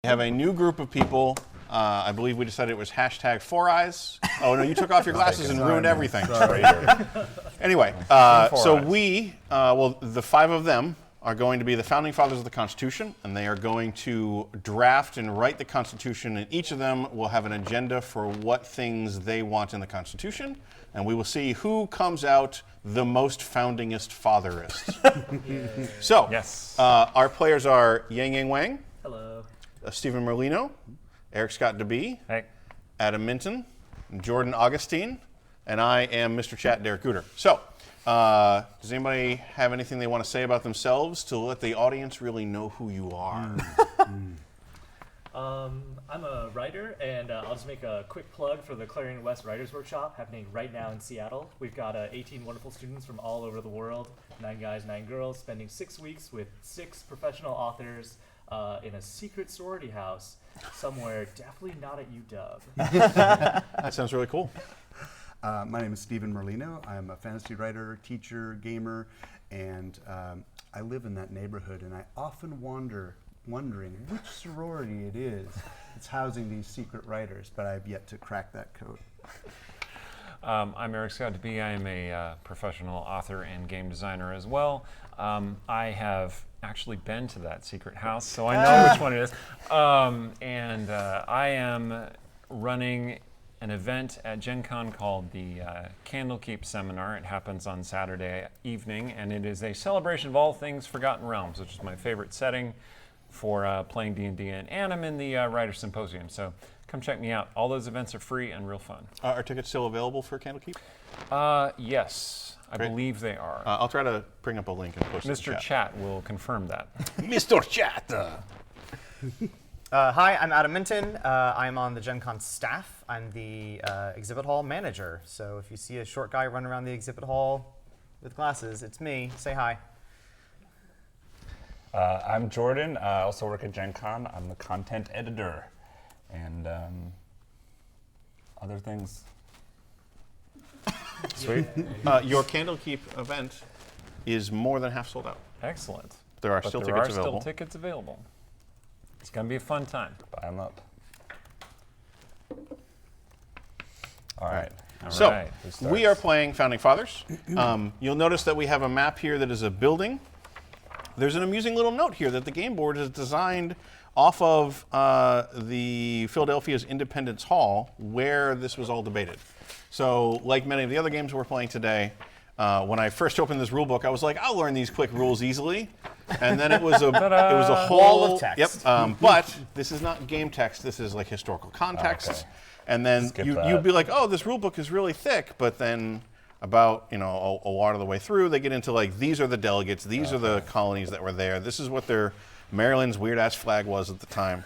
We have a new group of people. I believe we decided it was hashtag 4eyes. Oh, no, you took off your glasses and ruined everything. Anyway, so we, the 5 of them are going to be the founding fathers of the Constitution, and they are going to draft and write the Constitution, and each of them will have an agenda for what things they want in the Constitution, and we will see who comes out the most foundingest fatherist. So, yes. Our players are Yang Yang Wang. Hello. Stephen Merlino, Eric Scott DeBee, Hey. Adam Minton, Jordan Augustine, and I am Mr. Chat, Derek Gooder. So, does anybody have anything they want to say about themselves to let the audience really know who you are? I'm a writer, and I'll just make a quick plug for the Clarion West Writers Workshop happening right now in Seattle. We've got 18 wonderful students from all over the world, 9 guys, 9 girls, spending 6 weeks with 6 professional authors in a secret sorority house somewhere, definitely not at UW. That sounds really cool. My name is Stephen Merlino. I'm a fantasy writer, teacher, gamer, and I live in that neighborhood, and I often wondering which sorority it is that's housing these secret writers, but I've yet to crack that code. I'm Eric Scott DeBee. I am a professional author and game designer as well. I have actually been to that secret house, so I know which one it is. I am running an event at Gen Con called the Candlekeep Seminar. It happens on Saturday evening, and it is a celebration of all things Forgotten Realms, which is my favorite setting for playing D&D, and I'm in the Writer Symposium, so come check me out. All those events are free and real fun. Are tickets still available for Candlekeep? Yes, I believe they are. I'll try to bring up a link and post it in Mr. the chat. Chat will confirm that. Mr. Chat! Hi, I'm Adam Minton. I'm on the Gen Con staff. I'm the exhibit hall manager. So if you see a short guy running around the exhibit hall with glasses, it's me. Say hi. I'm Jordan. I also work at Gen Con. I'm the content editor and other things. Sweet. Your Candlekeep event is more than half sold out. Excellent. There are But still there tickets are available. still tickets available. It's going to be a fun time. Buy them up. All right. So, right, we are playing Founding Fathers. You'll notice that we have a map here that is a building. There's an amusing little note here that the game board is designed off of the Philadelphia's Independence Hall, where this was all debated. So, like many of the other games we're playing today, when I first opened this rule book, I was like, I'll learn these quick rules easily. And then it was a whole wall of text. Yep. But this is not game text. This is like historical context. Okay. And then Skip you'd that. be like, oh, this rule book is really thick. But then about a lot of the way through, they get into like, these are the delegates. These are the colonies that were there. This is what their Maryland's weird ass flag was at the time.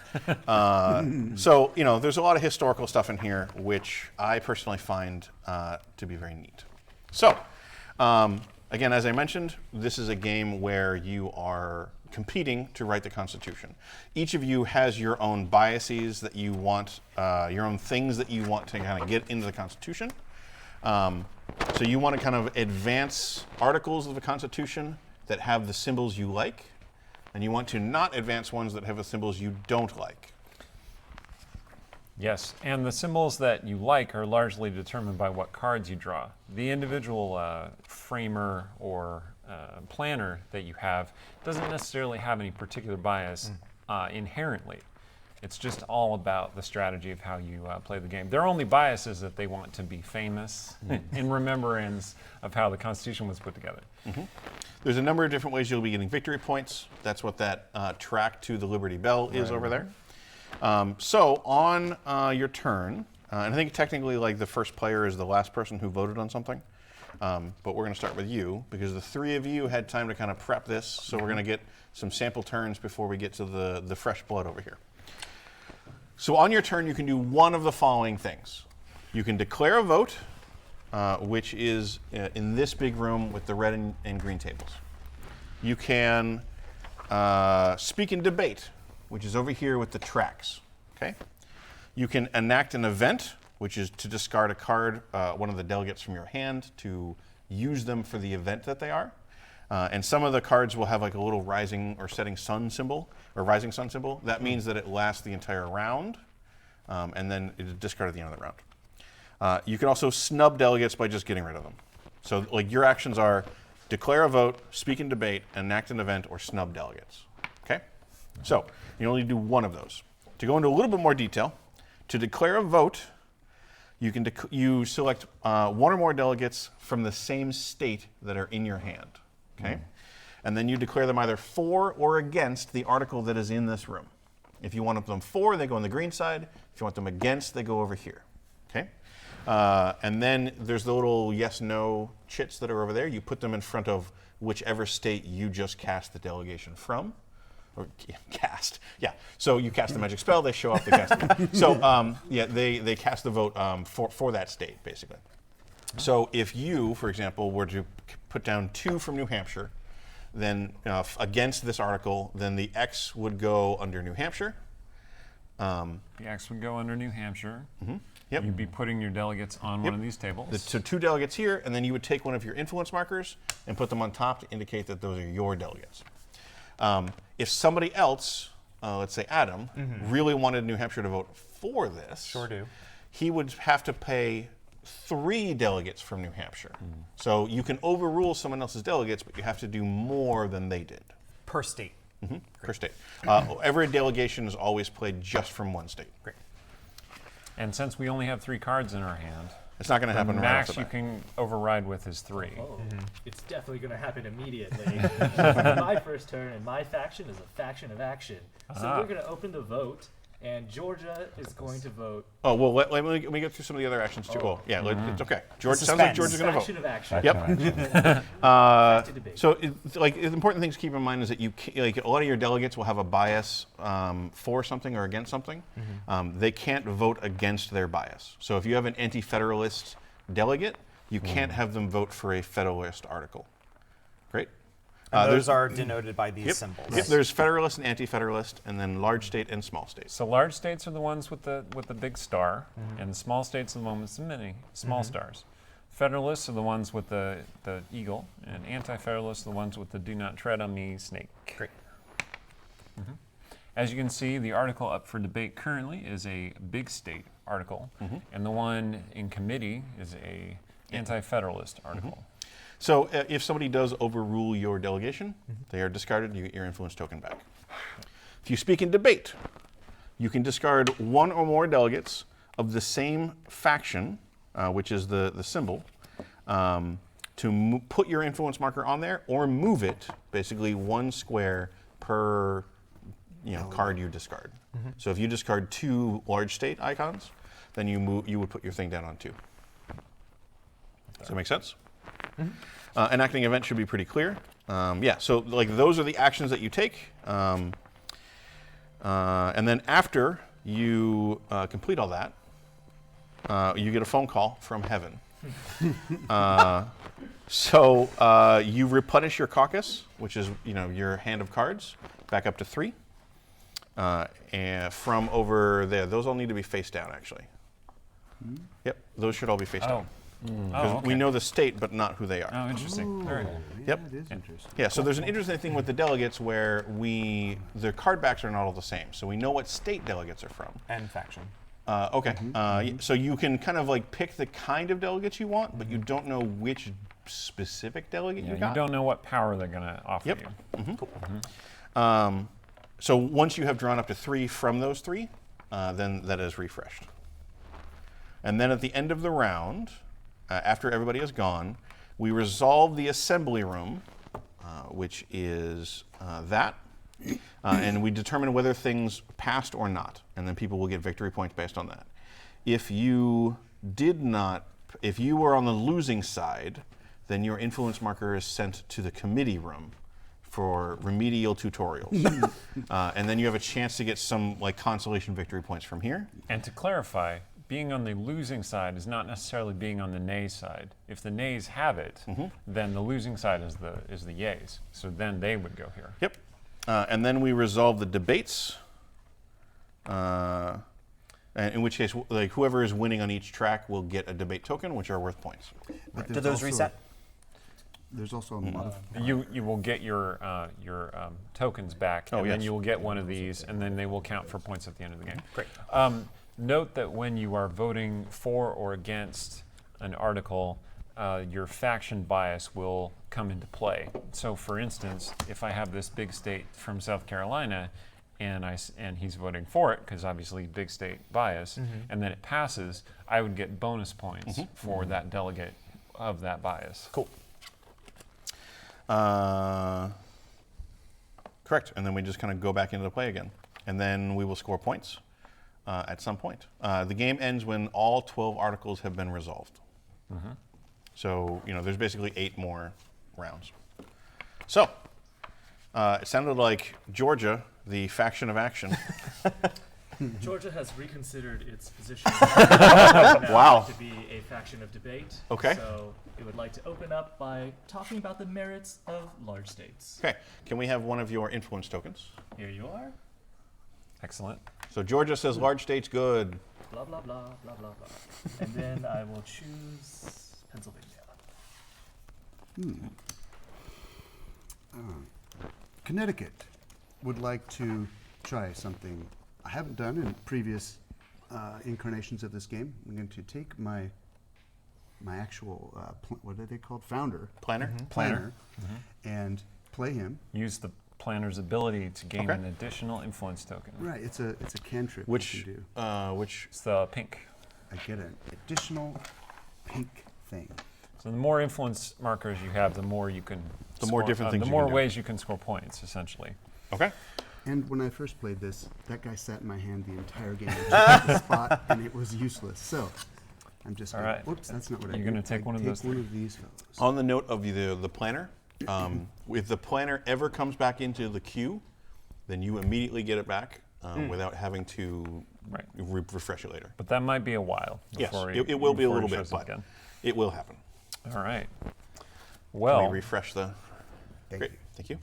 So there's a lot of historical stuff in here, which I personally find to be very neat. So. Again, as I mentioned, this is a game where you are competing to write the Constitution. Each of you has your own biases that you want, your own things that you want to kind of get into the Constitution. So you want to kind of advance articles of the Constitution that have the symbols you like, and you want to not advance ones that have the symbols you don't like. Yes, and the symbols that you like are largely determined by what cards you draw. The individual framer or planner that you have doesn't necessarily have any particular bias inherently. It's just all about the strategy of how you play the game. Their only bias is that they want to be famous in remembrance of how the Constitution was put together. Mm-hmm. There's a number of different ways you'll be getting victory points. That's what that track to the Liberty Bell is over there. So on your turn, and I think technically like the first player is the last person who voted on something, but we're going to start with you because the 3 of you had time to kind of prep this, so we're going to get some sample turns before we get to the fresh blood over here. So on your turn, you can do one of the following things. You can declare a vote, which is in this big room with the red and green tables. You can speak in debate, which is over here with the tracks, okay? You can enact an event, which is to discard a card, one of the delegates from your hand, to use them for the event that they are. And some of the cards will have like a little rising or setting sun symbol or rising sun symbol. That means that it lasts the entire round, and then it is discarded at the end of the round. You can also snub delegates by just getting rid of them. So like your actions are declare a vote, speak in debate, enact an event, or snub delegates. Okay? So you only do one of those. To go into a little bit more detail, to declare a vote, you can you select one or more delegates from the same state that are in your hand. Okay? And then you declare them either for or against the article that is in this room. If you want them for, they go on the green side. If you want them against, they go over here. Okay? And then there's the little yes/no chits that are over there. You put them in front of whichever state you just cast the delegation from. Or cast, yeah. So you cast the magic spell, they show up the cast. So yeah, they cast the vote for that state, basically. So if you, for example, were to put down 2 from New Hampshire, then against this article, then the X would go under New Hampshire. The X would go under New Hampshire. Yep. You'd be putting your delegates on one of these tables. So 2 delegates here, and then you would take one of your influence markers and put them on top to indicate that those are your delegates. If somebody else, let's say Adam, really wanted New Hampshire to vote for this, Sure do. he would have to pay 3 delegates from New Hampshire. So you can overrule someone else's delegates, but you have to do more than they did Per state. per state. Every delegation is always played just from one state. Great. And since we only have 3 cards in our hand, It's not going to the happen right off max the you bat. can override with is 3. Oh, it's definitely going to happen immediately. My first turn, and my faction is a faction of action. So we're going to open the vote, and Georgia is going to vote. Oh, well, let me get through some of the other actions too. Oh, yeah, it's okay. George, sounds like Suspense. George is going to Faction vote. of action. Yep. Back to debate. So, the important thing to keep in mind is that a lot of your delegates will have a bias for something or against something. They can't vote against their bias. So, if you have an anti-federalist delegate, you can't have them vote for a federalist article. Great. And There's- those are denoted by these symbols. Yep, there's federalist and anti-federalist, and then large state and small state. So large states are the ones with the big star, and the small states are the ones with the many small stars. Federalists are the ones with the eagle, and anti-federalists are the ones with the do not tread on me snake. Great. As you can see, the article up for debate currently is a big state article, and the one in committee is a anti-federalist article. So if somebody does overrule your delegation, they are discarded, you get your influence token back. If you speak in debate, you can discard 1 or more delegates of the same faction, which is the symbol, to put your influence marker on there or move it, basically 1 square per card you discard. So if you discard 2 large state icons, then you would put your thing down on 2. Does that make sense? Enacting event should be pretty clear. Yeah, so like those are the actions that you take. And then after you complete all that, you get a phone call from heaven. So you replenish your caucus, which is your hand of cards, back up to 3. And from over there, those all need to be face down, actually. Yep, those should all be face down. Because we know the state, but not who they are. Oh, interesting. Very good. Yep. That is interesting. Yeah, so there's an interesting thing with the delegates where the card backs are not all the same. So we know what state delegates are from. And faction. Okay. So you can kind of like pick the kind of delegates you want, but you don't know which specific delegate Yeah, you got. you don't know what power they're going to offer Yep. you. So once you have drawn up to 3 from those 3, then that is refreshed. And then at the end of the round, after everybody is gone, we resolve the assembly room, which is that, and we determine whether things passed or not, and then people will get victory points based on that. If you were on the losing side, then your influence marker is sent to the committee room for remedial tutorials. And then you have a chance to get some like consolation victory points from here. And to clarify, being on the losing side is not necessarily being on the nay side. If the nays have it, then the losing side is the yays. So then they would go here. Yep. And then we resolve the debates. And in which case, like whoever is winning on each track will get a debate token, which are worth points. But Do there's those also- reset? There's also a modifier. You will get your tokens back, Oh, and then yes. you will get one of these, and then they will count for points at the end of the game. Great. Note that when you are voting for or against an article, your faction bias will come into play. So, for instance, if I have this big state from South Carolina, and he's voting for it because obviously big state bias, and then it passes, I would get bonus points for that delegate of that bias. Cool. Correct. And then we just kind of go back into the play again. And then we will score points at some point. The game ends when all 12 articles have been resolved. So, there's basically 8 more rounds. So, it sounded like Georgia, the faction of action. Georgia has reconsidered its position now Wow. to be a faction of debate. Okay. So it would like to open up by talking about the merits of large states. Okay. Can we have one of your influence tokens? Here you are. Excellent. So Georgia says large states good. Blah blah blah blah blah blah. And then I will choose Pennsylvania. Connecticut would like to try something I haven't done in previous incarnations of this game. I'm going to take my actual what are they called? Founder. Planner? Planner, and play him. Use the planner's ability to gain Okay. an additional influence token. Right, it's a cantrip. Which, you can do. which, It's the pink. I get an additional pink thing. So the more influence markers you have, the more you can. The more score- different things The you more can do. ways you can score points, essentially. okay. And when I first played this, that guy sat in my hand the entire game, just at the spot, and it was useless. So I'm just All gonna, right. whoops, that's not what I You're did. gonna take I one of take those one three. of these fellows. On the note of the planner, if the planner ever comes back into the queue, then you immediately get it back without having to Right. refresh it later. But that might be a while Yes, before it will be a before little he bit, shows up but again. it will happen. All right. Can Well, we refresh the? Thank Great, you. thank you.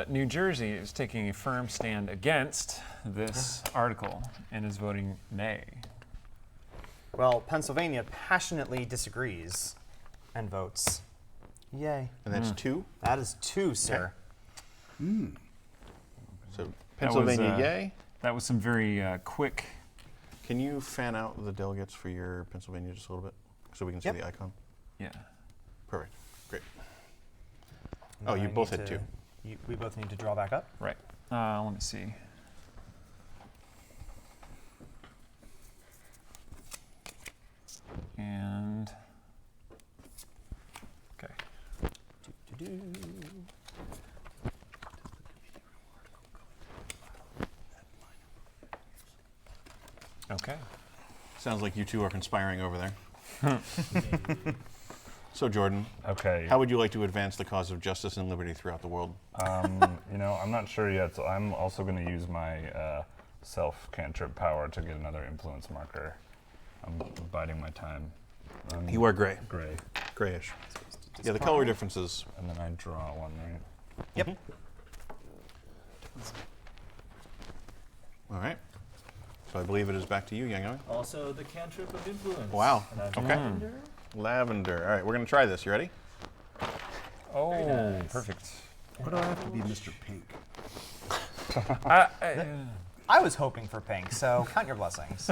New Jersey is taking a firm stand against this article and is voting nay. Well, Pennsylvania passionately disagrees and votes yay. And that's 2. That is 2, sir. So Pennsylvania, yay. That was some very quick. Can you fan out the delegates for your Pennsylvania just a little bit so we can see Yep. the icon? Yeah. Perfect. Great. And Oh, then you I both need had to- 2. We both need to draw back up. Right. Let me see. And okay. Okay. Sounds like you two are conspiring over there. Maybe. So Jordan, Okay. how would you like to advance the cause of justice and liberty throughout the world? I'm not sure yet, so I'm also going to use my self cantrip power to get another influence marker. I'm biding my time. You are gray, Gray. grayish. Yeah, the color differences. And then I draw one, right? Yep. All right. So I believe it is back to you, Yang Yang. Also the cantrip of influence. Wow. And I've Okay. lavender. Lavender. All right, we're going to try this. You ready? Oh, nice. perfect. Why do I have to be Mr. Pink? I was hoping for pink, so count your blessings.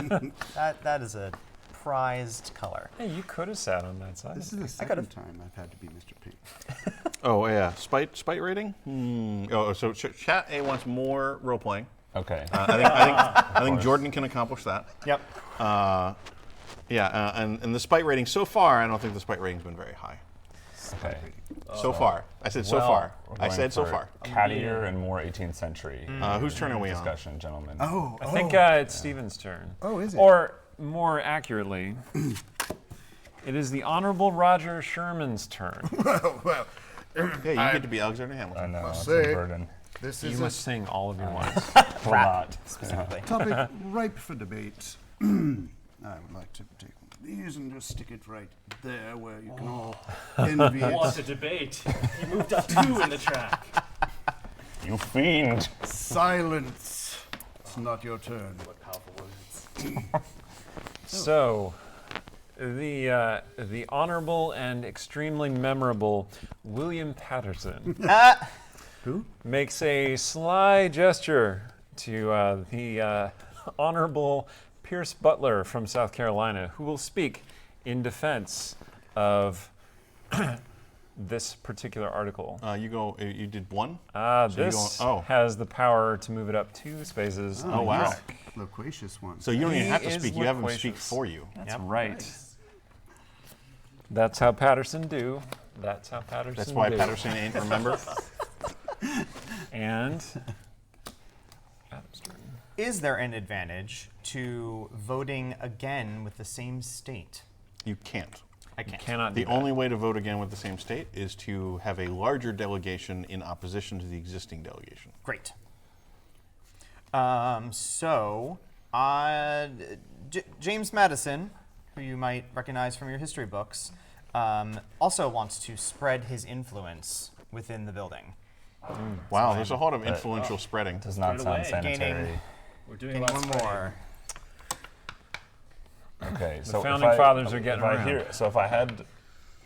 that is a prized color. Hey, you could have sat on that side. This is the could've. second time I've had to be Mr. Pink. Oh, yeah. Spite rating? Oh, so Chat A wants more role playing. Okay. I think Jordan can accomplish that. Yep. And the spite rating so far, I don't think the spite rating's been very high. Okay. So far. I said so well, far. We're I going said so for far. Cattier and more 18th century Whose turn are we on? discussion, gentlemen. Oh, I think it's Steven's turn. Oh, is it? Or more accurately, it is the Honorable Roger Sherman's turn. well, Yeah, you get to be Alexander I Hamilton. know, it's say- a burden. this You is must sing all of your lines. Whole lot. Specifically. a topic ripe for debate. I would like to take one of these and just stick it right there where you can all envy What a it. debate. He moved up 2 in the track. You fiend. Silence. It's not your turn. What powerful words. So, The honorable and extremely memorable William Patterson Who? makes a sly gesture to the honorable Pierce Butler from South Carolina, who will speak in defense of this particular article. You did one? This oh. has the power to move it up 2 spaces. Oh, wow. Loquacious one. So you don't even He have to is speak. You have him speak loquacious. for you. That's right. That's how Patterson do. That's how Patterson That's why do. Patterson ain't remember. And Adam's turn. Is there an advantage to voting again with the same state? You can't. I You can't. cannot The do that. only way to vote again with the same state is to have a larger delegation in opposition to the existing delegation. Great. So, James Madison, who you might recognize from your history books, also wants to spread his influence within the building. Wow, there's a lot of influential spreading. Does not Straight sound away. sanitary. Gaining- We're doing Getting lots one of more. Okay, so if founding I- fathers are getting if I around.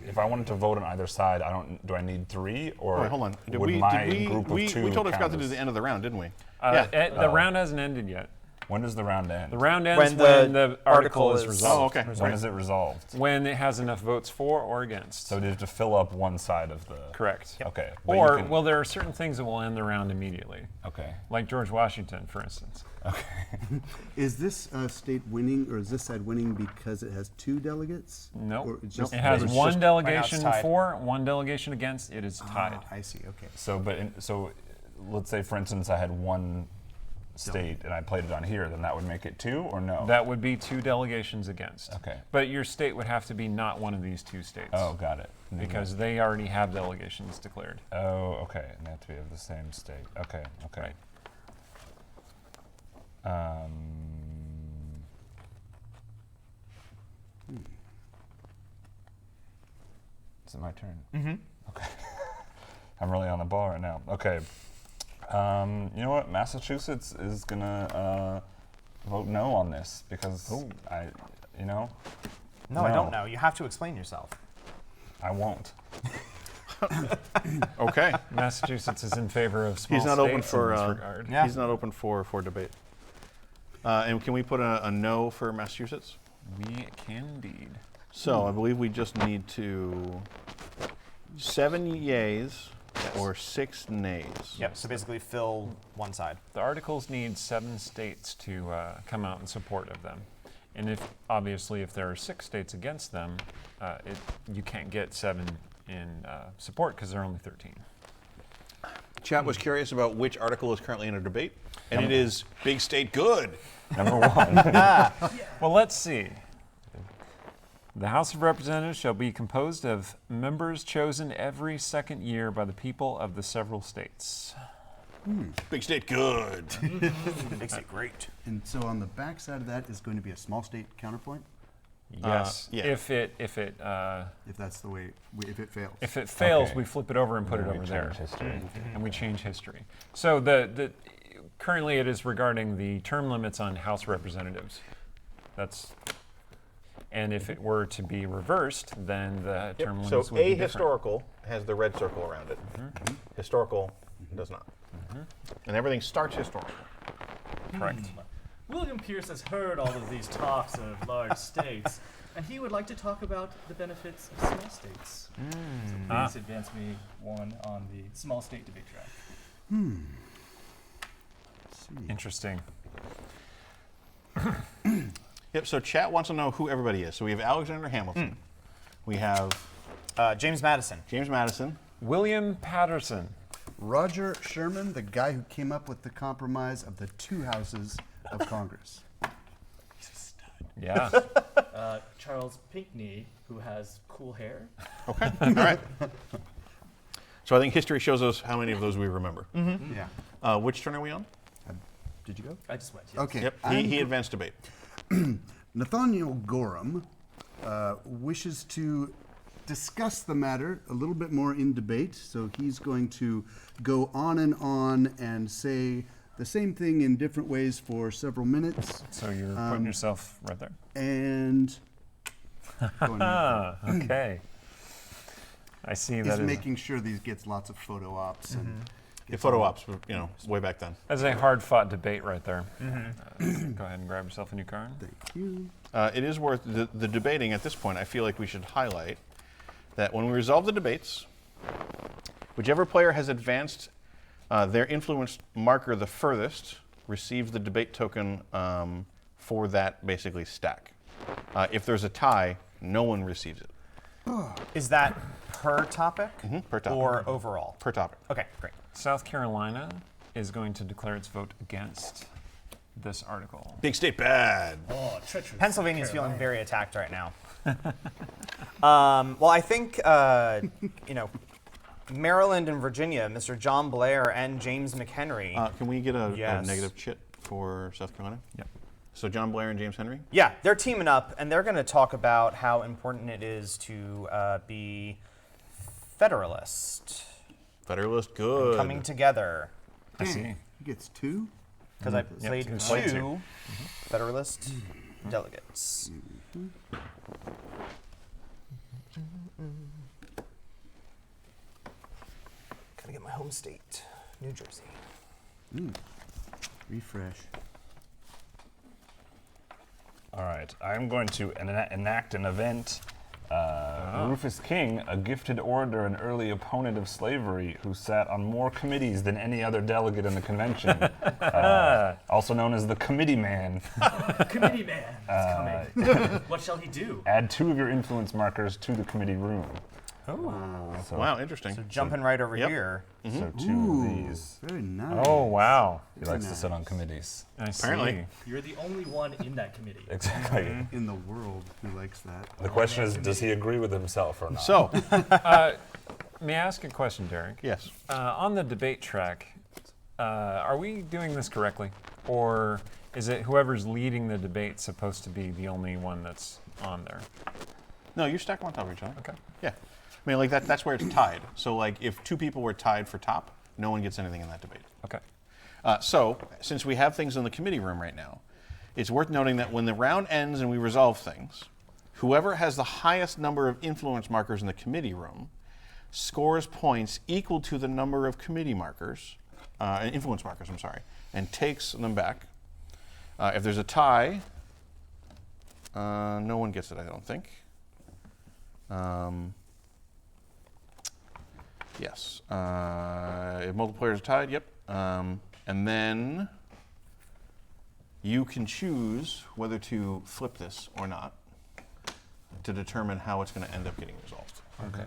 if I wanted to vote on either side, do I need 3 or Oh, wait, hold on. would my group of we 2 told us count got to do as- the end of the round, didn't we? The round hasn't ended yet. When does the round end? The round ends When when the the article is article is- resolved. Oh, okay. When is it resolved? When it has enough votes for or against. So you have to fill up one side of the. Correct. Okay. but you Or, can- well, there are certain things that will end the round immediately, Okay. like George Washington, for instance. Is this state winning, or is this side winning because it has 2 delegates? Nope. Or it's just- It has it's one just- delegation tied. for, one delegation against. It is tied. I see. Okay. So, so let's say, for instance, I had one state and I played it on here, then that would make it 2 or no? That would be 2 delegations against. Okay. But your state would have to be not one of these 2 states. Oh, got it. Because they already have delegations declared. Oh, okay. And they have to be of the same state. Okay. Okay. Right. Is it my turn? Mm-hmm. Okay. I'm really on the ball right now. Okay. You know what? Massachusetts is gonna vote no on this because Oh. No, No, I don't know. You have to explain yourself. I won't. Okay. Massachusetts is in favor of small He's not states open for. in this regard. Yeah. He's not open for debate. And can we put a no for Massachusetts? We can indeed. So I believe we just need 7 yays or 6 nays. Yep. So basically, fill one side. The articles need 7 states to come out in support of them. And if there are 6 states against them, you can't get 7 in support because there are only 13. Chat was curious about which article is currently in a debate, and it is Big State Good. Number 1. Well, let's see. The House of Representatives shall be composed of members chosen every 2nd year by the people of the several states. Big State Good. Makes it great. And so on the back side of that is going to be a small state counterpoint, Yes. yeah. If it if that's the way, if it fails. If it fails, Okay. we flip it over and put it We over there, change history. and we change history. So the currently it is regarding the term limits on House representatives. And if it were to be reversed, then the term So limits would be different. historical has the red circle around it. Historical does not. And everything starts historical. Correct. William Pierce has heard all of these talks of large states, and he would like to talk about the benefits of small states. So please advance me 1 on the small state debate track. Interesting. Yep, so chat wants to know who everybody is. So we have Alexander Hamilton. We have James Madison. James Madison. William Patterson. Roger Sherman, the guy who came up with the compromise of the 2 houses of Congress. Yeah. Charles Pinckney, who has cool hair. Okay, all right. So I think history shows us how many of those we remember. Yeah. Which turn are we on? Did you go? I just went. Yes. Okay. Yep, I'm he advanced debate. Nathaniel Gorham wishes to discuss the matter a little bit more in debate, so he's going to go on and say the same thing in different ways for several minutes. So you're putting yourself right there. And going in. Okay. I see He's that as, making sure these gets lots of photo ops and The photo ops, way back then. as a hard-fought debate right there. Go ahead and grab yourself a new card. Thank you. It is worth the debating at this point. I feel like we should highlight that when we resolve the debates, whichever player has advanced their influence marker the furthest receives the debate token for that basically stack. If there's a tie, no one receives it. Is that per topic? Per topic. Or overall? Per topic. Okay, great. South Carolina is going to declare its vote against this article. Big state bad. Oh, treacherous. Pennsylvania's feeling Carolina. very attacked right now. Well, I think, Maryland and Virginia, Mr. John Blair and James McHenry. Can we get a Yes. negative chit for South Carolina? Yep. So John Blair and James Henry? Yeah, they're teaming up, and they're going to talk about how important it is to be Federalist, Federalist, good. coming together. I see. He gets 2. Because I Yep, played you played two. 2 Federalist delegates. Gotta get my home state, New Jersey. Refresh. All right, I'm going to enact an event. Rufus King, a gifted orator and early opponent of slavery who sat on more committees than any other delegate in the convention, also known as the committee man. Committee man is coming. What shall he do? Add 2 of your influence markers to the committee room. So, Wow, interesting. So jumping right over Yep. here. so 2 Ooh, of these. very nice. Oh, wow. He likes to sit on committees. I Apparently. see. You're the only one in that committee. Exactly. In the world who likes that. The question is, does he agree with himself or not? So, May I ask a question, Derek? yes. On the debate track, are we doing this correctly? Or is it whoever's leading the debate supposed to be the only one that's on there? No, you stack them on top of each other. Okay. Yeah. I mean, like that's where it's tied. So, like, if 2 people were tied for top, no one gets anything in that debate. Okay. So, since we have things in the committee room right now, it's worth noting that when the round ends and we resolve things, whoever has the highest number of influence markers in the committee room scores points equal to the number of committee markers, influence markers, I'm sorry, and takes them back. If there's a tie, no one gets it, I don't think. Yes. If multiple players are tied, yep. And then you can choose whether to flip this or not to determine how it's going to end up getting resolved. Okay.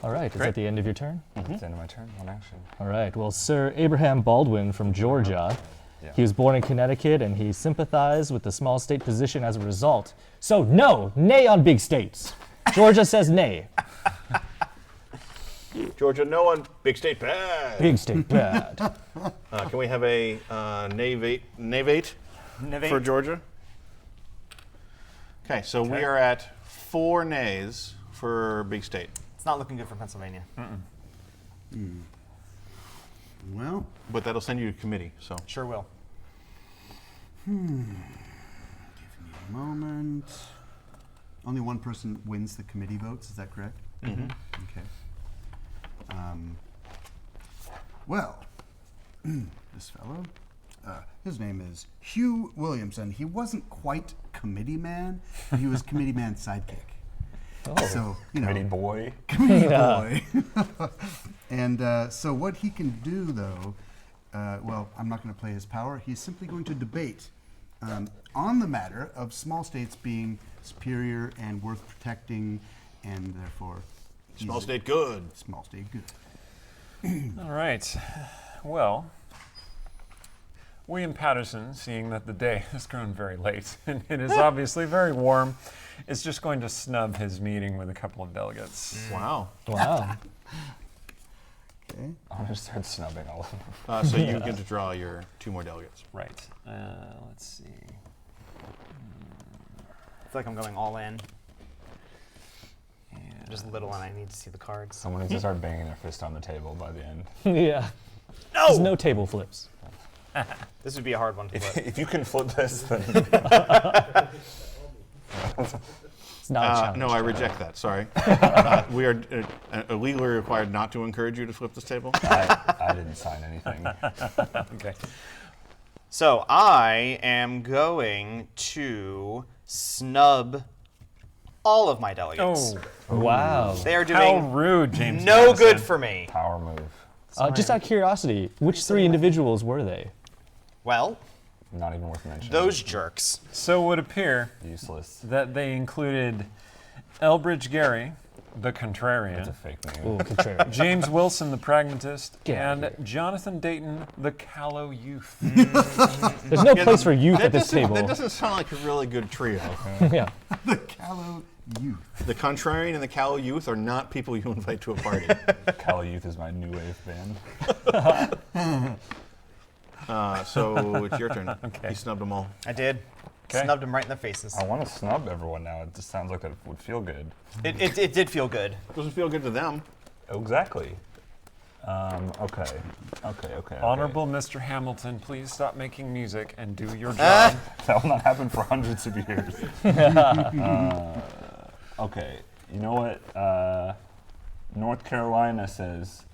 All right, is Great. that the end of your turn? It's the end of my turn. One action. All right, well, Sir Abraham Baldwin from Georgia. Yeah. He was born in Connecticut and he sympathized with the small state position as a result. So, no, nay on big states. Georgia says nay. Georgia, no one. Big state bad. Big state bad. Can we have a navate for Georgia? Okay, so we are at 4 nays for big state. It's not looking good for Pennsylvania. Well, But that'll send you to committee, so. Sure will. a moment. Only one person wins the committee votes, is that correct? Mm-hmm. Okay. Well, this fellow, his name is Hugh Williamson. He wasn't quite committee man, but he was committee man's sidekick. Oh. So, you know, Committee boy. committee Yeah. boy. And so what he can do, though, well, I'm not going to play his power. He's simply going to debate on the matter of small states being superior and worth protecting, and therefore he's Small a state good. small state good. All right. Well, William Patterson, seeing that the day has grown very late and it is obviously very warm, is just going to snub his meeting with a couple of delegates. Wow. Wow. Okay. I'm going to start snubbing all of them. So you get to draw your 2 more delegates. Right. Let's see. I feel like I'm going all in. Yeah. Just little and I need to see the cards. Someone needs to start banging their fist on the table by the end. Yeah. There's no table flips. This would be a hard one to flip. If you can flip this, then It's not a challenge. No, I reject that. Sorry. We are legally required not to encourage you to flip this table. I didn't sign anything. Okay. So I am going to snub all of my delegates. Oh, Wow. They are how doing rude, James. no Madison. good for me. Power move. Just out of curiosity, which 3 individuals were they? Well, Not even worth mentioning. those jerks. So it would appear Useless. that they included Elbridge Gary, the It's a contrarian, fake Ooh, name. contrary. James Wilson, the pragmatist, Get out of and Jonathan Dayton, the callow youth. There's no place for youth at this table. That doesn't sound like a really good trio. Yeah. The callow youth. The contrarian and the callow youth are not people you invite to a party. Cal Youth is my new wave band. So it's your turn. Okay. You snubbed them all. I did. Okay. Snubbed them right in the faces. I want to snub everyone now. It just sounds like that would feel good. It did feel good. Doesn't feel good to them. Exactly. Okay. Honorable Mr. Hamilton, please stop making music and do your job. That will not happen for hundreds of years. Okay. You know what? North Carolina says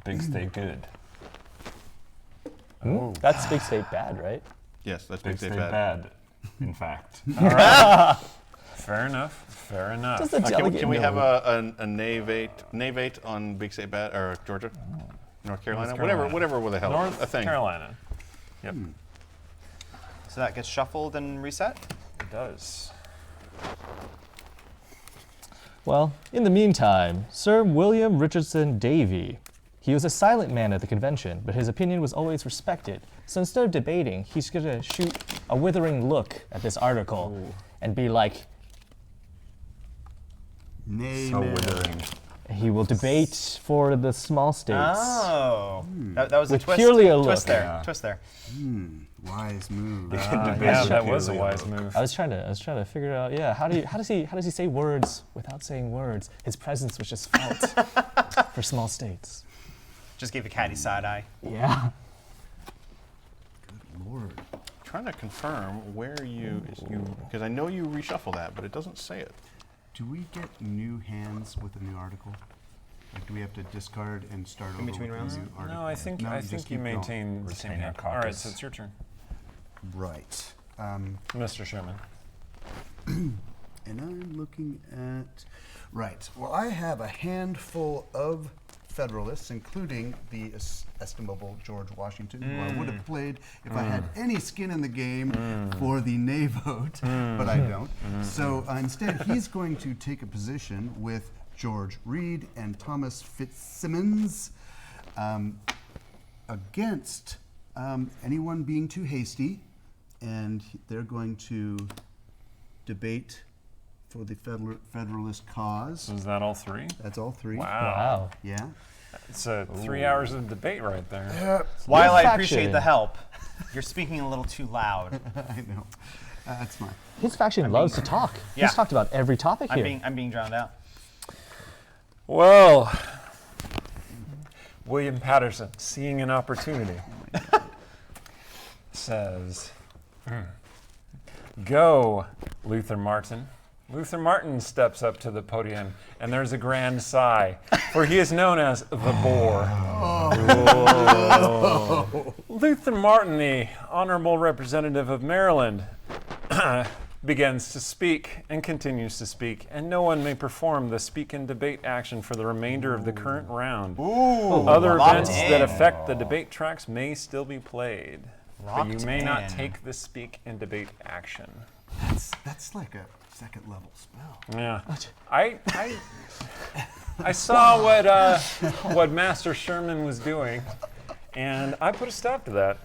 big state good. That's big state bad, right? Yes, that's Big big state state bad. bad, in fact. Fair enough. Fair enough. Does the Can we, delegate can we have know? a navate on big state bad or Georgia, North Carolina, Carolina. whatever the hell North a thing. Carolina. Yep, So that gets shuffled and reset. it does. Well, in the meantime, Sir William Richardson Davy. He was a silent man at the convention, but his opinion was always respected. So instead of debating, he's going to shoot a withering look at this article and be like, Nay, So man. withering. he will debate for the small states. Oh, that was With a twist. purely a twist look. there. Yeah. Twist there. Wise move. Yeah, that was a wise move. I was trying to figure out, yeah, how does he say words without saying words? His presence was just felt for small states. Just gave a catty side eye. Yeah. Lord. Trying to confirm where you because I know you reshuffle that, but it doesn't say it. Do we get new hands with a new article? Like, do we have to discard and start over between with rounds? a new article? No, I think No, I just think you keep going. maintain the same Retain your hand. All right, caucus. so it's your turn, Right. Mr. Sherman. And I'm looking at. Right. Well, I have a handful of Federalists, including the estimable George Washington, who I would have played if I had any skin in the game for the nay vote, but I don't. So instead, he's going to take a position with George Reed and Thomas Fitzsimmons against anyone being too hasty, and they're going to debate for the Federalist cause. So is that all three? That's all three. Wow. Yeah. It's 3 hours of debate right there. While I faction. appreciate the help, you're speaking a little too loud. I know. That's fine. His faction loves to talk. Yeah. He's talked about every topic here. I'm being drowned out. Well, William Patterson, seeing an opportunity, says, "Go, Luther Martin." Luther Martin steps up to the podium, and there's a grand sigh, for he is known as the Boar. Luther Martin, the honorable representative of Maryland, begins to speak and continues to speak, and no one may perform the speak and debate action for the remainder of the current round. Other locked events that in. affect the debate tracks may still be played, but you Locked may not in. take the speak and debate action. That's like a second level spell. Yeah, I saw what Master Sherman was doing, and I put a stop to that.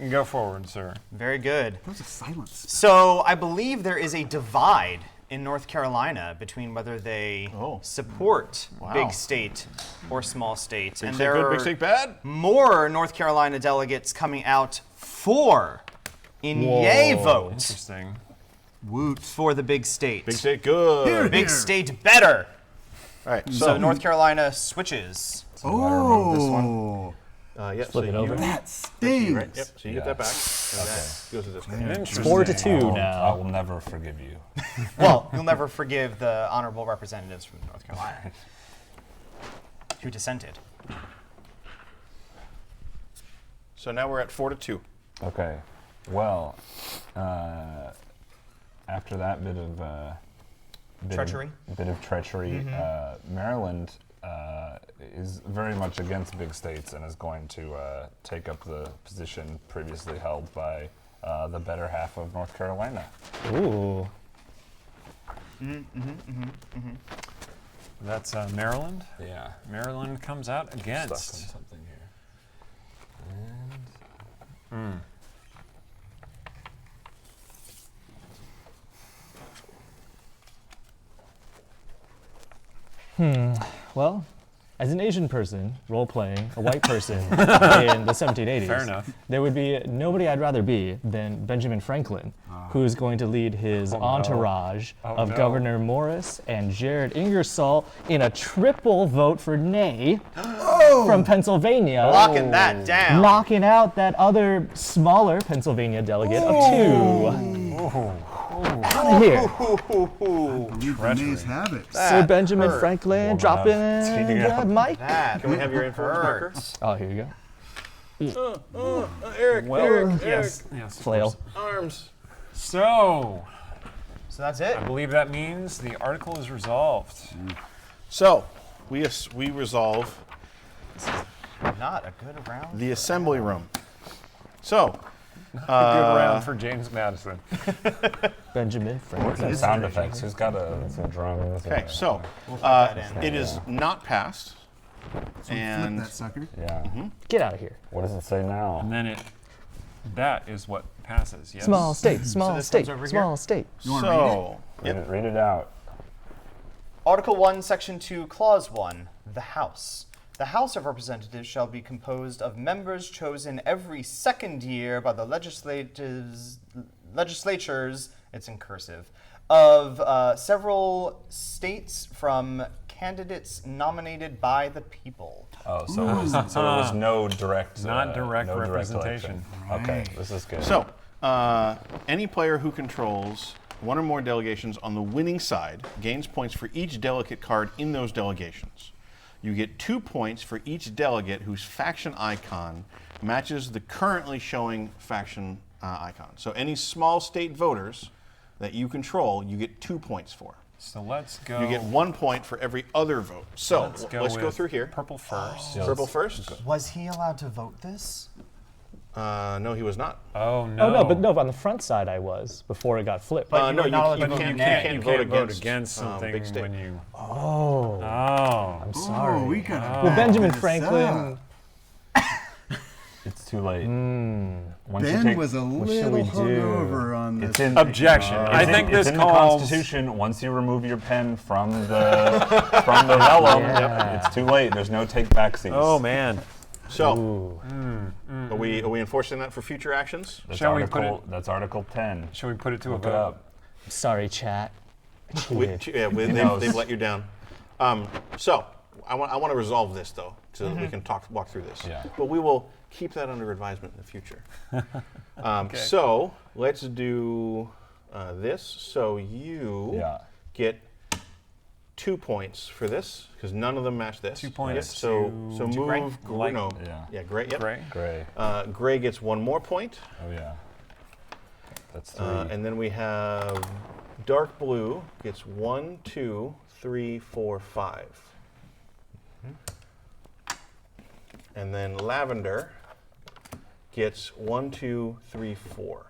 Go forward, sir. Very good. That was a silence. So I believe there is a divide in North Carolina between whether they support big state or small state. Big And state there good, are big state bad. more North Carolina delegates coming out for in yay vote Interesting. Woot. for the big state. Big state good. Big state better. All right. So North Carolina switches. I remove this one. Oh. Yep. Flip it over. That stings. Right. Yep. So you get that back, and that goes to this guy. Interesting. 4-2 I now. will never forgive you. Well, you'll never forgive the honorable representatives from North Carolina who dissented. So now we're at 4-2. Okay. Well, after that bit of Treachery. Maryland is very much against big states and is going to take up the position previously held by the better half of North Carolina. Ooh. That's Maryland. Yeah. Maryland comes out Stuck in against. something here. Well, as an Asian person role-playing a white person in the 1780s, Fair enough. there would be nobody I'd rather be than Benjamin Franklin, who's going to lead his entourage of no. Governor Morris and Jared Ingersoll in a triple vote for nay from Pennsylvania, Locking that down. knocking out that other smaller Pennsylvania delegate of 2. Out of here. Believe the nays have it. Sir Benjamin hurt. Franklin, drop in the mic. That Can we have your influence marker? hurts. Oh, here you go. Eric, Well, yes, of Flail. course. arms. So, So that's it. I believe that means the article is resolved. So we resolve Not a good round. the assembly room. So Good round for James Madison. Benjamin Franklin. Sound effects. Who's got some drums? okay, so that in. it is not passed, Flip and that sucker. Yeah. Get out of here. What does it say now? And then that is what passes, yes? Small state, small this state, comes over small here? state. wanna so Read it out. Article 1, Section 2, Clause 1, the House. The House of Representatives shall be composed of members chosen every second year by the legislatures, it's in cursive, of several states from candidates nominated by the people. Oh, so it was no direct. Not direct no representation. election. Okay, this is good. So, any player who controls one or more delegations on the winning side gains points for each delegate card in those delegations. You get 2 points for each delegate whose faction icon matches the currently showing faction icon. So any small state voters that you control, you get 2 points for. So let's go. You get 1 point for every other vote. So Let's go let's go with through here. Purple first. Purple first? Was he allowed to vote this? No, he was not. Oh no. Oh no, but no, on the front side I was before it got flipped. But you No, were not allowed you to vote can't, nay. you can't You vote can't against, something big state. when you. Oh, Oh. I'm sorry. Oh, we got well, Benjamin Franklin. It's too late. Once you Ben take- was a should little we do? hungover on this. It's in Objection. I think it's this in calls. the Constitution. Once you remove your pen from the vellum, Yeah. it's too late. There's no take backsies. Oh man. So, Ooh. are we enforcing that for future actions? That's Shall we put article, That's Article 10. Shall we put it to Look a it vote? up. Sorry, chat. I cheated. They've let you down. So, I want to resolve this though, so that we can walk through this. Yeah. But we will keep that under advisement in the future. So let's do this. So you Yeah. get 2 points for this because none of them match this. 2 points Yep, So to move. Gray? Light. No. Yeah. Gray. Yep. Gray. Gray. Gray gets 1 more point. Oh, yeah. That's 3. And then we have dark blue gets 1, 2, 3, 4, 5. And then lavender gets 1, 2, 3, 4.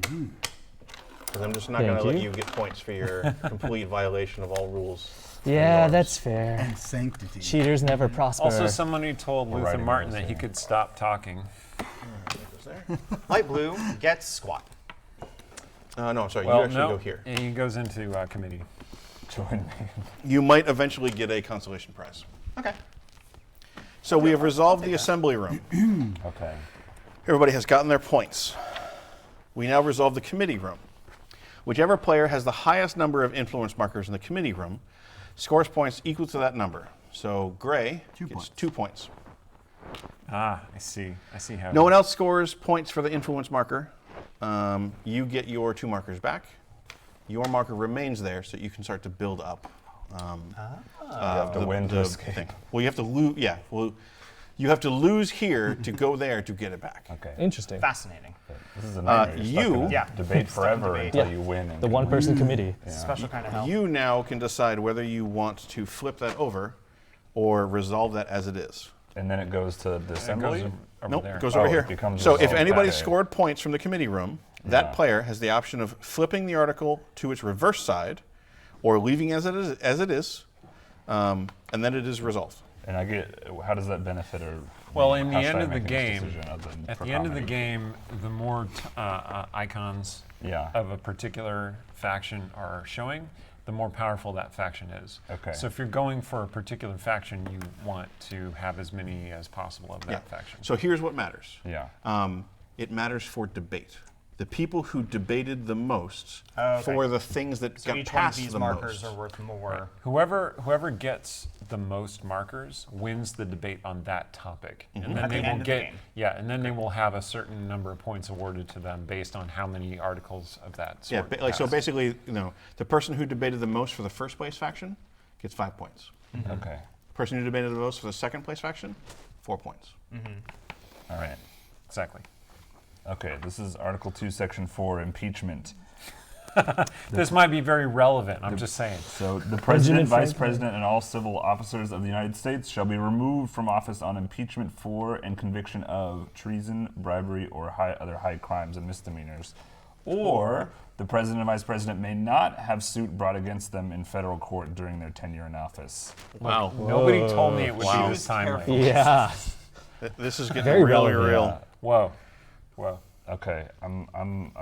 Because I'm just not going to Thank let you. you get points for your complete violation of all rules. Yeah, norms. that's fair. And sanctity. Cheaters never prosper. Also, somebody told Luther writing Martin those that he there. could stop talking. Goes there. Light blue gets squat. No, I'm sorry. Well, you actually no, go here. he goes into committee. Join me. You might eventually get a consolation prize. Okay. So we have resolved the assembly room. Okay. Everybody has gotten their points. We now resolve the committee room. Whichever player has the highest number of influence markers in the committee room scores points equal to that number. So Gray 2 gets points. 2 points. Ah, I see. I see how. No one else scores points for the influence marker. You get your 2 markers back. Your marker remains there, so you can start to build up. You have to win to escape. thing. Well, you have to lose. Yeah. Well, you have to lose here to go there to get it back. Okay. Interesting. Fascinating. This is a nightmare. You're stuck in a Yeah. debate Stuck in forever debate. until Yeah. you win. And The one-person committee. Special kind of hell. You now can decide whether you want to flip that over, or resolve that as it is. And then it goes to the It goes assembly. over Nope, there. it goes over Oh, here. it becomes So if resolved. anybody Okay. scored points from the committee room, that player has the option of flipping the article to its reverse side, or leaving as it is, and then it is resolved. And I get. How does that benefit or? Well, in the how should end I of the make this game, decision other than at for the end of the comedy? game, the more icons Yeah. of a particular faction are showing, the more powerful that faction is. Okay. So if you're going for a particular faction, you want to have as many as possible of that faction. So here's what matters. Yeah. It matters for debate. The people who debated the most Okay. for the things that So got each one of passed these the markers most. are worth more. Whoever gets the most markers wins the debate on that topic, and then At they the will end of the get game. and then they will have a certain number of points awarded to them based on how many articles of that Yeah, sort. like so. passed. Basically, the person who debated the most for the first place faction gets 5 points. Okay. Person who debated the most for the second place faction, 4 points. All right. Exactly. Okay. This is Article 2, Section 4, impeachment. This might be very relevant. I'm just saying. So the president, vice Franklin. president, and all civil officers of the United States shall be removed from office on impeachment for and conviction of treason, bribery, or other high crimes and misdemeanors. Or the president and vice president may not have suit brought against them in federal court during their tenure in office. Wow. Nobody told me it would Wow. be this timely. Yeah. This is getting Very really relevant. real. Whoa. Whoa. Okay, I'm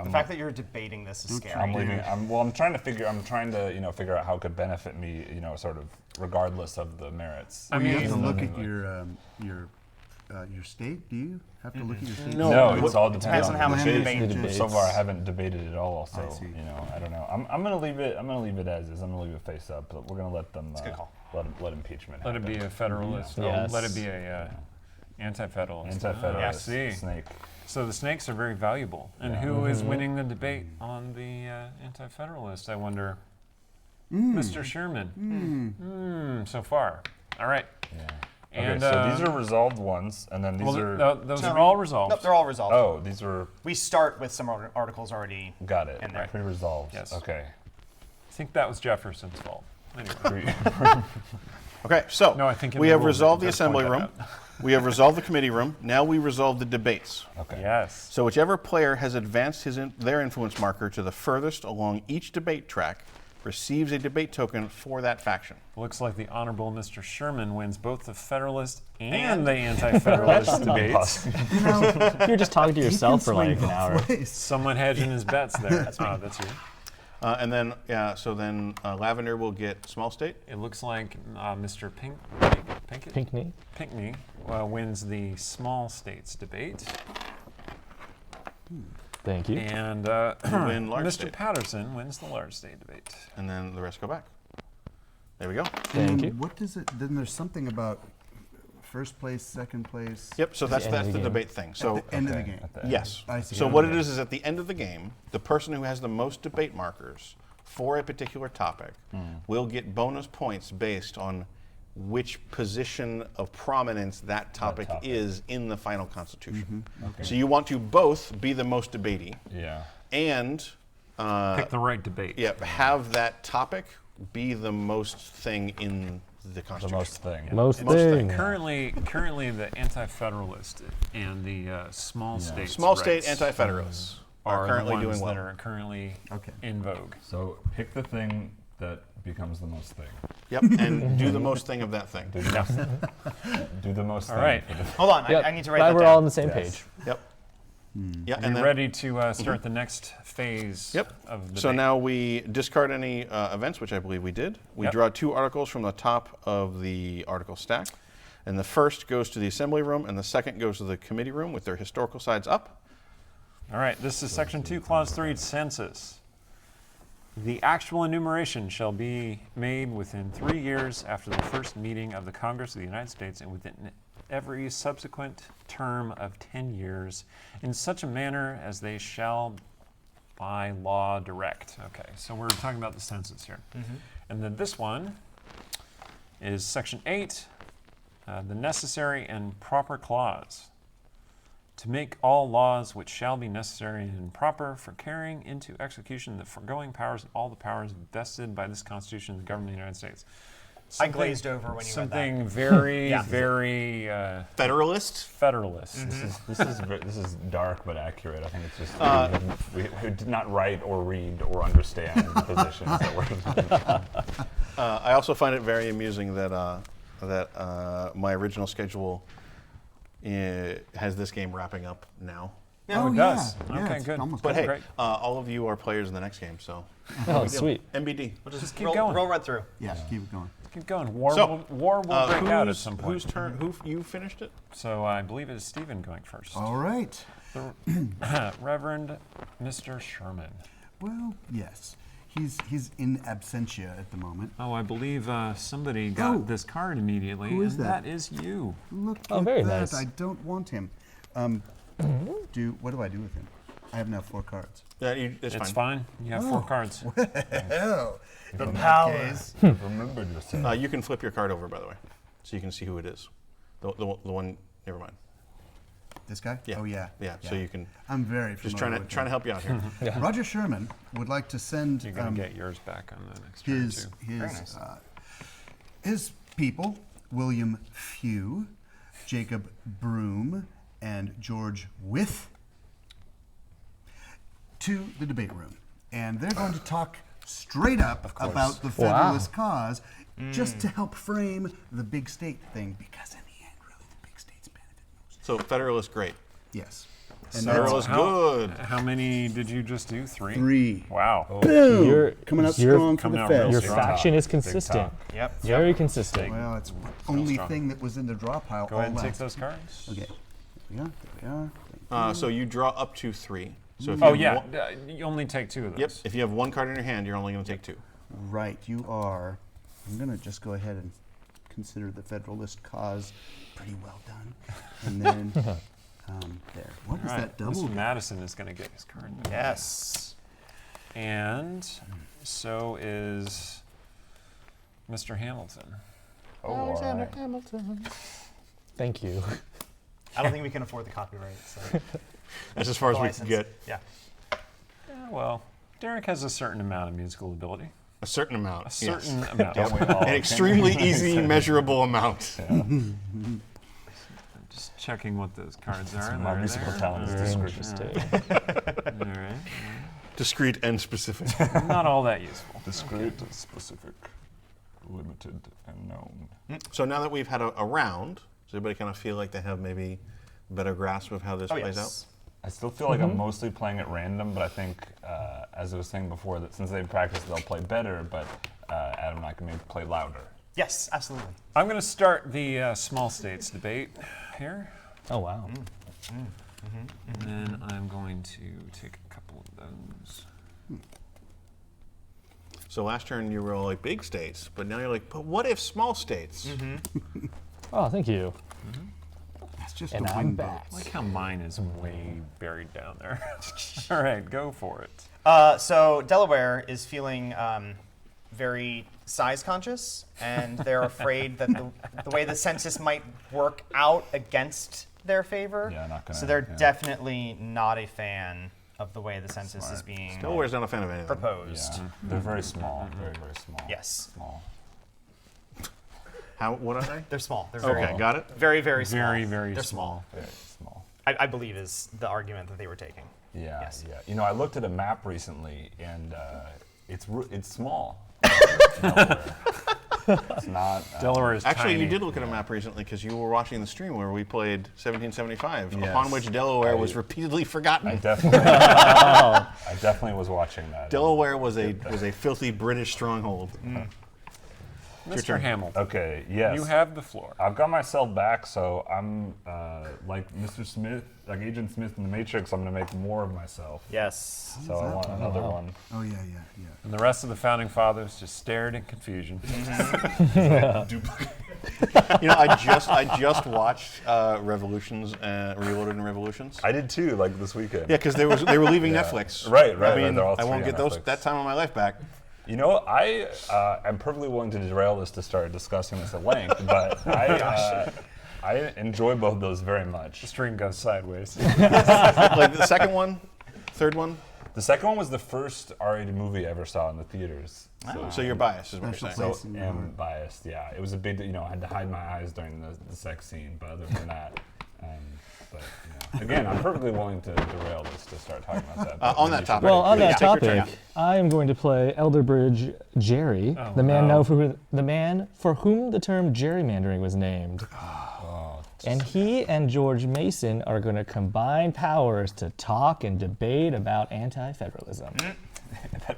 The fact that you're debating this is scary. I'm leaving. I'm trying to figure out how it could benefit me, sort of regardless of the merits. I You have mean, to look at Like- your state. Do you have to look at your state? No, what- it's all depends on how much debate. debate. So far, I haven't debated it all, so I see. I don't know. I'm gonna leave it. I'm gonna leave it as is. I'm gonna leave it face up. But we're gonna let them. a good call. Let impeachment. Let it be happen. a federalist. Yes. Let it be a anti-federalist. Anti-federalist I see. snake. So the snakes are very valuable. And who is winning the debate on the anti-federalist? I wonder. Mr. Sherman. So far. All right. Yeah. And Okay, so these are resolved ones, and then these well, are. those are all resolved. Nope, they're all resolved. Oh, these were. We start with some articles already. Got it. In there. Pre-resolved. Yes. Okay. I think that was Jefferson's fault. Anyway. Okay, so No, I think in we the have rules it resolved the does assembly point room. that We have resolved the committee room. Now we resolve the debates. Okay. Yes. So whichever player has advanced their influence marker to the furthest along each debate track receives a debate token for that faction. Looks like the Honorable Mr. Sherman wins both the Federalist and the Anti-Federalist debates. You're just talking to yourself for like an hour. Someone hedging his bets there. That's you. And then, Lavender will get small state. It looks like Mr. Pinkett? Pinkney. Pinkney wins the small states debate, Thank you. and win large Mr. state. Patterson wins the large state debate. And then the rest go back. There we go. Thank you. What does it? Then there's something about first place, second place. Yep, so that's end of the the game. debate thing. So At the end of the game. At the end. yes. I see. So what it Okay. is at the end of the game, the person who has the most debate markers for a particular topic will get bonus points based on which position of prominence that topic topic. is in the final constitution. Okay. So you want to both be the most debatey Yeah. and Pick the right debate. have that topic be the most thing in the The constitution. most thing. Most Most thing. Currently, the Anti-Federalist and the small states Small state rights anti-federalists are are currently the ones doing well. that are currently Okay. in vogue. So pick the thing that becomes the most thing. Yep, and do the most thing of that thing. Do the most, do the most All thing. right. for the- Hold on, Yep. I need to write Glad that we're down. all on the same Yes. page. Yep. Yeah, And and then, ready to start the next phase Yep. of the so debate. now we discard any events, which I believe we did. We Yep. draw 2 articles from the top of the article stack. And the first goes to the assembly room, and the second goes to the committee room with their historical sides up. All right, this is Section 2, Clause 3, Census. The actual enumeration shall be made within 3 years after the first meeting of the Congress of the United States and within every subsequent term of 10 years in such a manner as they shall by law direct. Okay, so we're talking about the census here. And then this one is Section 8, the necessary and proper clause. To make all laws which shall be necessary and proper for carrying into execution the foregoing powers and all the powers vested by this Constitution of the government of the United States. I glazed over when you read that. Something very, Yeah. very Federalist? federalist. This is dark but accurate. I think it's just we who did not write or read or understand the positions that were. I also find it very amusing that my original schedule has this game wrapping up now. Oh, it does. Yeah, Okay, it's good. almost But over. hey, Great. all of you are players in the next game, so Oh, sweet. MBD. We'll Just keep roll, going. roll right through. Yeah, keep it going. Keep going. War So, will break out at whose- some point. Whose turn? Who you finished it? So I believe it is Stephen going first. All right. Reverend Mr. Sherman. Well, yes. He's in absentia at the moment. Oh, I believe somebody got Oh. this card immediately, Who is and that? that is you. Look Oh, at very that. nice. I don't want him. What do I do with him? I have now 4 cards. Yeah, it's It's fine. fine. You have 4 cards. Oh, The power. Remembered yourself. You can flip your card over, by the way, so you can see who it is. The one. Never mind. this guy? Yeah. Oh, yeah. Yeah. So you can I'm very just familiar trying to with help you out here. him. Roger Sherman would like to send You're going to get yours back on the next turn, his too. his people, William Few, Jacob Broom, and George With, to the debate room, and they're going to talk straight up about the Federalist cause, just to help frame the big state thing, because in the end, really, the big states benefit most. So Federalist, great. Yes, and Federalist, good. How many did you just do? 3? 3. Wow. Boom! You're- coming out you're- strong for coming the out real Feds. Your strong. faction is Big consistent. talk. Yep. Very consistent. Well, it's the only strong. thing that was in the draw pile Go all ahead and take last. those cards. Okay, there we are. So you draw up to 3. So if you Oh, have yeah. one- You only take 2 of those. Yep. If you have 1 card in your hand, you're only going to take 2. Right, you are. I'm going to just go ahead and consider the Federalist cause pretty well done. And then, there. What was All right. that double? Mr. Madison is going to get his card. Yes. And so is Mr. Hamilton. Oh, all right. Thank you. I don't think we can afford the copyright. So. That's as far as The we license. can get. Yeah. Yeah, well, Derek has a certain amount of musical ability. A certain amount. A yes. certain amount. Don't we all? An extremely easy, measurable amount. Just checking what those cards are. My They're musical there. talent is All right. discreet. All right. Discrete and specific. Not all that useful. Discreet, specific, limited, and known. So now that we've had a round, does everybody kind of feel like they have maybe a better grasp of how this Oh, plays yes. I still feel like I'm mostly playing at random, but I think, as I was saying before, that since they've practiced, they'll play better, but Adam and I can maybe play louder. Yes, absolutely. I'm going to start the small states debate here. Oh, wow. And then I'm going to take a couple of those. So last turn you were all like big states, but now you're like, but what if small states? Oh, thank you. That's just And a I'm win back. I like how mine is way buried down there. All right, go for it. So Delaware is feeling very size conscious, and they're afraid that the way the census might work out against their favor. Yeah, not gonna- So they're yeah. definitely not a fan of the way the census is Smart. being Delaware's not a fan of anything. proposed. Yeah, they're very small, very, very small. Yes. Small. What are they? They're small. They're very, Okay, got it. very, very small. Very, very They're small. Very small. I believe is the argument that they were taking. Yeah, Yes. yeah. You know, I looked at a map recently, and it's small. Delaware. It's not. Delaware is Actually, tiny. you did look at a map recently because you were watching the stream where we played 1775, Yes. upon which Delaware was repeatedly forgotten. I definitely was watching that. Delaware was a filthy British stronghold. Mr. turn. Hamilton, Okay, yes. you have the floor. I've got myself back, so I'm like Mr. Smith, like Agent Smith in The Matrix. I'm gonna make more of myself. Yes. So I want another wow. one. Oh yeah. And the rest of the founding fathers just stared in confusion. You know, I just watched Revolutions, Reloaded and Revolutions. I did too, like this weekend. Yeah, because they were leaving Netflix. Right, I right, mean, they're all I won't three get on those Netflix. that time of my life back. You know, I am perfectly willing to derail this to start discussing this at length, but I enjoy both those very much. The stream goes sideways. Like the second one, third one. The second one was the first R-rated movie I ever saw in the theaters. So you're biased, is what you're Special saying. place. So am biased, yeah. It was a big, you know, I had to hide my eyes during the sex scene, but other than that, but you know, again, I'm perfectly willing to derail this to start talking about that. but On maybe that you topic. should- Well, on that Take your topic, turn. I am going to play Elderbridge Jerry, Oh, the man no. the man for whom the term gerrymandering was named. And he and George Mason are going to combine powers to talk and debate about anti-federalism.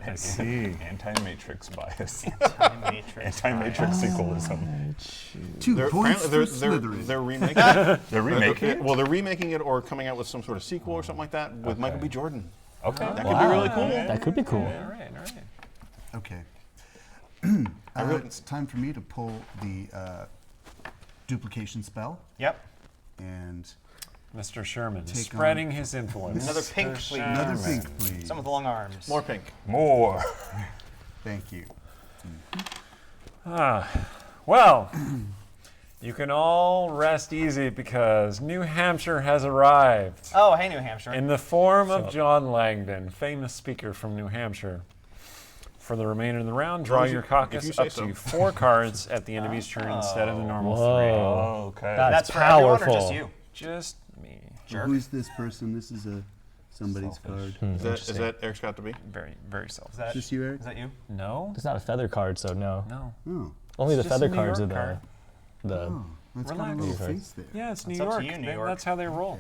I see. Anti-Matrix bias. Matrix. Anti-Matrix sequelism. 2 They're, points apparently for they're Slytherin. they're remaking it. They're remaking it? Well, they're remaking it or coming out with some sort of sequel or something like that with Michael B. Jordan. Okay. That could be really cool. That could be cool. All right, all right. Okay. It's time for me to pull the duplication spell, Yep. and Mr. Sherman is Take spreading his influence. Another pink, please. another Sherman. pink, please. Some with long arms. More pink. More. Thank you. Well, you can all rest easy because New Hampshire has arrived Oh, hey, New Hampshire. in the form of John Langdon, famous speaker from New Hampshire. For the remainder of the round, draw Well, if your you caucus say up so. to 4 cards at the end of each turn instead of the normal 3. Whoa. Okay. That's for everyone or powerful. just you? Just me. Who's this person? This is somebody's card. Is that Eric Scott to be? Very, very selfish. Is that, Is this you, Eric? is that you? No? It's not a feather card, so no. No. Oh, Only the It's just feather a New cards York are card. the that's got a Relax. little face there. Yeah, it's New That's up to York. you, New York. That's how they roll.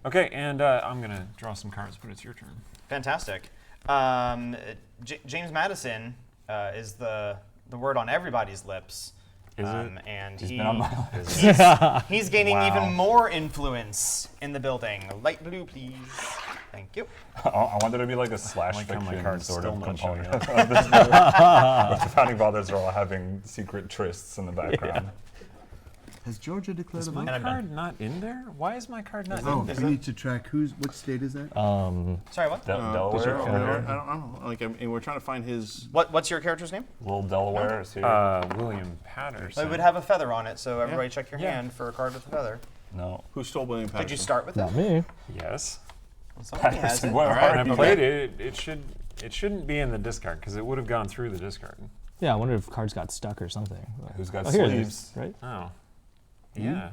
Okay, and I'm going to draw some cards, but it's your turn. Fantastic. James Madison is the word on everybody's lips. Is it? And He's been on my list. he's gaining Wow. even more influence in the building. Light blue, please. Thank you. I want there to be like a slash like how my fiction card's sort still of not showing component of this movie. Where the founding fathers are all having secret trysts in the background. Has Georgia declared a Is my vote? I'm done. card not in there? Why is my card not Oh, in there? we need to track which state is that? Sorry, what? Delaware? I Or don't know. Like, I mean, we're trying to find his. What's your character's name? Little Delaware is here. William Patterson. It would have a feather on it, so everybody check your Yeah. hand for a card with a feather. No. Who stole William Patterson? Did you start with Not it? me. Yes. Somebody has it. What All right. are When I you- played it, it shouldn't be in the discard because it would have gone through the discard. Yeah, I wonder if cards got stuck or something. Who's got Oh, here it sleeves? is, right? Oh. Yeah.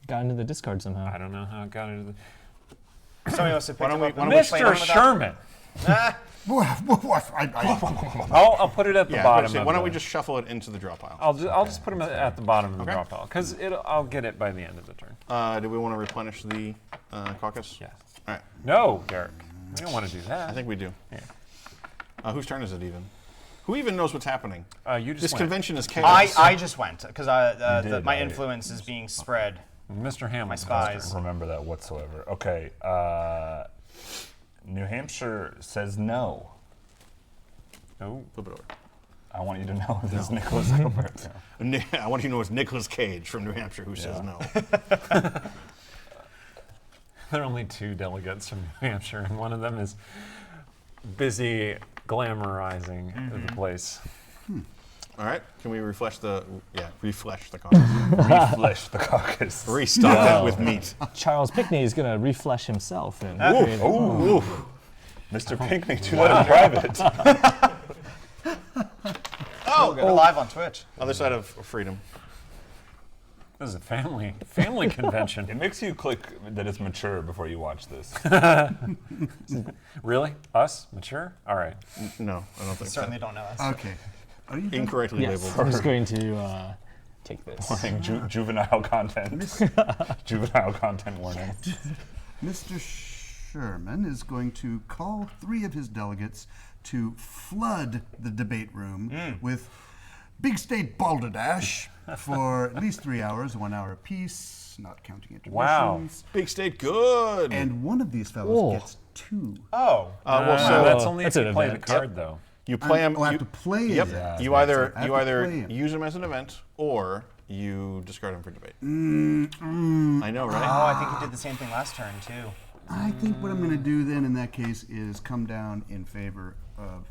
Got into the discard somehow. I don't know how it got into the. Somebody must have picked him up. why and don't we- played him Mr. without- Sherman! Ah, I'll put it at the Yeah, bottom. why of don't we the- just shuffle it into the draw pile? I'll just put them at the bottom of the Okay. draw pile because I'll get it by the end of the turn. Do we want to replenish the caucus? Yes. All right. No, Derek. We don't want to do that. I think we do. Yeah. Whose turn is it even? Who even knows what's happening? You just This went. convention is chaos. I just went because did, my right? influence is being spread. Mr. Hamilton. My spies. Remember that whatsoever. Okay. New Hampshire says no. Oh, Flip it over. I want you to know there's Nicholas Gilbert. I want you to know it's Nicolas Cage from New Hampshire who says no. there are only 2 delegates from New Hampshire, and one of them is busy glamorizing the place. All right. Can we refresh the caucus? Reflesh the caucus. Restock that with meat. Charles Pickney is going to reflesh himself. And Ooh. Mr. Pinckney, too in private. Oh, live on Twitch. Other side of freedom. This is a family convention. It makes you click that it's mature before you watch this. Really? Us? Mature? All right. No, I don't think Certainly don't know us. Okay. Are you so. done? Incorrectly yes, labeled. I'm just going to take this. Warning, juvenile content. Juvenile content warning. Mr. Sherman is going to call 3 of his delegates to flood the debate room with Big State Balderdash for at least 3 hours, 1 hour apiece, not counting intermissions. Wow. Big State, good. And one of these fellows Oh. gets 2. Oh. well, so that's only that's if you an play the event. card, though. you play them. I have to play Yep. it. Yeah. You I either have you to either play 'em. use them as an event or you discard them for debate. I know, right? Oh, I think you did the same thing last turn too. I think what I'm going to do then in that case is come down in favor of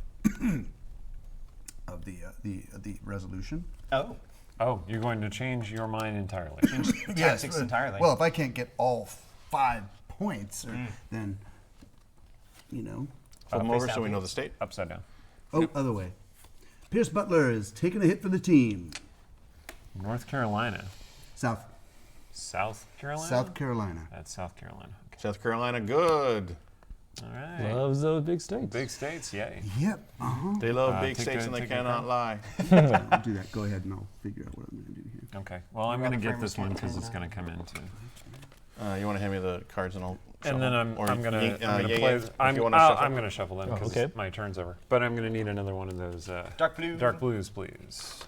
of the resolution. Oh. Oh, you're going to change your mind entirely. Tactics entirely. Well, if I can't get all 5 points, then Flip them face over down, so we know please. the state. Upside down. other way. Pierce Butler is taking a hit for the team. North Carolina. South South Carolina? Carolina. That's South Carolina. Okay. South Carolina, good. All right. Loves those big states. Big states, yay. Yep. They love big take states a- and they take a cannot pen. lie. I'll do that. Go ahead and I'll figure out what I'm going to do here. Okay. Well, I'm Well, going to the get this framers one can't because it's turn going to come into. You want to hand me the cards and I'll. And then I'm Or going to yeah, play. if you wanna shuffle. I'm going to shuffle them because okay. my turn's over. But I'm going to need another one of those Dark blue. dark blues, please.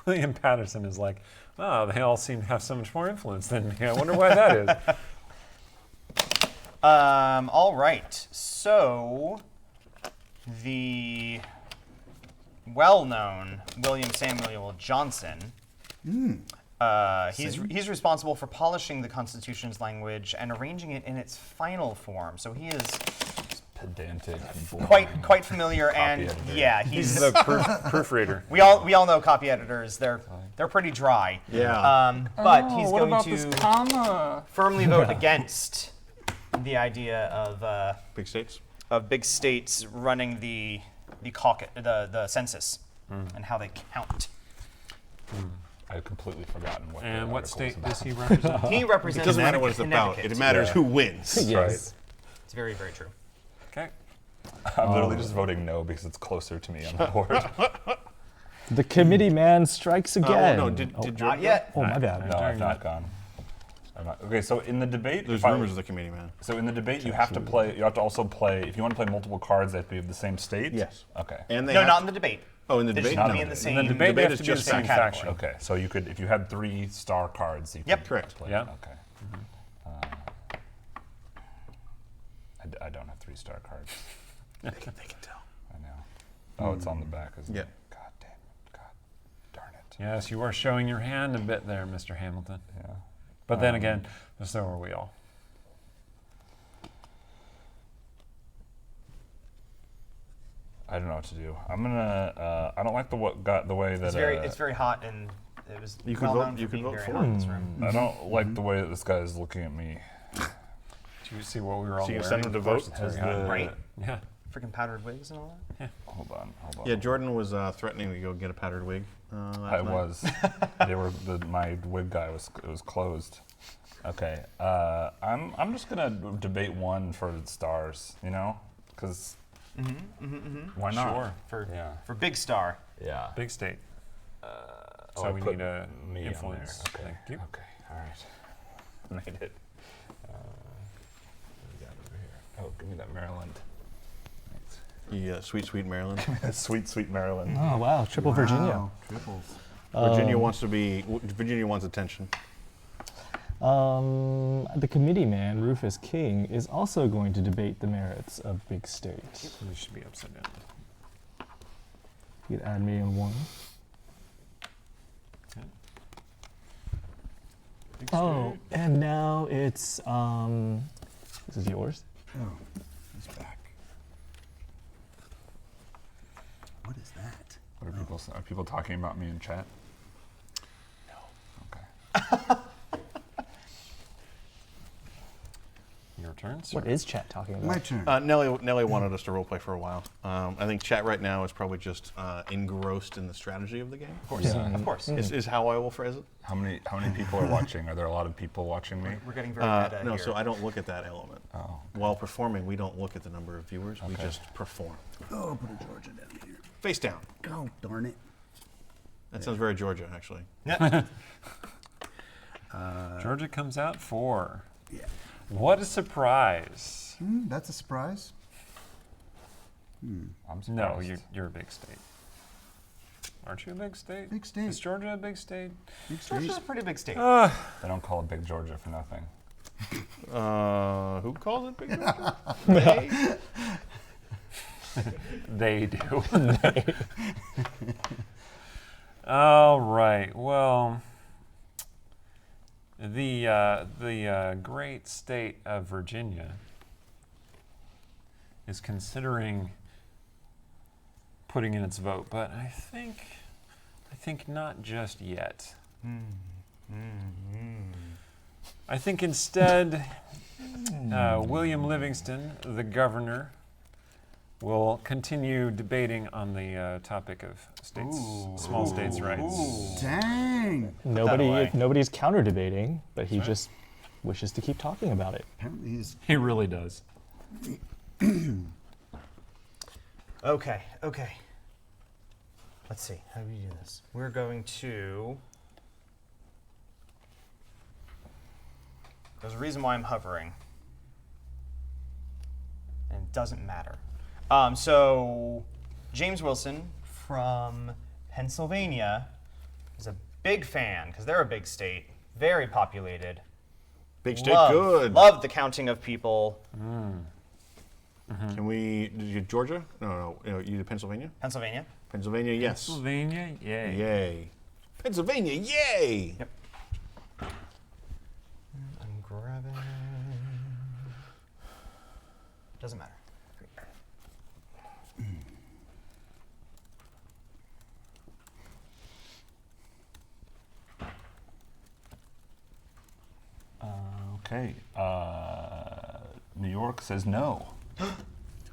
William Patterson is like, oh, they all seem to have so much more influence than me. I wonder why that is. All right. So, the well-known William Samuel Johnson. He's responsible for polishing the Constitution's language and arranging it in its final form. So he is Pedantic. quite familiar, and editor. yeah, He's he's. the proofreader. We all know copy editors. They're pretty dry. Yeah. But he's what going about to this comma? firmly vote against the idea Big states. of big states running the caucus, the census, and how they count. I've completely forgotten what. And the what article was state about. does he represent? He It represents doesn't matter what it's about. Connecticut. It matters Yeah. who wins. Yes. It's very, very true. Okay. I'm literally just voting no because it's closer to me on the board. The committee man strikes again. no, did oh, Jordan Not yet. oh, my bad. No, I've Turn. not gone. Okay, so in the debate, There's if I- rumors of the committee, man. So in the debate, you have to play. You have to also play. If you want to play multiple cards, they have to be of the same state. Yes. Okay. And they No, have not to- in the debate. Oh, in the They debate? just have to Not be in in the the same. In the debate, they debate have is to be the just same category. faction. Okay, so you could, if you had 3-star cards, you Yep. could Correct. play. Yeah. Okay. I don't have 3-star cards. They can tell. I know. Oh, it's on the back, isn't Yeah. it? God damn it. God darn it. Yes, you are showing your hand a bit there, Mr. Hamilton. Yeah. But then again, so are we all. I don't know what to do. I'm gonna. I don't like the way that. It's very hot, and it was You could well vote- known you for could being vote very for hot in it. this room. I don't like the way that this guy is looking at me. Do you see what we were all So you wearing? send him to Of course vote? it's very Has hot. the- Right? Yeah. Freaking powdered wigs and all that. Hold on. Yeah, Jordan was threatening to go get a powdered wig. Last I night. was. My wig guy was closed. Okay. I'm just gonna debate one for stars. You know, because why not? Sure. For Yeah. for Big Star. Yeah. Big state. Oh, So I we put need a me on influence. there. Okay. Thank you. Okay. All right. Made it. What do we got over here? Oh, give me that Maryland. Yeah, sweet Maryland. Sweet, sweet Maryland. Oh, wow. Triple Virginia. Wow, triples. Virginia wants to be. Virginia wants attention. The committee man, Rufus King, is also going to debate the merits of big states. We should be upside down. You could add me in one. Okay. Big Oh, state. and now it's, this is yours. Oh, he's back. What is that? What are people talking about me in chat? No. Okay. Your turn, sir. What is chat talking about? My turn. Nelly wanted us to roleplay for a while. I think chat right now is probably just engrossed in the strategy of the game. Of course. Yeah. Of course. Is how I will phrase it. How many people are watching? Are there a lot of people watching me? We're getting very meta No, here. so I don't look at that element. Oh. While performing, we don't look at the number of viewers. We Okay. just perform. Oh, I'll put a Georgia down here. Face down. Oh, darn it. That sounds very Georgia, actually. Georgia comes out 4. Yeah. What a surprise. That's a surprise. I'm surprised. No, you're a big state. Aren't you a big state? Big state. Is Georgia a big state? Big state. Georgia's a pretty big state. They don't call it Big Georgia for nothing. Who calls it Big Georgia? They? They do. All right. Well, the great state of Virginia is considering putting in its vote, but I think not just yet. I think instead, William Livingston, the governor, will continue debating on the topic of small states' rights. Dang. away. Nobody's counter debating, but he just wishes to keep talking about it. Apparently he's He really does. Okay. Let's see. How do we do this? We're going to. There's a reason why I'm hovering. And it doesn't matter. So, James Wilson from Pennsylvania is a big fan, because they're a big state, very populated. Big state, good. Love the counting of people. Can we? Did you Georgia? No. You did Pennsylvania. Pennsylvania. Pennsylvania, yes. Pennsylvania, yay. Yay. Pennsylvania, yay. Yep. I'm grabbing. Doesn't matter. Okay. New York says no.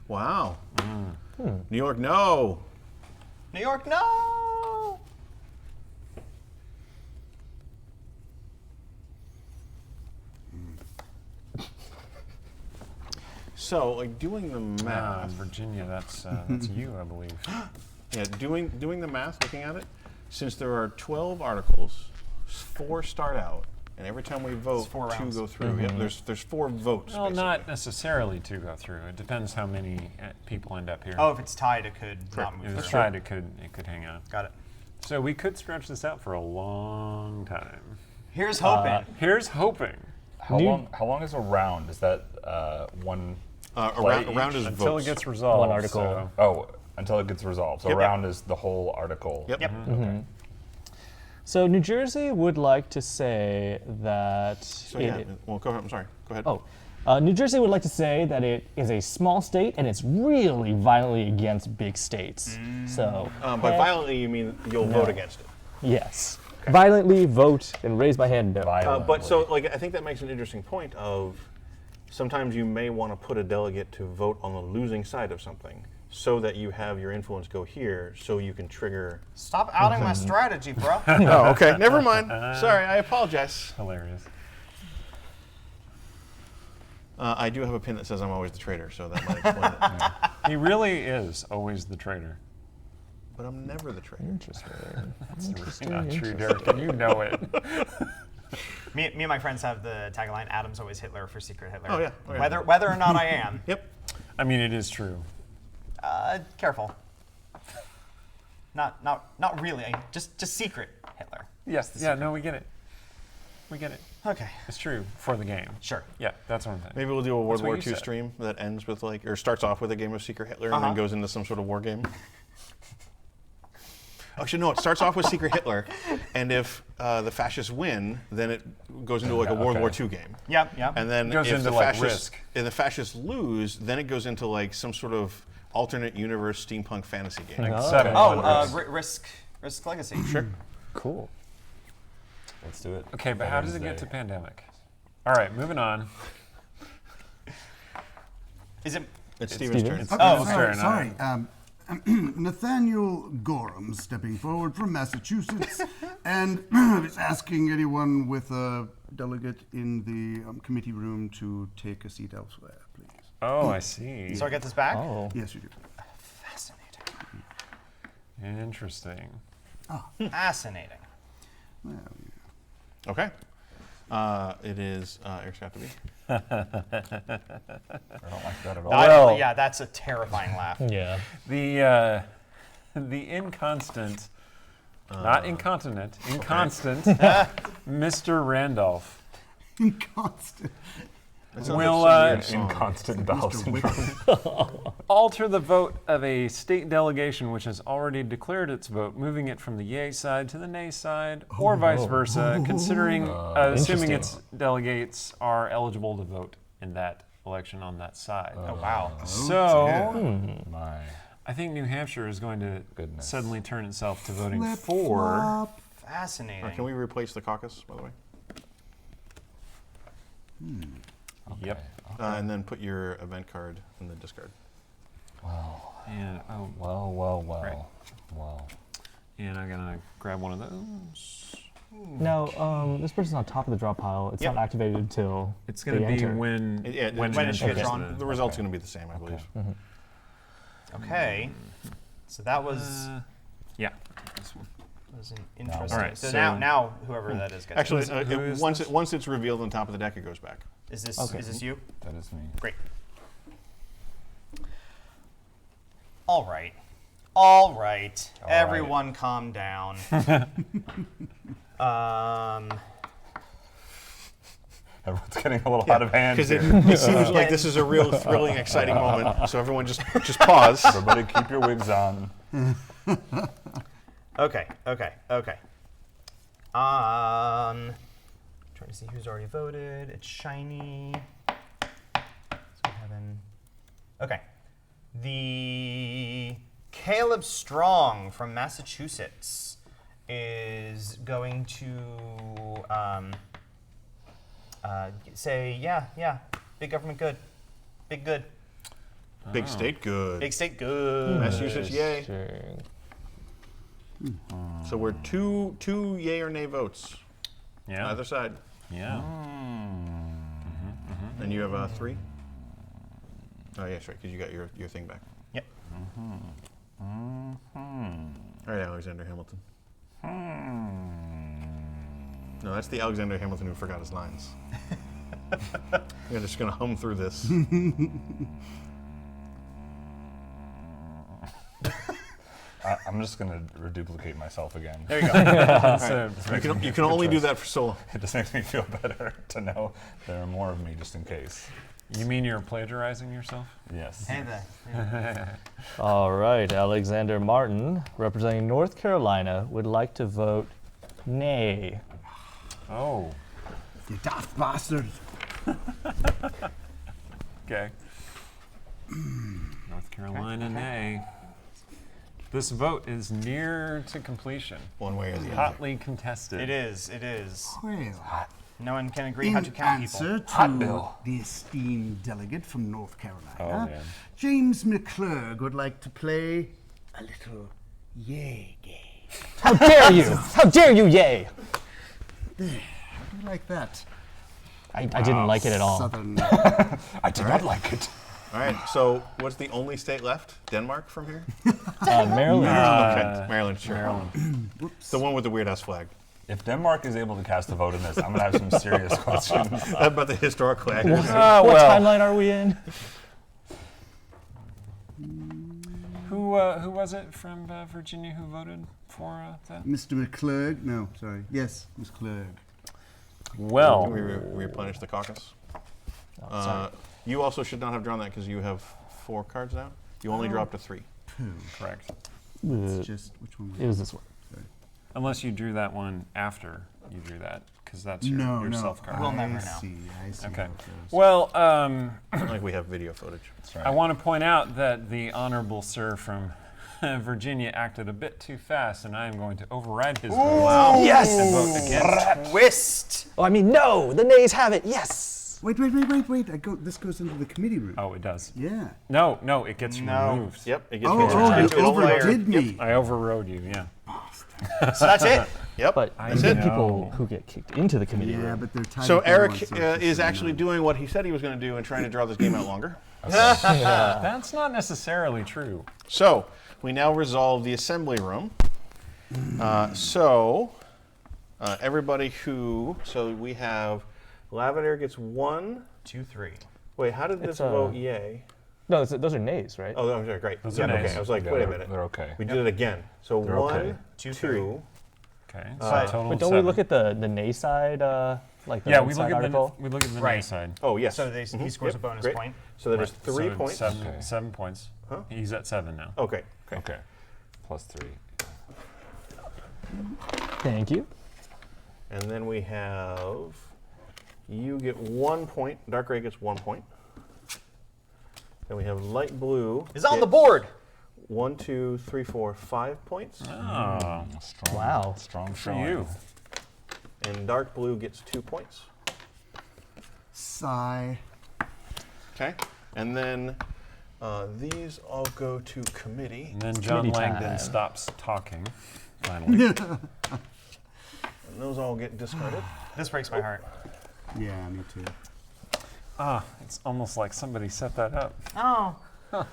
Wow. New York, no. New York, no! So, like doing the math. Virginia, that's you, I believe. Yeah, doing the math, looking at it, since there are 12 articles, 4 start out, and every time we vote, 4 2 rounds. go through. Yep, there's 4 votes. Well, basically. not necessarily to go through. It depends how many people end up here. Oh, if it's tied, it could not If move it's through. tried, it could hang out. Got it. So we could stretch this out for a long time. Here's hoping. Here's hoping. How long is a round? Is that one? A play round is Until votes. it gets resolved. One article. so- Oh, until it gets resolved. So Yep. a round is the whole article. Yep. Yep. So New Jersey would like to say that. So yeah, well, go ahead. I'm sorry. Go ahead. New Jersey would like to say that it is a small state and it's really violently against big states. So, By violently, you mean you'll vote against it. yes. Violently vote and raise my hand no. Violently. But so, like, I think that makes an interesting point of sometimes you may want to put a delegate to vote on the losing side of something so that you have your influence go here so you can trigger. Stop outing my strategy, bro. Oh, okay. Never mind. Sorry, I apologize. Hilarious. I do have a pin that says I'm always the traitor, so that might explain it. He really is always the traitor. But I'm never the traitor. Interesting. That's not true, Derek, and you know it. me and my friends have the tagline "Adam's always Hitler" for Secret Hitler. Oh, yeah. Oh, yeah. Whether or not I am. Yep. I mean, it is true. Careful. Not really. Just secret Hitler. Yes. Yeah. No, we get it. We get it. Okay. It's true for the game. Sure. Yeah, that's what I'm saying. Maybe we'll do a World what War you II said. stream that ends with like, or starts off with a game of Secret Hitler and then goes into some sort of war game. Actually, no, it starts off with Secret Hitler, and if the fascists win, then it goes into like a World War II game. Yep. And then Goes if into, the like, fascists, Risk. if the fascists lose, then it goes into like some sort of alternate universe steampunk fantasy game. Like Oh. 7 Oh, wonders. Risk Legacy. Sure. Cool. Let's do it. Okay, but how does it get to pandemic? All right, moving on. Is it? It's Steven's turn. It's Oh, Steven's sorry. turn. Nathaniel Gorham stepping forward from Massachusetts and is asking anyone with a delegate in the committee room to take a seat elsewhere, please. Oh, I see. So I get this back? Oh. Yes, you do. Fascinating. Interesting. Fascinating. Well, Okay. It is Eric Scott to be. I don't like that at all. Well- Yeah, that's a terrifying laugh. Yeah. The inconstant, not incontinent, inconstant, Mr. Randolph Inconstant. That sounds will like some weird song. Inconstant bowel Mr. syndrome. alter the vote of a state delegation which has already declared its vote, moving it from the yay side to the nay side, or vice versa, considering, assuming its delegates are eligible to vote in that election on that side. Oh, wow. So, My. I think New Hampshire is going to Goodness. suddenly turn itself to voting for. Flip-flop. Fascinating. Can we replace the caucus, by the way? Yep. And then put your event card in the discard. And Well. Right. Well. and I'm gonna grab one of those. Now, this person's on top of the drop pile. It's Yep. not activated until It's gonna they be enter. when When it enters gets the- drawn. The result's going to be the same, I believe. Okay. So that was, Yeah. This one. was an interesting. Alright, so, so- now whoever that is gets. Actually, Who is once it's revealed on top of the deck, it goes back. is this Okay. is this you? That is me. Great. All right. All right. All Everyone calm down. Everyone's getting a little out of hand Because here. it seems like this is a real thrilling, exciting moment. So everyone just pause. Everybody keep your wigs on. Okay. Trying to see who's already voted. It's shiny. So heaven. Okay. The Caleb Strong from Massachusetts is going to say, yeah, big government good, big good, Big state, good. big state good. Massachusetts, yay. Interesting. So we're two yay or nay votes, Yeah. either side. Yeah. And you have 3? Oh, yeah, right, because you got your thing back. Yep. All right, Alexander Hamilton. No, that's the Alexander Hamilton who forgot his lines. We're just going to hum through this. I'm just gonna reduplicate myself again. There you go. So, You can only do that for so long. It just makes me feel better to know there are more of me just in case. you mean you're plagiarizing yourself? Yes. Hey there. All right, Alexander Martin, representing North Carolina, would like to vote nay. Oh. You daft bastard. Okay. North Carolina, nay. This vote is near to completion. One way or the other. Hotly contested. It is. It is. Well, No one can agree how in to count people. answer Hot to bill. the esteemed delegate from North Carolina, Oh, man. James McClurg would like to play a little yay game. How dare you! How dare you, yay! I like that. I didn't like it at all. Southern. I did not like it. All right, so what's the only state left? Denmark from here? Maryland. Okay, Maryland, sure. Maryland. The one with the weird ass flag. If Denmark is able to cast a vote in this, I'm gonna have some serious questions. About the historic flag. what timeline are we in? Who was it from Virginia who voted for that? Mr. McClurg. No, sorry. Yes, McClurg. Well, Can we replenish the caucus? sorry. You also should not have drawn that because you have 4 cards now. You only dropped a 3. correct. It's just which one? It was this one. Unless you drew that one after you drew that, because that's your, No, your no. self card. We'll I never know. see. I see. Okay. how it goes. Well, Like we have video footage. That's right. I want to point out that the honorable sir from Virginia acted a bit too fast, and I am going to override his vote Yes! and vote against. Twist. Oh, I mean, no! The nays have it, yes! Wait. This goes into the committee room. Oh, it does. Yeah. No, it gets No. removed. Yep, it gets Oh, moved. you Into a layer. overdid me. I overrode you, yeah. So that's it. Yep. But I you get know. people who get kicked into the committee Yeah, room. but they're tied So up in Eric one social is so actually no. doing what he said he was going to do and trying to draw this game out longer. That's not necessarily true. So we now resolve the assembly room. So everybody who, so we have Lavender gets 1. 2, 3. Wait, how did this It's, vote yay? No, those are nays, right? Oh, I'm sorry, great. Those Yeah, are nays. okay, I was like, Yeah, wait a they're- minute. They're okay. We did it again. So They're 1, okay. 2, 2. Okay. So But- total But of don't we 7. look at the nay side, like the Yeah, red we side look at article? the we look at the nay Right. side. Oh, yes. So he scores Yep, a bonus great. point. So that is Right, 3 so points. 7, Okay. 7 points. Huh? He's at 7 now. Okay. Okay. Plus 3. Thank you. And then we have, you get 1 point. Dark gray gets 1 point. Then we have light blue. Is on the gets board. 1, 2, 3, 4, 5 points. Oh, Strong. Wow. Strong for showing. you. And dark blue gets 2 points. Sigh. Okay. And then these all go to committee. And then John Committee Langdon time. stops talking. Finally. And those all get discarded. This breaks my heart. Yeah, me too. It's almost like somebody set that up. Oh.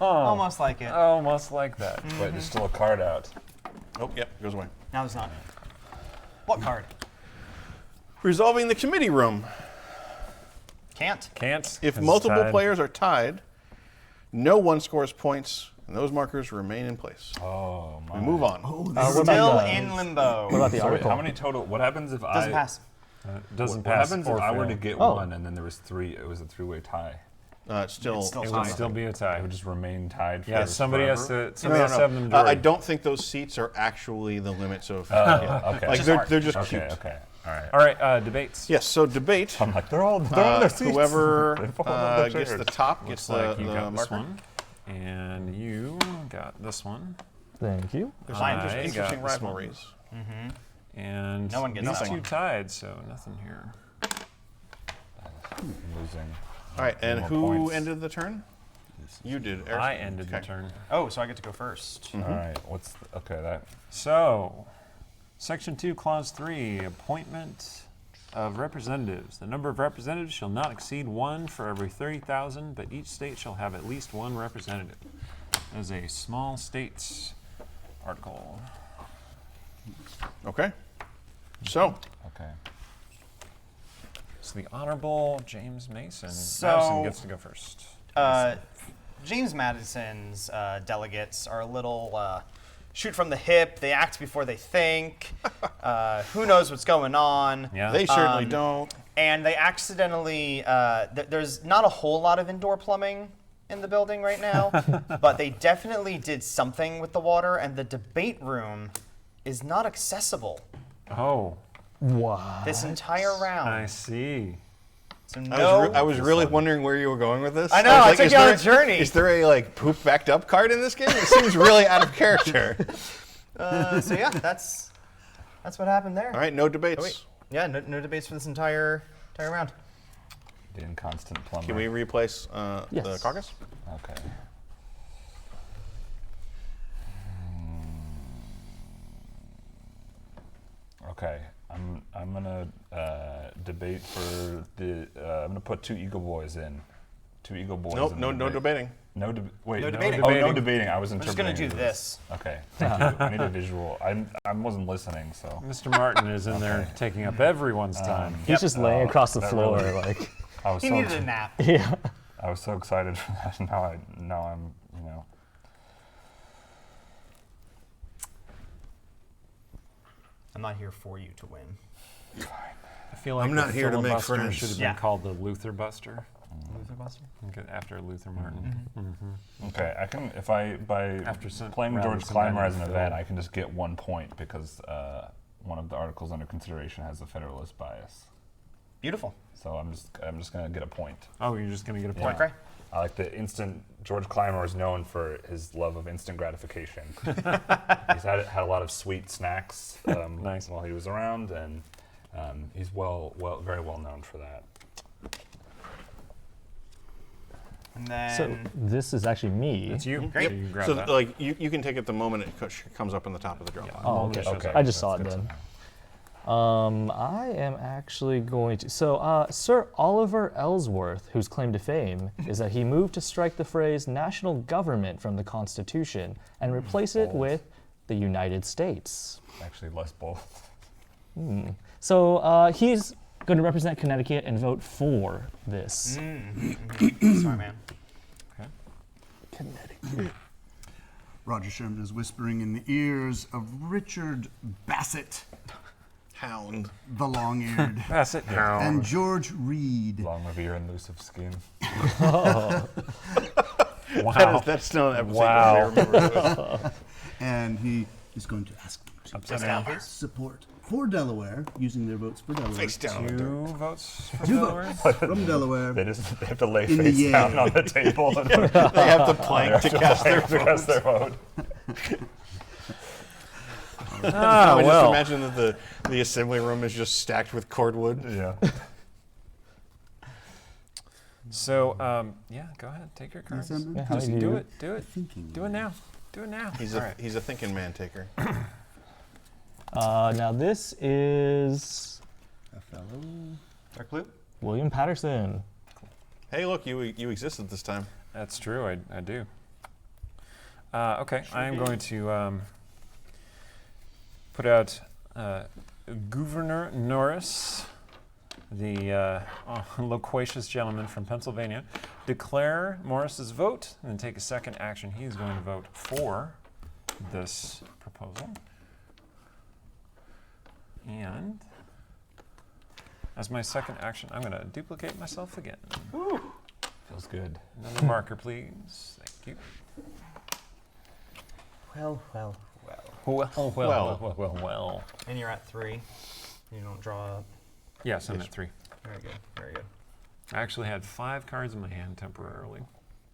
Almost like it. Almost like that. Wait, there's still a card out. Oh, yep, goes away. Now there's not. What card? Resolving the committee room. Can't. Can't. If 'cause multiple it's tied. players are tied, no one scores points, and those markers remain in place. Oh my. We move on. What about Still the- in limbo. What about the So wait, article? how many total? What happens if Doesn't I pass. Doesn't What pass. happens or if I were fail. to get Oh. 1 and then there was 3? It was a 3-way tie. It's still, It's still It tied. would still be a tie. It would just remain tied. Yeah, for somebody has forever? to. Somebody has to have the I majority. don't think those seats are actually the limits of. Okay. Like Just they're, art. they're just Okay. cute. Okay. All right. All right, debates. Yes. So debate. I'm like they're on their seats. Whoever They fall on their gets the chairs. top gets Looks the, like you the got this marker. one, and you got this one, Thank you. There's I some just got interesting this one. rivalries. and No one gets these that two one. tied, so nothing here. Losing. All right, and More who points. ended the turn? You did. Eric. I ended the Okay. turn. Oh, so I get to go first. All right. What's okay? That So, Section 2, Clause 3, appointment of representatives. The number of representatives shall not exceed 1 for every 30,000, but each state shall have at least 1 representative. That is a small states article. Okay. So okay. So the Honorable James Mason. So- Madison gets to go first. James Madison's delegates are a little shoot from the hip. They act before they think. Who knows what's going on? Yeah. they certainly don't. And they accidentally, there's not a whole lot of indoor plumbing in the building right now, but they definitely did something with the water, and the debate room is not accessible Oh, What? this entire round. I see. So I was really wondering where you were going with this. I know, was I took is you on there- a journey. Is there a like poop backed up card in this game? It seems really out of character. so yeah, that's what happened there. All right, no debates. Oh, wait. Yeah, no debates for this entire round. The inconstant plumber. Can we replace the Yes. caucus? Okay. Okay, I'm gonna debate for the. I'm gonna put 2 Eagle Boys in. 2 Eagle Boys. Nope, in no, the no debate. debating. No, wait. No debating. Oh, no debating. debating. I was I'm just interpreting. gonna do this. Okay, thank you. I need a visual. I wasn't listening, so. Mr. Martin is in there taking up everyone's time. He's just laying across the that floor, really- like. I was He so needed a nap. Yeah. I was so excited for that. Now I'm, you know. I'm not here for you to win. I feel like I'm not the here to make filibuster friends. should have Yeah. been called the Luther Buster. Luther Buster? After Luther Martin. Okay, I can if I by After some playing round George of Clymer as an Phil. event, I can just get 1 point because one of the articles under consideration has a Federalist bias. Beautiful. So I'm just gonna get a point. Oh, you're just going to get a point. Okay. I like the instant. George Clymer is known for his love of instant gratification. He's had a lot of sweet snacks Nice. while he was around, and he's very well known for that. And then So this is actually me. It's you. Great. So you can grab So that. like you can take it the moment it comes up in the top of the Dropbox. Oh, Moment okay. it shows Okay. up. I just saw it That's good then. to know. I am actually going to. So, Sir Oliver Ellsworth, whose claim to fame is that he moved to strike the phrase national government from the Constitution and replace it Bold. with the United States. Actually, less bold. So he's going to represent Connecticut and vote for this. Sorry, man. Connecticut. Roger Sherman is whispering in the ears of Richard Bassett, Hound. the long-eared, That's it. and George Reed. Long of ear and loose of skin. Wow. That's not an episode Wow. I remember. And he is going to ask them to Upside down. support for Delaware, using their votes for Delaware. Face down. Two votes for Two Delaware? votes from Delaware. They have to lay In the face down air. on the table and They have to plank to cast their to cast their vote. Ah, I just well. imagine that the assembly room is just stacked with cordwood. Yeah. So, yeah, go ahead. Take your cards. Yes, I'm Yeah, how Just do you do it. Do it. thinking. Do it now. Do it now. He's All a right. he's a thinking man taker. Now this is A fellow. Dark blue? William Patterson. Hey, look, you existed this time. That's true. I do. Okay, I am going to put out Governor Norris, the loquacious gentleman from Pennsylvania, declare Morris's vote, and then take a second action. He is going to vote for this proposal. And as my second action, I'm going to duplicate myself again. Feels good. Another marker, please. Thank you. Well, well, Well, well. And you're at 3. You don't draw up. Yes, I'm at 3. Very good. Very good. I actually had 5 cards in my hand temporarily.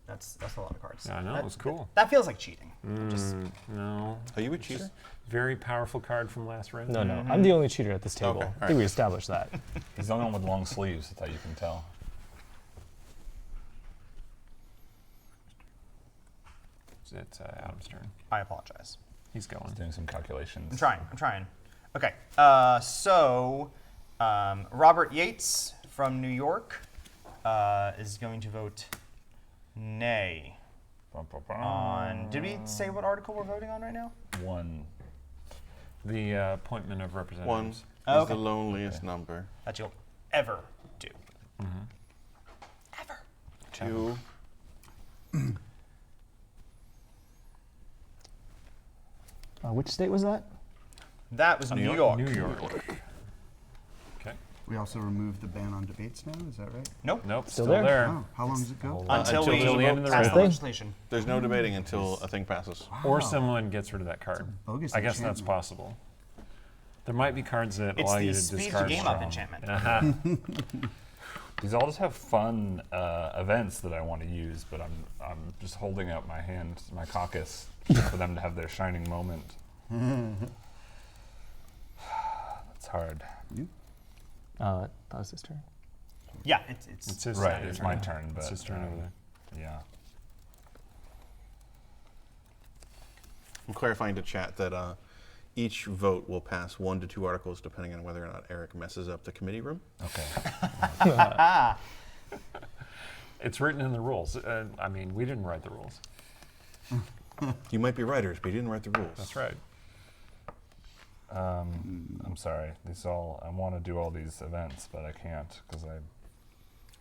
That's a lot of cards. Yeah, I know, it was cool. That feels like cheating. Just No. Are you a cheater? Very powerful card from last round. No, no, I'm the only cheater at this table. Okay, I think we established that. He's the only one with long sleeves that you can tell. It's Adam's turn. I apologize. He's going. He's doing some calculations. I'm trying. Okay. So Robert Yates from New York is going to vote nay on. Did we say what article we're voting on right now? 1. The appointment of representatives. One is Oh, okay. the loneliest number. That you'll ever do. Ever. 2. Which state was that? That was New York. New York. Okay. We also removed the ban on debates now, is that right? Nope. Nope, Still still there? there. Oh, how long does it go? Until we until the end of the pass round. the Thing. legislation. There's no debating until a thing passes. Or someone gets rid of that card. bogus I guess that's enchantment. possible. There might be cards that It's allow the you to speed the discard game strong. up enchantment. Uh-huh. These all just have fun events that I want to use, but I'm just holding out my hand, my caucus, for them to have their shining moment. That's hard. That was his turn. Yeah, it's It's his Right, turn. it's my turn, but It's his turn over there. yeah. I'm clarifying to chat that each vote will pass 1 to 2 articles depending on whether or not Eric messes up the committee room. Okay. It's written in the rules. I mean, we didn't write the rules. You might be writers, but you didn't write the rules. That's right. I'm sorry. I want to do all these events, but I can't because I.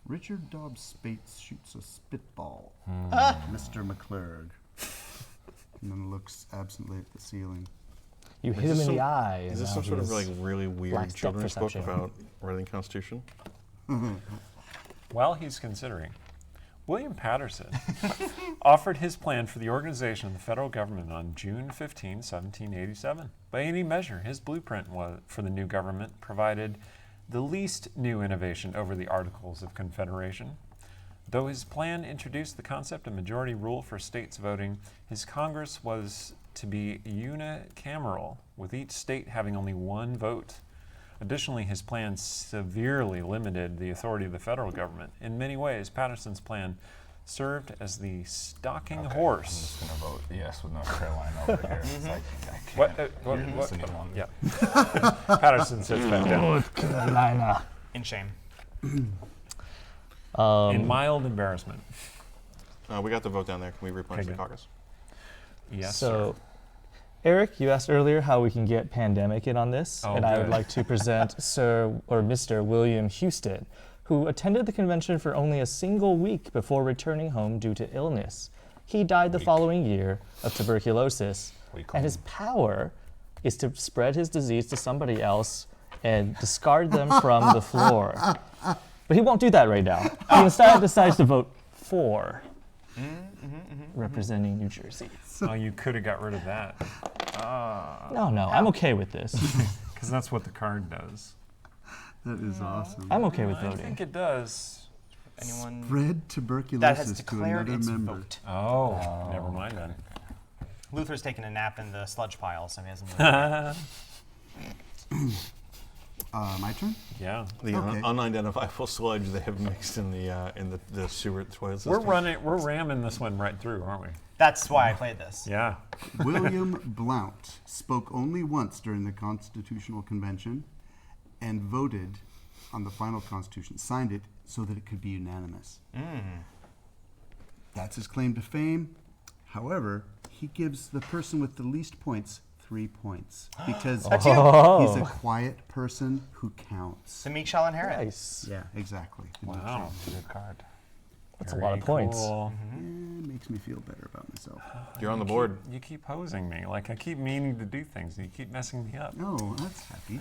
Richard Dobbs Spates shoots a spitball. Ah. Mr. McClurg. And then looks absently at the ceiling. You Is hit him this in the some- eye. Is and this now some sort of he's- like really weird lacks depth children's book perception. about writing Constitution? While he's considering, William Patterson offered his plan for the organization of the federal government on June 15, 1787. By any measure, his blueprint for the new government provided the least new innovation over the Articles of Confederation. Though his plan introduced the concept of majority rule for states voting, his Congress was to be unicameral, with each state having only 1 vote. Additionally, his plan severely limited the authority of the federal government. In many ways, Patterson's plan served as the stalking I'm horse. just gonna vote yes with North Carolina over here. It's like, I can't What? hear this any longer. Yeah. Patterson sits back down. North Carolina. in shame. In mild embarrassment. We got the vote down there. Can we replenish Okay, the good. caucus? Yes. So Eric, you asked earlier how we can get Pandemic in on this, Oh, and I would good. like to present Sir or Mr. William Houston, who attended the convention for only a single week before returning home due to illness. He died the following year of tuberculosis, and his power is to spread his disease to somebody else and discard them from the floor. But he won't do that right now. He instead decides to vote for representing New Jersey. Oh, you could have got rid of that. No, I'm okay with this. Because that's what the card does. That is awesome. I'm okay with I voting. think it does. Anyone Spread that tuberculosis has to declared another its member. vote? Oh, never mind then. Luther's taking a nap in the sludge pile, so he hasn't. My turn? Yeah. The Okay. unidentifiable sludge they have mixed in the sewer toilet system. We're ramming this one right through, aren't we? That's why I played this. Yeah. William Blount spoke only once during the Constitutional Convention and voted on the final Constitution, signed it so that it could be unanimous. That's his claim to fame. However, he gives the person with the least points 3 points because he's a quiet person who counts. The meek shall inherit. Nice. Yeah, exactly. Wow. Good card. That's a lot of points. Cool. It makes me feel better about myself. You're on the board. You keep hosing me. Like, I keep meaning to do things, and you keep messing me up. Oh, that's happy.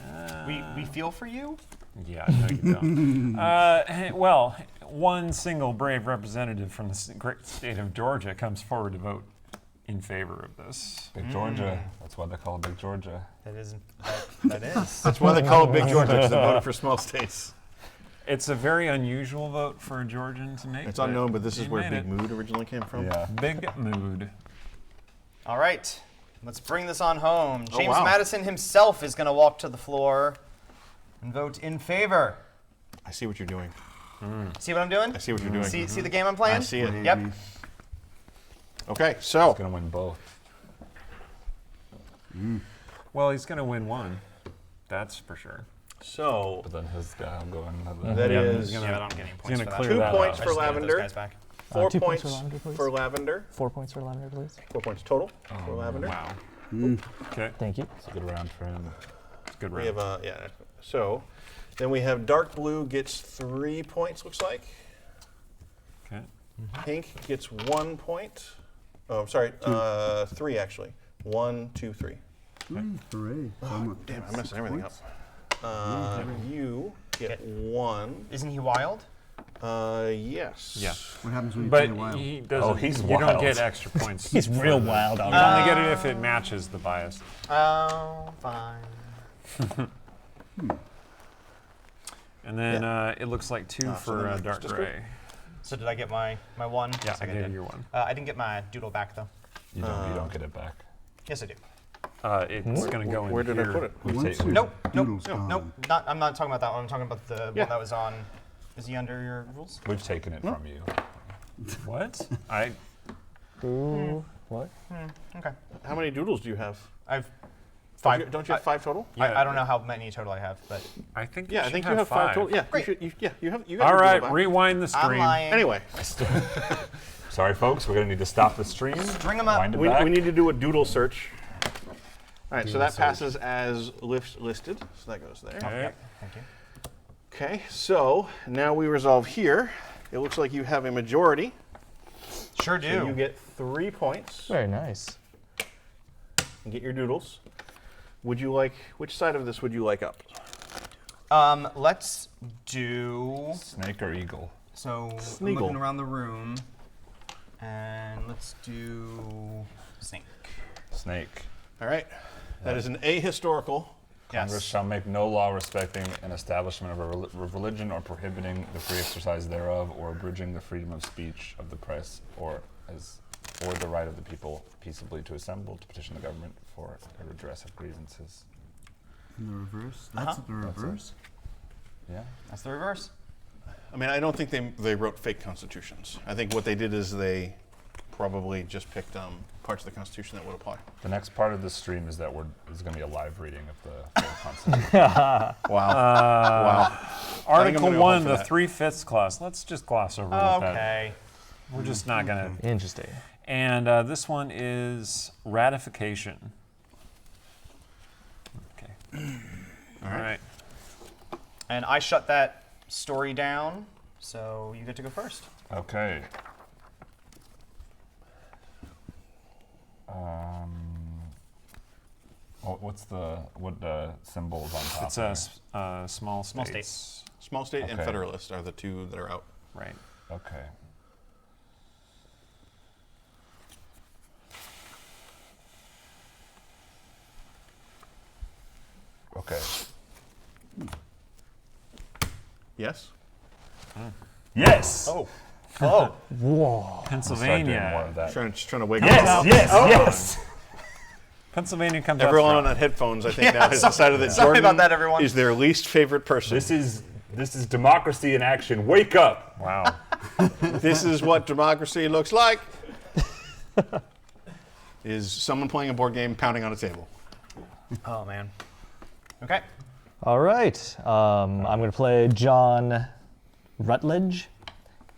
We feel for you. Yeah, no, you don't. Well, one single brave representative from the great state of Georgia comes forward to vote in favor of this. Big Georgia. That's why they call it Big Georgia. That is. That is. That's why they call it Big Georgia, because they voted for small states. It's a very unusual vote for a Georgian to make. It's unknown, but this is he where made Big it. Mood originally came from. Yeah. Big mood. All right. Let's bring this on home. Oh, James wow. Madison himself is going to walk to the floor and vote in favor. I see what you're doing. See what I'm doing? I see what you're doing. See the game I'm playing? I see it. Yep. Okay, so He's gonna win both. Well, he's going to win one. That's for sure. But then his guy will go another. that Yeah, is he's Yeah, but I don't get any points gonna for that. clear 2 that points up. for I just gave those lavender, guys back. 4 2 points points for lavender, please. for lavender, 4 points for lavender, please. 4 points total for lavender. Wow. Okay, Thank you. It's a good round for him. it's a good We round. have so then we have dark blue gets 3 points. Looks like Okay. pink gets 1 point. Oh, I'm sorry, 3 actually. 1, 2, 3. Hooray. Damn, I'm messing everything up. You get 1. Isn't he wild? Yes. Yeah. What happens when you But play wild? he doesn't. Oh, he's you don't wild. get extra points. He's real wild. You only get it if it matches the bias. Oh, fine. And then it looks like 2 so for then dark just gray. So did I get my one? Yeah, Yes, I think gave did. you one. I didn't get my doodle back though. You don't get it back. Yes, I do. It's going to go in Where did I here. put it? We've Once ta- your Nope, nope, doodle's gone. nope. I'm not talking about that one. I'm talking about the Yeah. one that was on. Is he under your rules? We've taken it from you. What? Ooh, what? Okay. How many doodles do you have? I've Don't 5. you, don't you have 5 total? I don't know how many total I have, but I think. Yeah, I should think you have 5 total. Yeah, Great. you have. You got All your right, doodle back. rewind the I'm stream. lying. Anyway, Sorry, folks. We're gonna need to stop the stream. String 'em up. Wind it we back. need to do a doodle search. All right, so that passes as listed. So that goes there. Okay. Thank you. Okay, so now we resolve here. It looks like you have a majority. Sure do. So you get 3 points Very nice. and get your doodles. Would you like, which side of this would you like up? Let's do. Snake or eagle? So I'm Sneagle. looking around the room, and let's do snake. Snake. All right, that is an ahistorical. Congress Yes. shall make no law respecting an establishment of a religion or prohibiting the free exercise thereof or abridging the freedom of speech of the press or the right of the people peaceably to assemble to petition the government for a redress of grievances. In the reverse? That's the reverse? Yeah. That's the reverse. I mean, I don't think they wrote fake constitutions. I think what they did is they probably just picked parts of the Constitution that would apply. The next part of the stream is that is going to be a live reading of the full Constitution. Wow. Wow. Article gonna go 1, home for the that. 3/5 clause. Let's just gloss over that. Okay. We're just not going to. Interesting. And this one is ratification. All right. And I shut that story down, so you get to go first. Okay. What symbols on top? It's small Small states. Small State and Okay. Federalist are the two that are out. Right. Okay. Okay. Yes? Yes. Oh. Whoa. Start doing more Pennsylvania. of that. Trying to wake Yes. up. Yes. Yes. Pennsylvania comes up Everyone front. on headphones, I think, Yeah, now has sorry- decided that sorry Jordan about that, everyone. is their least favorite person. This is democracy in action. Wake up. Wow. This is what democracy looks like. Is someone playing a board game pounding on a table. Oh, man. Okay. All right. I'm going to play John Rutledge,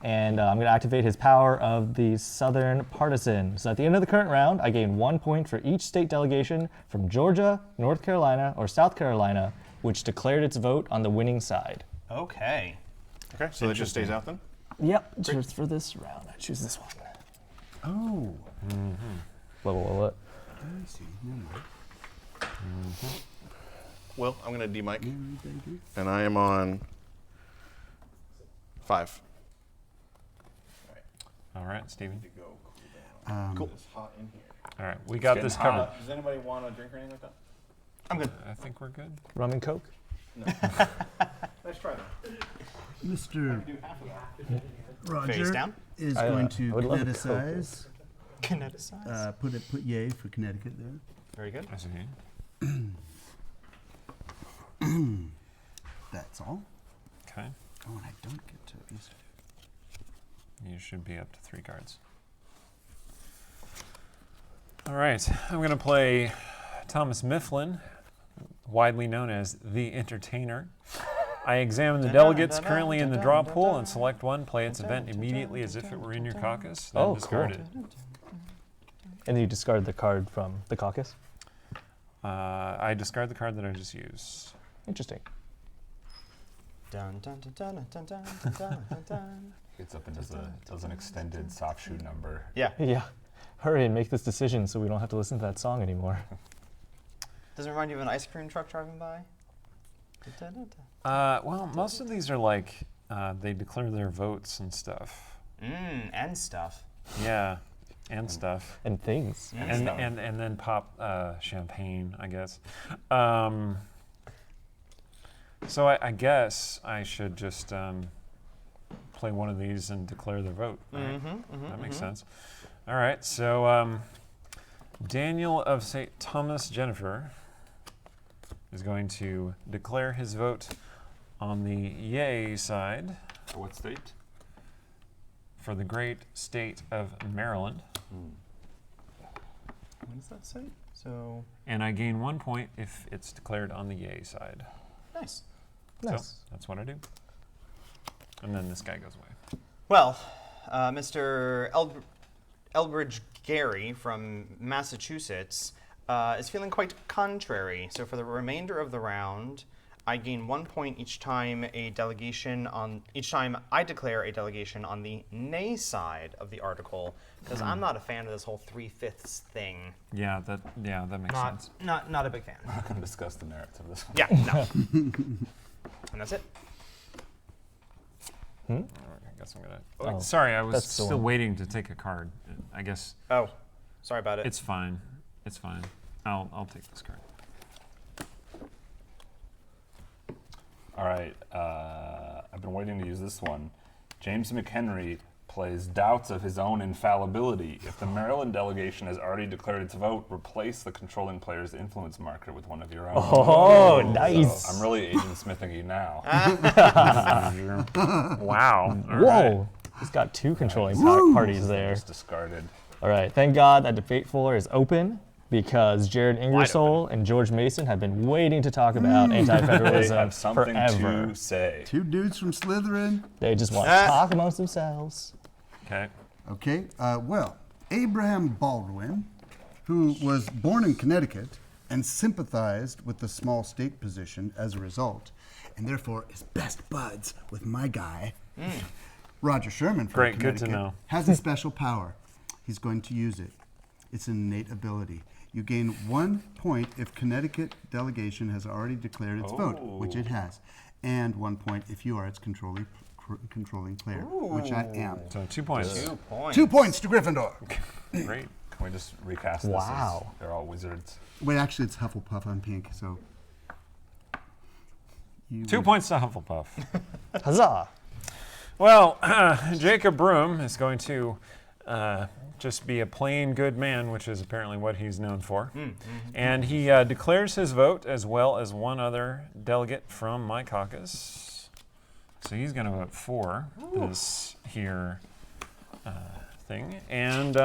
and I'm going to activate his power of the Southern Partisan. So at the end of the current round, I gain 1 point for each state delegation from Georgia, North Carolina, or South Carolina, which declared its vote on the winning side. Okay. Okay, so that just stays out then? Yep, just for this round, I choose this one. Oh. What? I see. Never mind. Will, I'm going to D-Mike. And I am on 5. All right, Steven. Cool. It's hot in here. All right, we got this getting covered. hot. Does anybody want a drink or anything like that? I'm good. I think we're good. Rum and Coke? Let's try that. Mr. Face Roger down. is I going to would love a kineticize. Kineticize. Put yay for Connecticut there. Very good. I see. That's all. Okay. Oh, and I don't get to use You should be up to 3 cards. All right, I'm going to play Thomas Mifflin, widely known as the Entertainer. I examine the delegates currently in the draw pool and select one, play its event immediately as if it were in your caucus, then Oh, discard cool. it. And then you discard the card from the caucus? I discard the card that I just used. Interesting. Dun, dun, dun, dun, dun, dun, dun, dun, dun, dun. Gets up and does an extended soft shoe number. Yeah. Yeah. Hurry and make this decision so we don't have to listen to that song anymore. Does it remind you of an ice cream truck driving by? Dun, dun, dun. Well, most of these are like, they declare their votes and stuff. And stuff. Yeah, and stuff. And things. And stuff. and then pop champagne, I guess. So I guess I should just play one of these and declare their vote. Right? That makes sense. All right, so Daniel of St. Thomas Jennifer is going to declare his vote on the yay side For what state? for the great state of Maryland. What does that say? So, And I gain 1 point if it's declared on the yay side. nice. Nice. So that's what I do. And then this guy goes away. Well, Mr. Elbridge Gary from Massachusetts is feeling quite contrary. So for the remainder of the round, I gain 1 point each time a delegation on each time I declare a delegation on the nay side of the article, because I'm not a fan of this whole 3/5 thing. Yeah, that makes sense. Not a big fan. I'm not going to discuss the merits of this one. Yeah, no. And that's it. I guess I'm gonna. Oh, sorry, I was that's the still one. waiting to take a card. I guess Oh, sorry about it. it's fine. It's fine. I'll take this card. All right, I've been waiting to use this one. James McHenry plays doubts of his own infallibility. If the Maryland delegation has already declared its vote, replace the controlling player's influence marker with one of your own. Oh, So nice. I'm really Agent Smithing you now. Wow. All Whoa. right. He's got 2 controlling parties there. Just discarded. All right. Thank God that debate floor is open because Jared Ingersoll and George Mason have been waiting to talk about They anti-federalism have something forever. to say. Two dudes from Slytherin. They just want to talk amongst themselves. Okay. Okay, well, Abraham Baldwin, who was born in Connecticut and sympathized with the small state position as a result, and therefore is best buds with my guy, Roger Sherman from Great, good to Connecticut, know. has a special power. He's going to use it. It's an innate ability. You gain 1 point if Connecticut delegation has already declared its vote, which it has, and 1 point if you are its controlling player, which I am. So 2 points. 2 points. 2 points to Gryffindor. Great. Can we just recast this? Wow. They're all wizards. Wait, actually, it's Hufflepuff on pink, so. 2 points to Hufflepuff. Huzzah! Well, Jacob Broom is going to just be a plain good man, which is apparently what he's known for. And he declares his vote as well as one other delegate from my caucus. So he's going to vote for this here thing. And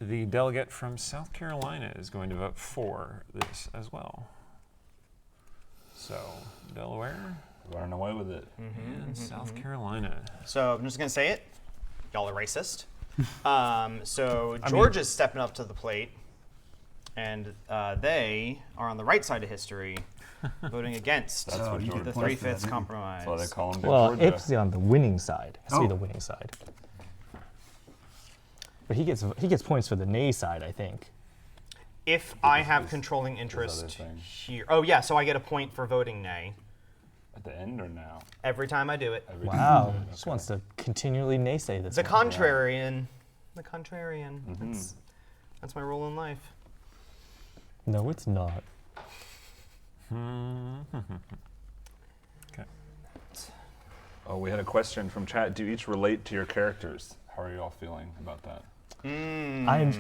the delegate from South Carolina is going to vote for this as well. So Delaware Run away with it. and South Carolina. So I'm just gonna say it. Y'all are racist. So Georgia's stepping up to the plate, and they are on the right side of history, voting against That's what you Georgia. get the points for that, 3/5 didn't you? compromise. That's why they call them Well, Georgia. it's on the winning side. It has to be Oh. the winning side. But he gets points for the nay side, I think. If I have controlling interest other thing. here, oh yeah, so I get a point for voting nay At the end or now? every time I do it. Every Wow. time? Just wants to continually naysay this. The one. contrarian, the contrarian. That's my role in life. No, it's not. Okay. Oh, we had a question from chat. Do you each relate to your characters? How are you all feeling about that? I'm.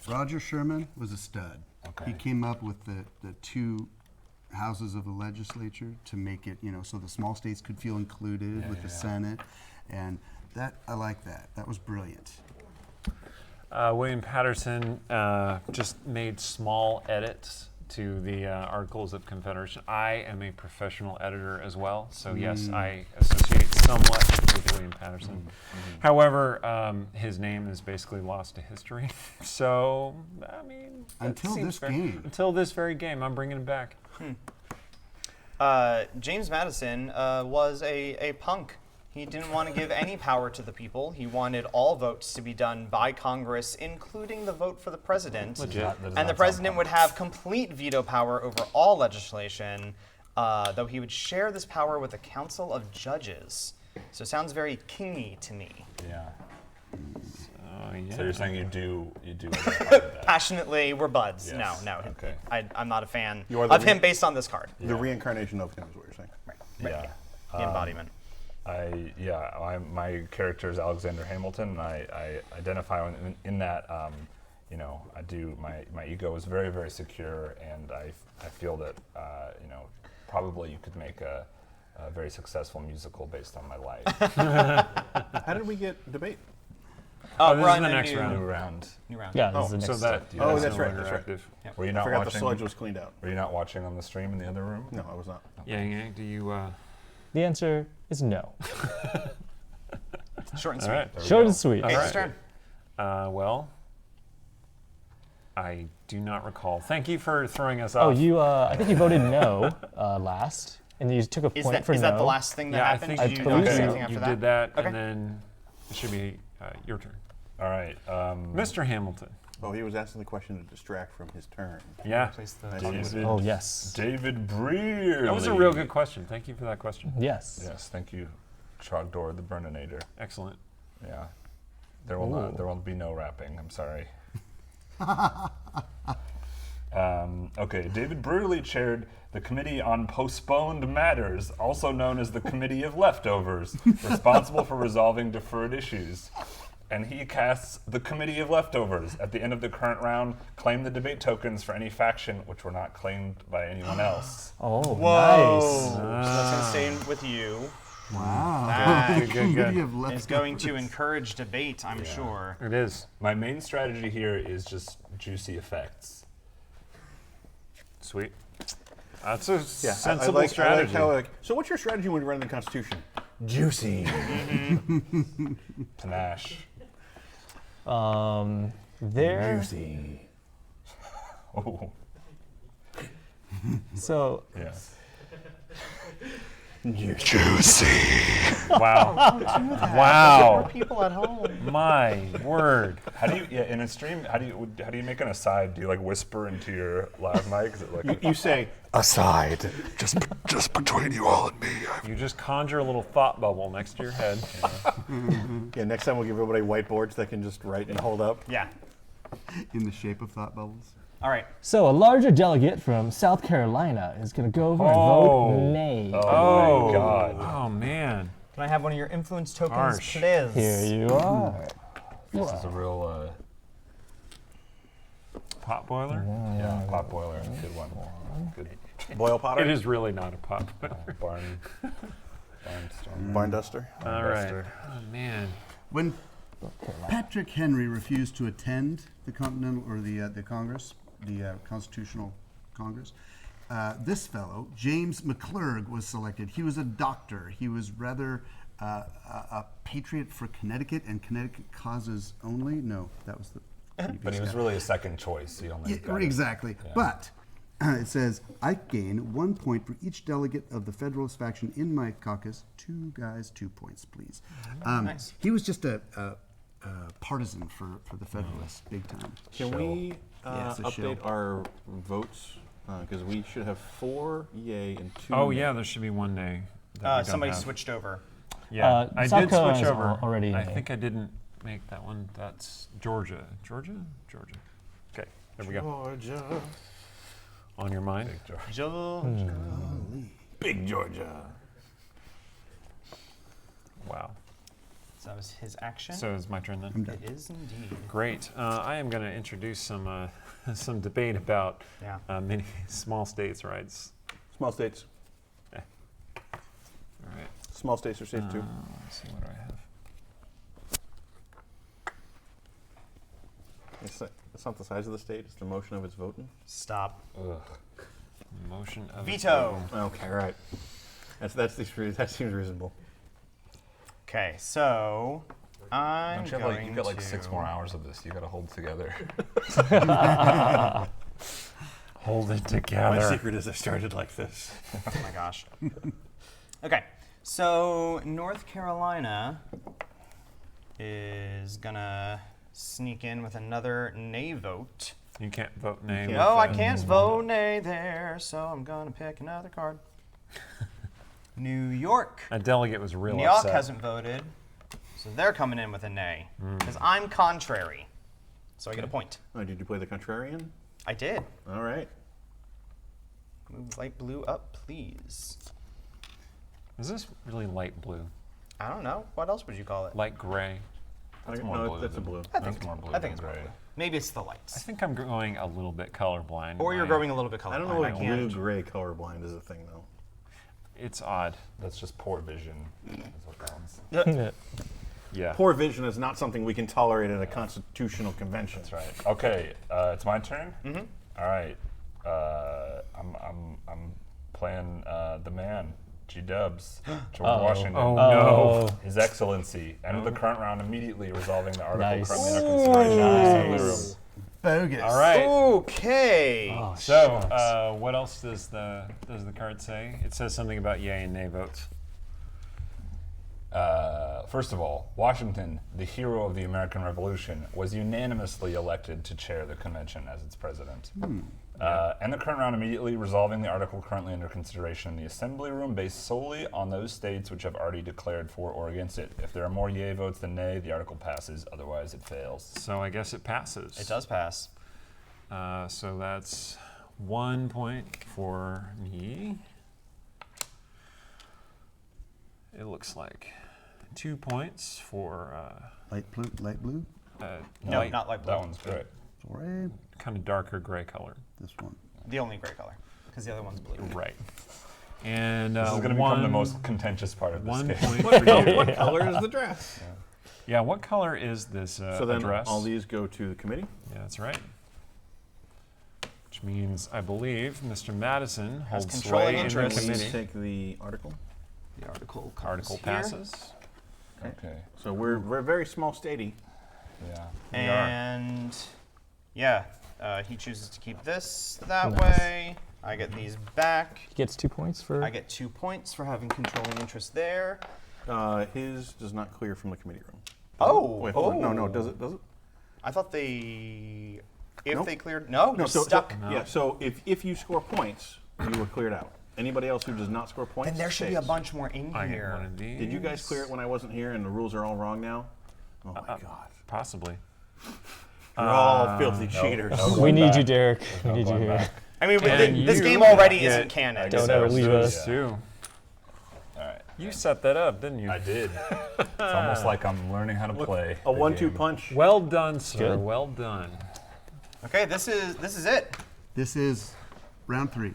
Roger Sherman was a stud. Okay. He came up with the 2 houses of the legislature to make it, so the small states could feel included with the Senate. And that, I like that. That was brilliant. William Patterson just made small edits to the Articles of Confederation. I am a professional editor as well, so yes, I associate somewhat with William Patterson. However, his name is basically lost to history. So, I mean, that Until seems this fair. game. Until this very game, I'm bringing it back. James Madison was a punk. He didn't want to give any power to the people. He wanted all votes to be done by Congress, including the vote for the president. Legit. That does And not the sound president fun. would have complete veto power over all legislation, though he would share this power with a council of judges. So it sounds very kingy to me. Yeah. Oh, yeah. So you're saying you do identify with that? Passionately, we're buds. Yes. No. Okay. I'm not a fan You are the of him based on this card. The reincarnation of him is what you're saying. Yeah. The embodiment. My character is Alexander Hamilton, and I identify in that. I do. My ego is very, very secure, and I feel that probably you could make a very successful musical based on my life. How did we get debate? Oh, this we're is on the a next new- round. New round. New round. Yeah, this is the So next that step. Oh, that's that's no right, longer that's right. active. Were you I not forgot watching? the sludge was cleaned out. Were you not watching on the stream in the other room? No, I was not. Yang Yang, do you? The answer is no. Short and All sweet. right. There we Short go. and sweet. All Ace's right. turn. Well, I do not recall. Thank you for throwing us Oh, off. you. I think you voted no last, and you took a Is point that for is no. that the last thing that Yeah, I happened? think I Did you believe not say so. anything after you that? did that, Okay. and then it should be your turn, All right. Mr. Hamilton. Oh, he was asking the question to distract from his turn. Yeah, I see. David, Oh yes. David Brearley. that was a real good question. Thank you for that question. Yes. Yes, thank you, Trogdor the Burninator. Excellent. Yeah. There will be no rapping. I'm sorry. Okay, David Brearley chaired the Committee on Postponed Matters, also known as the Committee of Leftovers, responsible for resolving deferred issues. And he casts the Committee of Leftovers. At the end of the current round, claim the debate tokens for any faction which were not claimed by anyone else. Oh, Whoa. nice. So that's going to stay with you. Wow. That Good, good, Committee good. of is leftovers. going to encourage debate, I'm sure. It is. My main strategy here is just juicy effects. Sweet. That's a Yeah, sensible I like strategy. how, so what's your strategy when you're running the Constitution? Juicy. Panache. There. Oh, So yeah. Wow. Wow. People at home. My word. How do you, yeah, in a stream, how do you make an aside? Do you like whisper into your lav mic? Is it like You say, Aside, just between you all and me. You just conjure a little thought bubble next to your head. yeah, next time we'll give everybody whiteboards that can just write and hold up. Yeah. In the shape of thought bubbles. All right. So a larger delegate from South Carolina is going to go over and Oh. vote nay. Oh my God. Oh, man. Can I have one of your influence tokens, Harsh. please? Here you are. This is a real Pot boiler? yeah, pot boiler. Good one. Good Boil potter? It is really not a pot boiler. barnstorm. Barn duster. All right. Oh, man. When Patrick Henry refused to attend the Continental or the Congress, the Constitutional Congress, this fellow, James McClurg, was selected. He was a doctor. He was rather a patriot for Connecticut and Connecticut causes only. No, that was the. But he was really a second choice. He only got it. Exactly. Yeah. But it says, I gain 1 point for each delegate of the Federalist faction in my caucus. 2 guys, 2 points, please. Nice. He was just a partisan for the Federalists, big time. Can we Yeah, it's a update show. our votes? Because we should have 4 yay and 2 Oh, nay. yeah, there should be one nay. that we don't Somebody have. switched over. Yeah, I South did switch Carolina's over. already I nay. think I didn't make that one. That's Georgia. Georgia? Georgia. Okay, there we go. Georgia. On your mind? George. Big Georgia. Wow. So that was his action. So it's my turn then? It is indeed. Great. I am going to introduce some some debate about Yeah. many small states' rights. Small states. All right. Small states are safe too. Let's see, what do I have? It's not the size of the state, it's the motion of its voting. Stop. Ugh. Motion of Veto. Okay, right. That seems reasonable. Okay, so I'm Don't you have going like you've got like to 6 more hours of this? You got to hold together. Hold it My together. secret is I started like this. Oh my gosh. Okay, so North Carolina is gonna sneak in with another nay vote. You can't vote nay. can't. with No, I the- can't vote nay there, so I'm gonna pick another card. New York. A delegate was real New York upset. hasn't voted, so they're coming in with a nay. Hmm. Because I'm contrary, so I get a point. Oh, did you play the contrarian? I did. All right. Move light blue up, please. Is this really light blue? I don't know. What else would you call it? Light gray? That's Okay, more no, blue that's a than- blue. That's more blue. I think it's than more gray. blue. Maybe it's the I lights. think I'm going a little bit colorblind. Or you're My- growing a little bit colorblind. I don't know if can't. blue-gray colorblind is a thing though. It's odd. That's just poor vision. That's what counts. Yeah. Uh, Poor vision is not something we can tolerate at a constitutional convention. That's right. Okay, it's my turn. Mm-hmm. All right. I'm playing the man, G-Dubs, George Washington. Oh, no. His Excellency. End of the current round immediately, resolving the article Nice. currently under consideration in the Assembly room. Bogus. All right. Okay. So, what else does the card say? It says something about yay and nay votes. First of all, Washington, the hero of the American Revolution, was unanimously elected to chair the convention as its president. And the current round immediately resolving the article currently under consideration in the Assembly room based solely on those states which have already declared for or against it. If there are more yea votes than nay, the article passes, otherwise it fails. So I guess it passes. It does pass. So that's 1 point for me. It looks like 2 points for Light blue, light blue. No, light, not light blue. That one's great. Sorry, kind of darker gray color. this one. The only gray color, because the other one's blue. Right. And This is going to become the most contentious part of this 1 game. point for you. What color is the dress? Yeah, what color is this So then address? all these go to the committee. Yeah, that's right. Which means I believe Mr. Madison Has holds controlling sway in the interest. committee. Take the article. The article comes Article here. passes. Okay. So we're very small statey. Yeah. And yeah, he chooses to keep this that Nice. way. I get these back. He gets 2 points for. I get 2 points for having controlling interest there. His does not clear from the committee room. Oh, Wait, hold on. No, does it? Does it? I thought they, if Nope. they cleared, no, No, they're so, stuck. yeah. So if you score points, you were cleared out. Anybody else who does not score points, Then there should be a stays. bunch more in I get here. one of these. Did you guys clear it when I wasn't here and the rules are all wrong now? Oh my God. Possibly. You're all filthy cheaters. We need you, Derek. We need you going here. back. I mean, And this you game already get- isn't canon. Don't so- ever leave us. Too. All right. You set that up, didn't you? I did. It's almost like I'm learning how to play. A the 1-2 game. punch. Well done, sir. Good. Well done. Okay, this is it. This is round 3.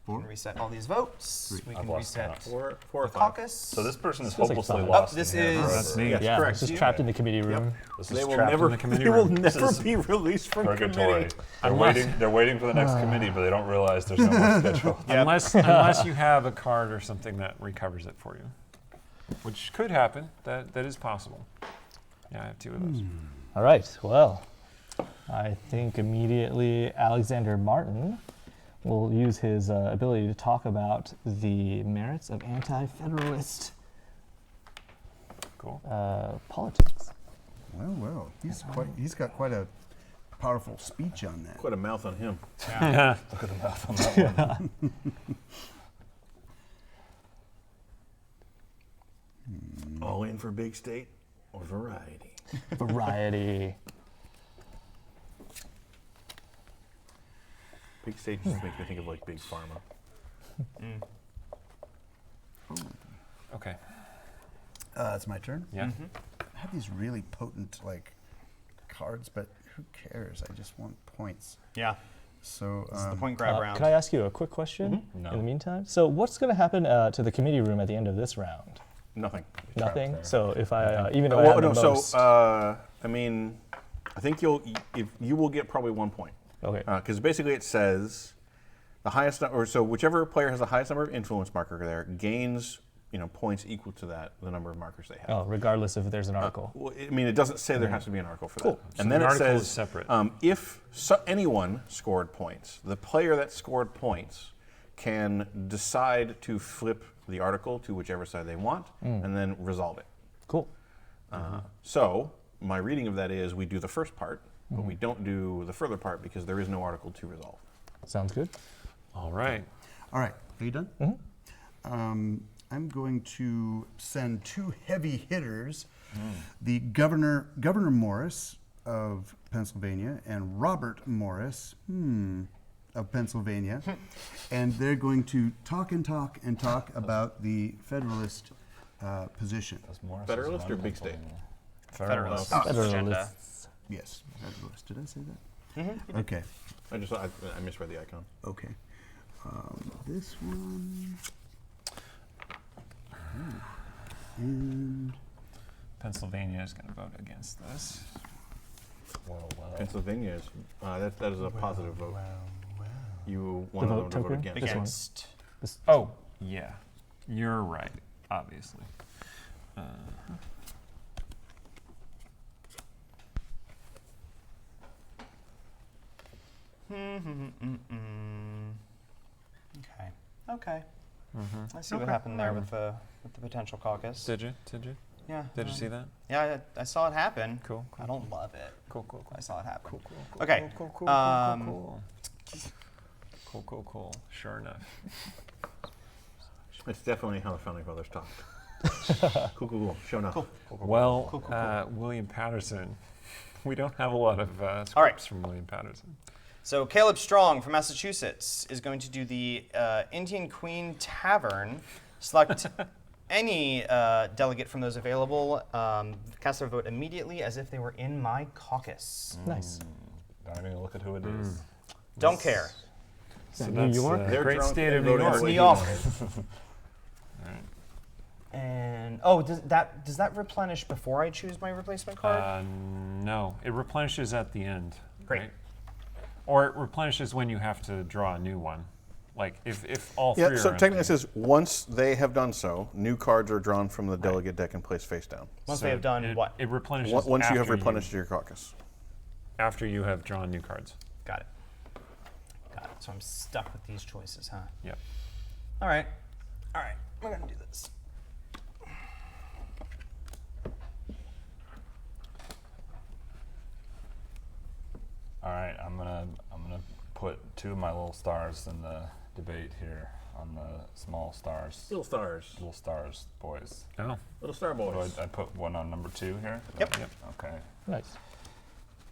We can reset all these votes. We can I've lost reset count. Four the or five. caucus. So this person is Feels like hopelessly fun. lost. this in here is- forever. That's me. Yes, Yeah, correct. just trapped in the committee room. This They is will trapped never. in the committee They will room. never This is be released from purgatory. committee. They're waiting for the next committee, but they don't realize there's no more schedule. Unless you have a card or something that recovers it for you, which could happen. That is possible. Yeah, I have 2 of those. All right. Well, I think immediately Alexander Martin will use his ability to talk about the merits of anti-federalist Cool. politics. Well, he's got quite a powerful speech on that. Quite a mouth on him. Look at the mouth on that one. All in for big state or variety. Variety. Big state just makes me think of like big pharma. Okay. It's my turn. Yeah. I have these really potent cards, but who cares? I just want points. Yeah, So this is the point grab round. Could I ask you a quick question No. in the meantime? So what's going to happen to the committee room at the end of this round? Nothing. Nothing. there. So if I, even though I Well, have no. the most, So I mean, I think you will get probably 1 point. okay. Because basically it says the highest number, so whichever player has the highest number of influence marker there gains, points equal to the number of markers they have. Oh, regardless if there's an article. Well, I mean, it doesn't say there has to be an article for Cool. that. So And then the it article says is separate. If anyone scored points, the player that scored points can decide to flip the article to whichever side they want and then resolve it. Cool. So my reading of that is we do the first part, but we don't do the further part because there is no article to resolve. Sounds good. All right. All right, are you done? I'm going to send 2 heavy hitters, the Governor Morris of Pennsylvania and Robert Morris of Pennsylvania, and they're going to talk about the Federalist position. Morris is Federalist or one big state? Pennsylvania. Federalist Oh, agenda. Federalists. Yes, Federalist. Did I say that? Okay. I misread the icon. Okay. This one. And Pennsylvania is going to vote against this. Pennsylvania is that is a positive vote. You The want vote to vote token? against. This one. Against. Oh, yeah. You're right, obviously. Okay. Okay. I see what happened there with the potential caucus. Did you? Yeah. Did you see that? Yeah, I saw it happen. Cool. I don't love it. Cool. I saw it happen. Cool. Okay. Cool. Sure enough. It's definitely how the founding fathers talked. Cool. Show enough. Well, William Patterson. We don't have a lot of scripts All right. from William Patterson. So Caleb Strong from Massachusetts is going to do the Indian Queen Tavern. Select any delegate from those available. Cast their vote immediately as if they were in my caucus. Nice. Don't even look at who it is. Don't care. So New that's York? They're great drunk state and of New voting York. the way New he York. wanted. And does that replenish before I choose my replacement card? No, it replenishes at the end. Great. Right? Or it replenishes when you have to draw a new one. Like if all Yeah, three so are technically it empty. says once they have done so, new cards are drawn from the delegate deck and placed face down. Once So they have done it, what? It replenishes Once you have after replenished your caucus. after you have drawn new cards. Got it. Got it. So I'm stuck with these choices, huh? Yep. All right. All right. We're gonna do this. All right, I'm gonna put 2 of my little stars in the debate here on the small stars. Little stars. Little stars, boys. Oh. Little star So boys. I put one on number 2 here. Yep. Okay. Nice.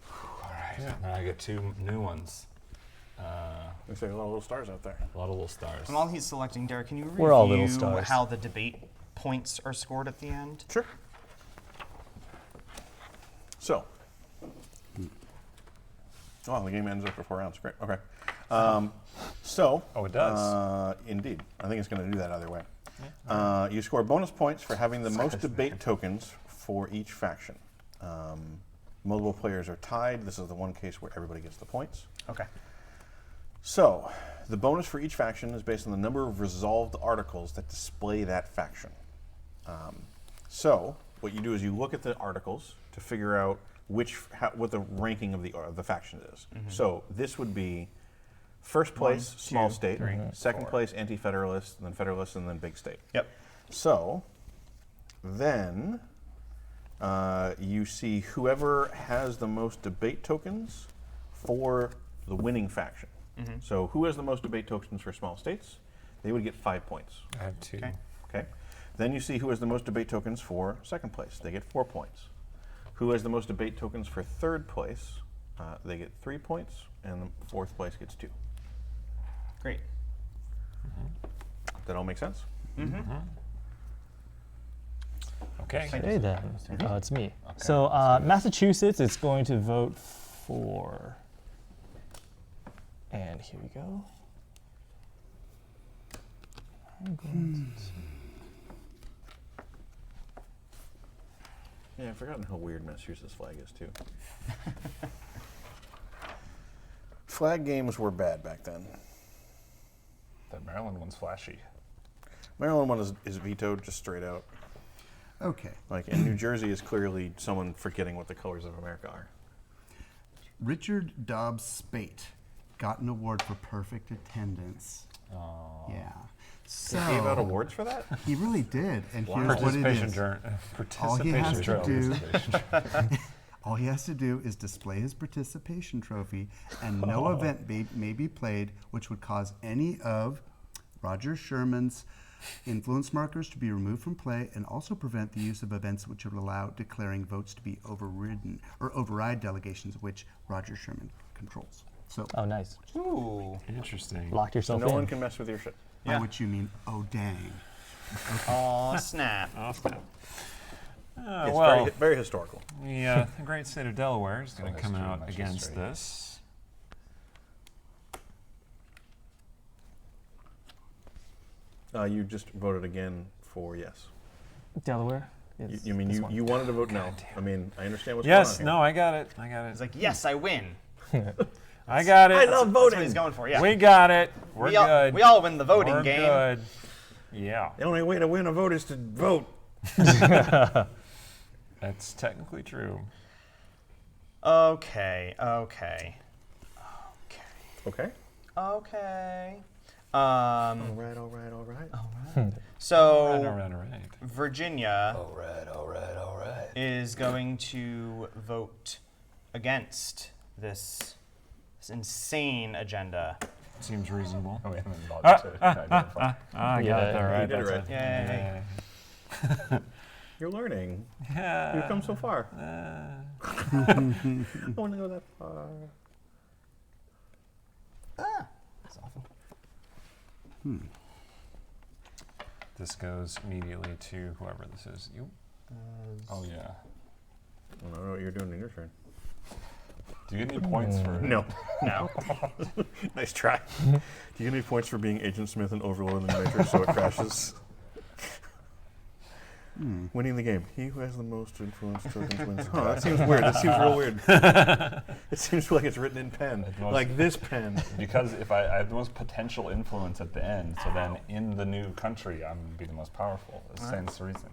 All right. Now I get 2 new ones. Looks like a lot of little stars out there. A lot of little stars. And while he's selecting, Derek, can you review We're all little stars. how the debate points are scored at the end? Sure. So. Oh, the game ends after 4 rounds. Great. Okay. So. Oh, it does. Indeed. I think it's going to do that either way. You score bonus points for having the most debate tokens for each faction. Multiple players are tied. This is the one case where everybody gets the points. Okay. So, the bonus for each faction is based on the number of resolved articles that display that faction. So, what you do is you look at the articles to figure out what the ranking of the faction is. So, this would be first place, small state, second place, anti-federalist, and then federalist, and then big state. Yep. So, then you see whoever has the most debate tokens for the winning faction. So who has the most debate tokens for small states? They would get 5 points. I have 2. Okay. Then you see who has the most debate tokens for second place. They get 4 points. Who has the most debate tokens for third place? They get 3 points, and the fourth place gets 2. Great. That all make sense? Okay. Okay then. It's me. So Massachusetts is going to vote for. And here we go. I'm going Yeah, I've forgotten how weird Massachusetts flag is too. Flag games were bad back then. That Maryland one's flashy. Maryland one is vetoed just straight out. Okay. Like, and New Jersey is clearly someone forgetting what the colors of America are. Richard Dobbs Spate got an award for perfect attendance. Oh. Yeah. They gave out So awards for that? he really did, and here's what it Participation is. All he participation has to drill. do, all he has to do is display his participation trophy, and no event may be played which would cause any of Roger Sherman's influence markers to be removed from play, and also prevent the use of events which would allow declaring votes to be overridden or override delegations which Roger Sherman controls. So, Oh, nice. Ooh. Interesting. Locked So yourself no in. one can mess with your shit. by which you mean, oh dang. Aw, snap. Oh, snap. It's well, very, very historical. the great state of Delaware is going to history, come out much against history. this. You just voted again for yes. Delaware. You, is you mean this you, one. you wanted to vote no? I mean, I understand what's Yes, going on no, I got it. I got it. It's like, yes, I win. I got it. That's what he's going for, yeah. We got it. We're we all, good. we all win the voting We're game. good. Yeah, The only way to win a vote is to vote. that's technically true. Okay, okay. Okay. Okay. All right, all right, all right. So, All right. Virginia All right. is going to vote against this insane agenda. Seems reasonable. We haven't bothered to identify. I got it Yeah, there right. you did it That's right. Yay. You're learning. Yeah. You've come so far. I want to go that far. That's awful. This goes immediately to whoever this is. You. Oh yeah. I don't know what you're doing in your turn. Do you get any points for? No. No. Nice try. Do you get any points for being Agent Smith and Overlord in the Matrix so it crashes? Winning the game. He who has the most influence tokens wins. Oh, that seems weird. That seems real weird. It seems like it's written in pen. Like this pen. Because if I have the most potential influence at the end, so then in the new country, I'm going to be the most powerful. It stands to reason.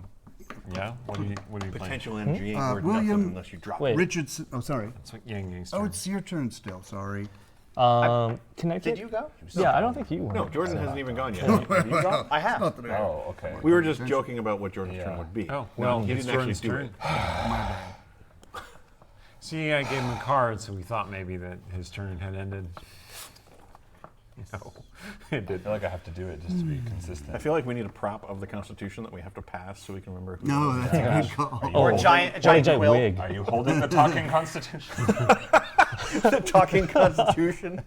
Yeah. What do you playing? Potential MG ain't worth William- nothing unless you drop Wait. it. Richardson. Oh, sorry. It's like Yang Yang's Oh, turn. it's your turn still. Sorry. Did Connecticut? you go? Yeah, I don't think you were. No, Jordan hasn't even gone yet. I have. Oh, okay. We were just joking about what Jordan's Yeah. turn would be. Oh, well, he it's didn't actually Jordan's do turn. it. See, I gave him a card, so we thought maybe that his turn had ended. No, it I did. feel like I have to do it just to be consistent. I feel like we need a prop of the Constitution that we have to pass so we can remember who. No, that's a good call. Or a Oh, giant, what a giant giant quill. wig. Are you holding the talking constitution? the talking Constitution.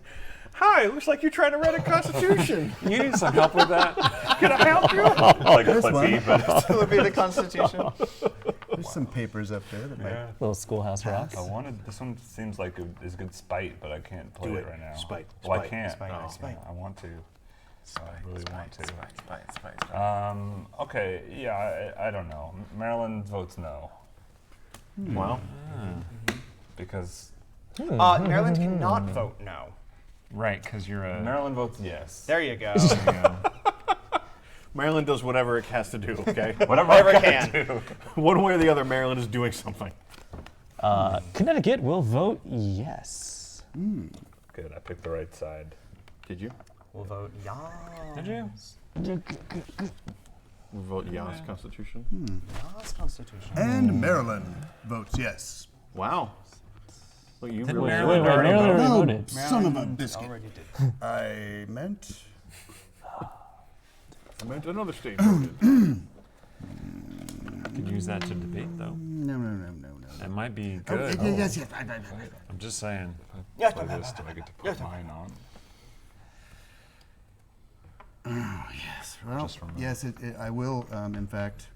Hi, looks like you're trying to write a Constitution. You need some help with that? Can I help you? like a Clippy, but It would be the Constitution. There's some papers up there that might. yeah. Little schoolhouse rocks. I wanted this one seems like it is good spite, but I can't play Do it it. right now. Spite, Well, I spite, can't. spite, No, spite. I want to. I really want to. Spite. Okay, yeah, I don't know. Maryland votes no Wow. because Maryland cannot vote no. Right, because you're a. Maryland votes yes. There you go. Maryland does whatever it has to do, okay? Whatever it can. One way or the other, Maryland is doing something. Connecticut will vote yes. Good, I picked the right side. Did you? We'll vote yeah. Did you? We vote Yas Constitution? Yes, Constitution. And Maryland votes yes. Wow. Well, you Did really Maryland Wait, already Maryland vote? already voted. Son of a biscuit. Already did. I meant. I meant another state. Could use that to debate, though. No. That might be Oh, good. yes. I'm just saying. Yes, Play this, do I get to put mine on? Yes. Well, Just from the- yes, I will. In fact,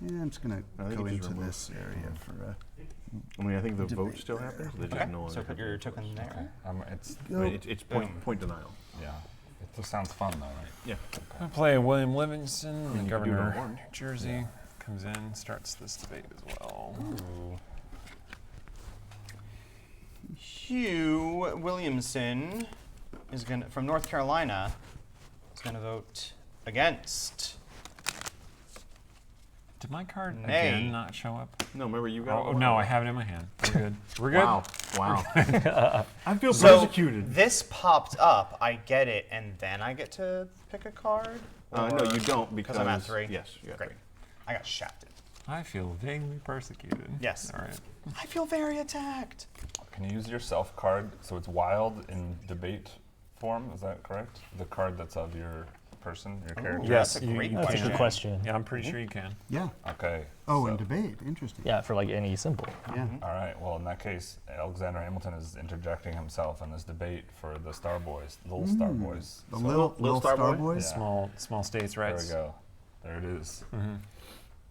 yeah, I'm just gonna I think go it just into removes- this area for. I mean, I think the vote still happens. They just no longer So put have your it. token there. It's It's point denial. yeah. It just sounds fun though, right? Yeah. I play William Livingston, the you can do it governor on of one. New Jersey, comes in, starts this debate as well. Hugh Williamson is from North Carolina is gonna vote against. Did my card Nay. again not show up? No, remember you got. Oh, no, I have it in my hand. We're good. We're good. Wow. I feel So persecuted. this popped up. I get it, and then I get to pick a card. No, Or- you don't because I'm at 3? Yes, you got Great. 3. I got shafted. I feel vaguely persecuted. Yes. All right. I feel very attacked. Can you use your self card so it's wild in debate form? Is that correct? The card that's of your person, your character? Yes, That's a you- great you That's a can. good question. Yeah, I'm pretty sure you can. Yeah. Okay. Oh, so- in debate. Interesting. Yeah, for like any symbol. Yeah. All right. Well, in that case, Alexander Hamilton is interjecting himself in this debate for the Star Boys, Little Star Boys. The So- little Star Star Boy? Boys. Yeah. Small states' There rights. we go. There it is.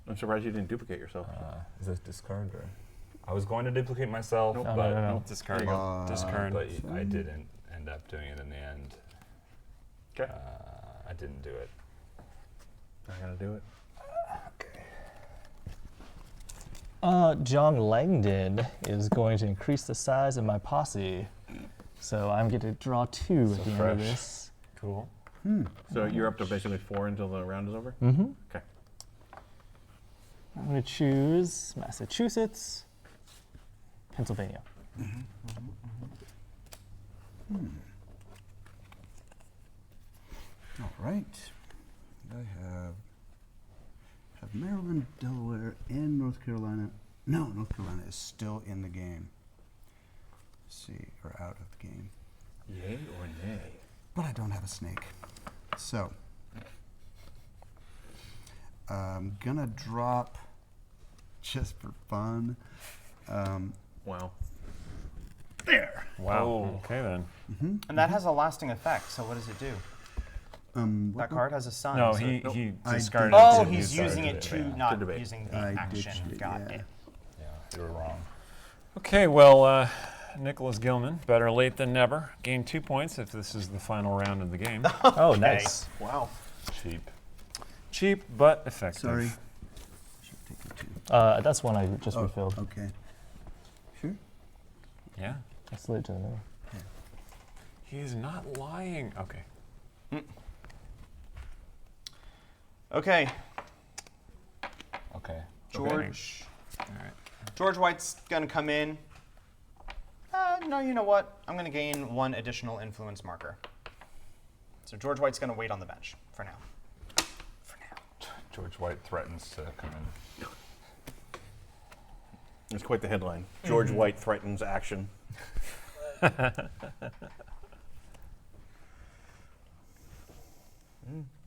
I'm surprised you didn't duplicate yourself. Is this discard or? I was going to duplicate myself, Nope. but No. Discard. go. Discard. but I didn't end up doing it in the end. Okay. I didn't do it. Not gonna do it. Okay. John Langdon is going to increase the size of my posse. So I'm going to draw 2 at the end of fresh. this. Cool. So you're up to basically 4 until the round is over. Mm-hmm. Okay. I'm going to choose Massachusetts, Pennsylvania. All right. I have Maryland, Delaware, and North Carolina. No, North Carolina is still in the game. Let's see, or out of the game. Yay or nay? But I don't have a snake. So, I'm gonna drop, just for fun, Wow. there. Wow. Okay then. And that has a lasting effect. So what does it do? What That card has a sun. No, so- he I discarded. did- Oh, it to he's discard using it it. to yeah. not To debate. using the I action. ditched it, Got yeah. it. Yeah, you were wrong. Okay, well, Nicholas Gilman, better late than never. Gain 2 points if this is the final round of the game. Oh, nice. Wow. Cheap. Cheap but effective. Sorry. Should take you two. That's one I just refilled. Okay. Sure. Yeah. I slid it to the middle. He's not lying. Okay. Okay, Okay. George. All right. George White's gonna come in. No, you know what? I'm gonna gain 1 additional influence marker. So George White's gonna wait on the bench for now. For now. George White threatens to come in. It's quite the headline. George White threatens action.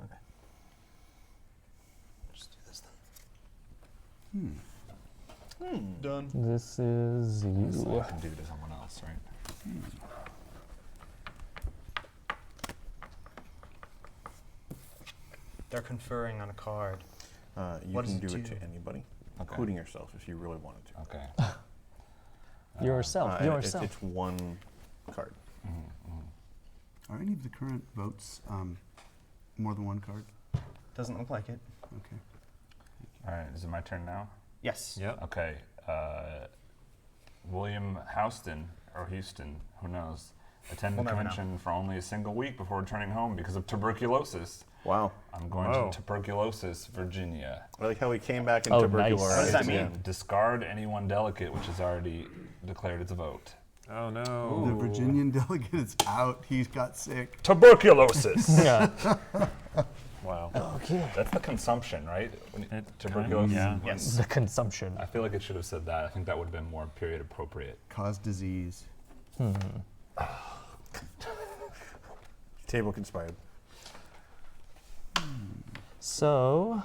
Okay. Just do this then. Done. This is So you. I can do to someone else, right? They're conferring on a card. You What can does do it it to do? anybody, Okay. including yourself if you really wanted to. Okay. Yourself. And Yourself. It's one card. Are any of the current votes more than one card? Doesn't look like it. Okay. All right. Is it my turn now? Yes. Yep. Okay. William Houston, or Houston, who knows, attended We'll the never know. convention for only a single week before returning home because of tuberculosis. Wow. I'm going Whoa. to tuberculosis, Virginia. I like how he came back in Oh, tuberculosis. nice. What does that again. mean? Discard any one delegate which has already declared its vote. Oh no. The Virginian delegate is out. He's got sick. Tuberculosis! Yeah. Wow. Okay. That's the consumption, right? When It tuberculosis. yeah. Yes. The consumption. I feel like it should have said that. I think that would have been more period appropriate. Cause disease. Table conspired. So,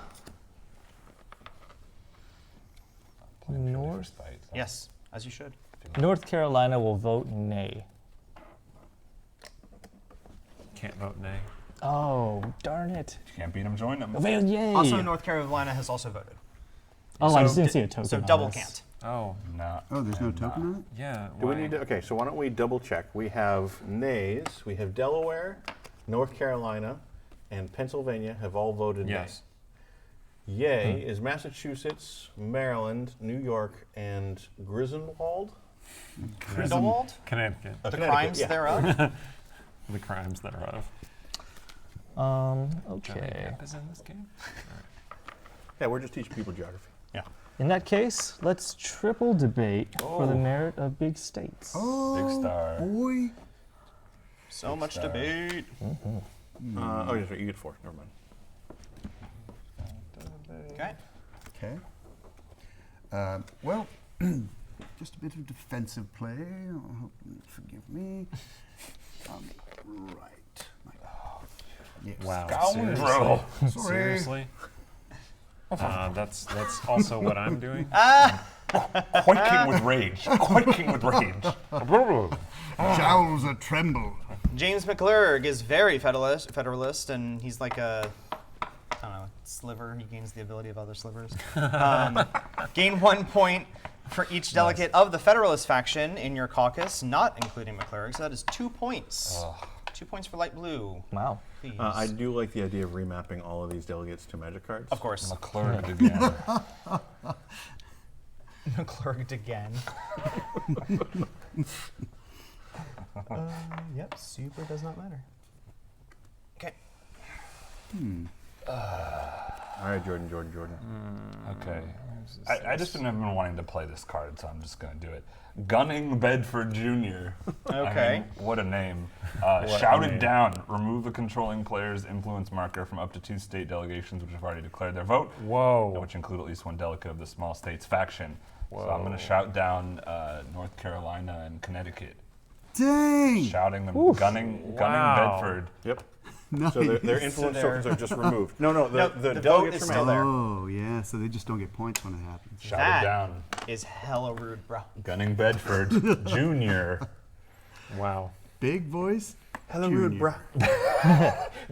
Playing purely for North. spite. Yes, as you should. North Carolina will vote nay. Can't vote nay. Oh, darn it. If you can't beat them, join them. Well, yay. Also, North Carolina has also voted. Oh, I just So didn't see a token. So on double this. can't. Oh. Nah. Oh, there's no and token nah. on it? Yeah. Do we why? need to? Okay, so why don't we double check? We have nays. We have Delaware, North Carolina, and Pennsylvania have all voted Yes. nay. Yay is Massachusetts, Maryland, New York, and Griswold. Grindelwald? Connecticut. The Connecticut, crimes yeah. thereof? The crimes thereof. Okay. Johnny Depp is in this game. Yeah, we're just teaching people geography. In that case, let's triple debate for the merit of big states. Big star. Boy. So much star. debate. Oh, yes, right, you get 4. Never mind. Okay. Okay. Well, just a bit of defensive play. I hope you forgive me. Right. Yes. Wow. Scoundrel. Sorry. Seriously? That's also what I'm doing. Quaking with rage. Quaking with rage. Jowls are tremble. James McClurg is very federalist, and he's like a, I don't know, sliver. He gains the ability of other slivers. Gain 1 point for each delegate of the Federalist faction in your caucus, not including McClurg. So that is 2 points. 2 points for light blue. Wow. Please. I do like the idea of remapping all of these delegates to magic cards. Of course. McClurg again. McClurg again. Yep, super does not matter. Okay. All right, Jordan. Okay. I just have been wanting to play this card, so I'm just going to do it. Gunning Bedford Jr. Okay. I mean, what a name. a Shouted name. down. Remove the controlling player's influence marker from up to 2 state delegations which have already declared their vote, Whoa. which include at least 1 delegate of the small states faction. So I'm going Whoa. to shout down North Carolina and Connecticut. Dang! Shouting them, gunning Wow. Bedford. Yep. Nice. So their influence they're- tokens are just removed. No, No, the the vote delegates is remain. still there. Oh, yeah, so they just don't get points when it happens. Shouted That- down. Is hella rude, bro. Gunning Bedford Jr. Wow. Big voice? Hello, Junior. rude bra.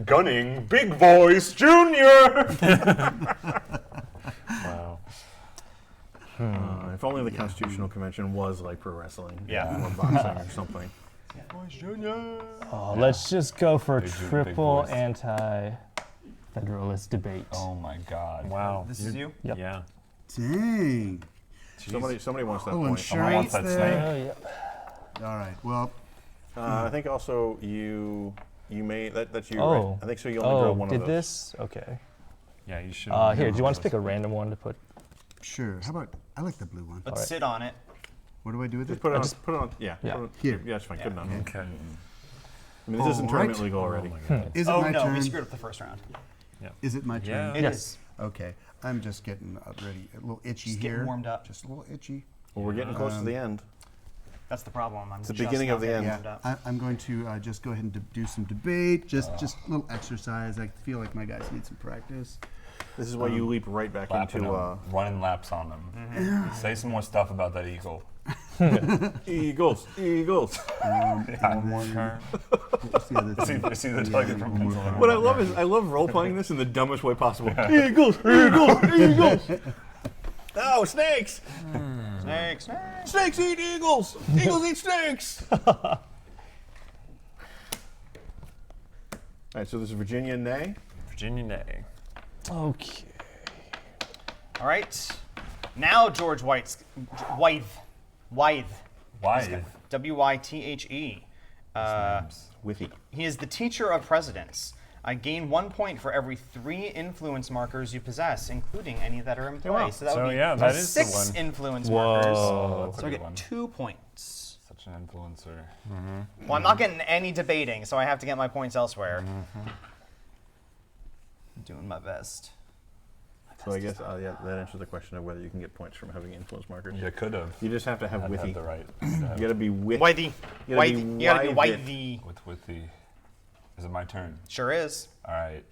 Gunning Big Voice Jr. Wow. If only the Constitutional Convention was like pro wrestling. Yeah. Or boxing or something. Oh, let's just go for Big Ju- big triple voice. anti. Federalist debate. Oh my God. Wow. This is you? Yep. Yeah. Dang. Somebody wants that Oh, point. Someone wants insurance that there. snake. All right. Well, I think also you made that's you. Oh. Right? I think so. You only draw Oh, one did of those. this? Okay. Yeah, you should. Here, do you want us to pick a random one to put? sure. How about I like the blue one. Let's Alright. sit on it. What do I do with it? Put it on. Put it on. Yeah. Yeah. Put it on, Here. Yeah, that's fine. Good enough. Okay. I mean, this isn't tournament Alright. legal already. Is it Oh my no, turn? we screwed up the first round. Is it my Yeah. turn? It Yes. is. Okay. I'm just getting ready. A little itchy Just here. getting warmed up. Just a little itchy. Well, we're getting close to the end. That's the problem. I'm the just beginning not of the getting end. warmed Yeah. up. I'm going to just go ahead and do some debate. Just a little exercise. I feel like my guys need some practice. This is why you leap right back Lapping into them, running laps on them. Mm-hmm. Say some more stuff about that eagle. Eagles. Eagles. One more card. See the target from Pennsylvania. What I love is I love role playing this in the dumbest way possible. Eagles. Eagles. Eagles. No, snakes. Snake, snake. Snakes eat eagles. Eagles eat snakes. All right, so this is Virginia Nay. Virginia Nay. Okay. All right. Now George Wythe. Why? W-Y-T-H-E. Withy. He is the teacher of presidents. I gain 1 point for every 3 influence markers you possess, incling any that are in play. wow. So that So would be yeah, that is the 6 one. influence Whoa. markers. That's So a I good get one. 2 points. Such an influencer. Well, I'm not getting any debating, so I have to get my points elsewhere. I'm doing my best. So I guess yeah, that answers the question of whether you can get points from having influence markers. You could have. You just have to have Had withy. the right. You gotta be withy. Whitey. You gotta be Whitey. You gotta be withy. Whitey. With the. Is it my turn? Sure is. All right.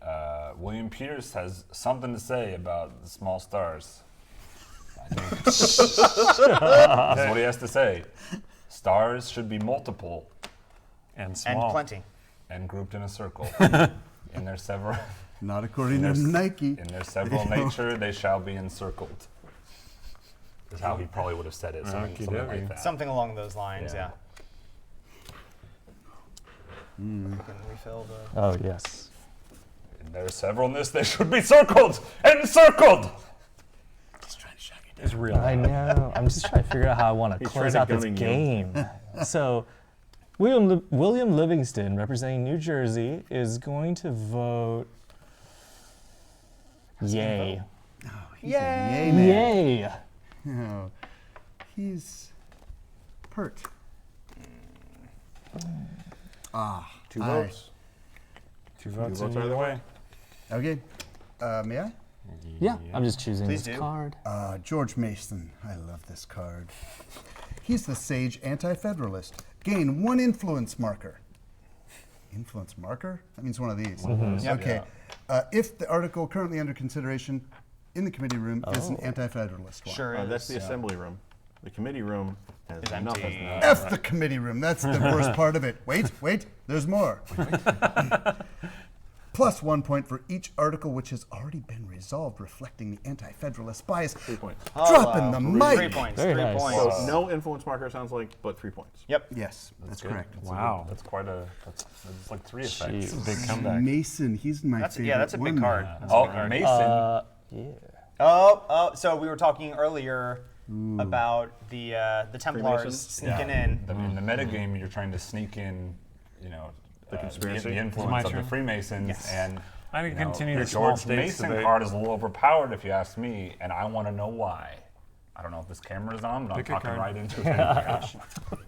William Peters has something to say about the small stars. I think. That's what he has to say. Stars should be multiple And small. And plenty. and grouped in a circle. In their several, Not according to There's- Nike. in their several nature, they shall be encircled. Is how he probably would have said it. Something Okey-dokey. like that. Something along those lines, yeah. Yeah. Can refill the. Oh yes. In their severalness, they should be circled, encircled. It's real. I know. I'm just trying to figure out how I want to He's close trying out to this gunning game. So, William Livingston, representing New Jersey, is going to vote yay. He's a yay man. Yay. No, he's pert. Two Aye. votes. Two votes votes either either way. Okay. May I? Yeah, I'm just choosing Please this do. card. George Mason. I love this card. He's the sage anti-federalist. Gain 1 influence marker. Influence marker? That means one of these. Okay. If the article currently under consideration in the committee room is an anti-federalist one. Sure is. That's the assembly room. The committee room has It's nothing. empty. F the committee room. That's the worst part of it. Wait. There's more. Plus 1 point for each article which has already been resolved, reflecting the anti-federalist bias. 3 points. Dropping the 3 mic. points. Very 3 nice. points. So no influence marker sounds like, but 3 points. Yep. Yes, that's good. correct. Wow. That's quite a. That's like 3 effects. Jeez. Big comeback. Mason, he's my That's favorite that's a big one card. now. That's a Oh, big card. Mason. Yeah. So we were talking earlier about the Templars Freemasons? sneaking Yeah. in. In the metagame, you're trying to sneak in, the conspiracy? the My influence of the turn. Freemasons, Yes. and I can you know, continue the the small George states Mason debate. card is a little overpowered, if you ask me, and I want to know why. I don't know if this camera's on, but Pick a I'm talking card. right into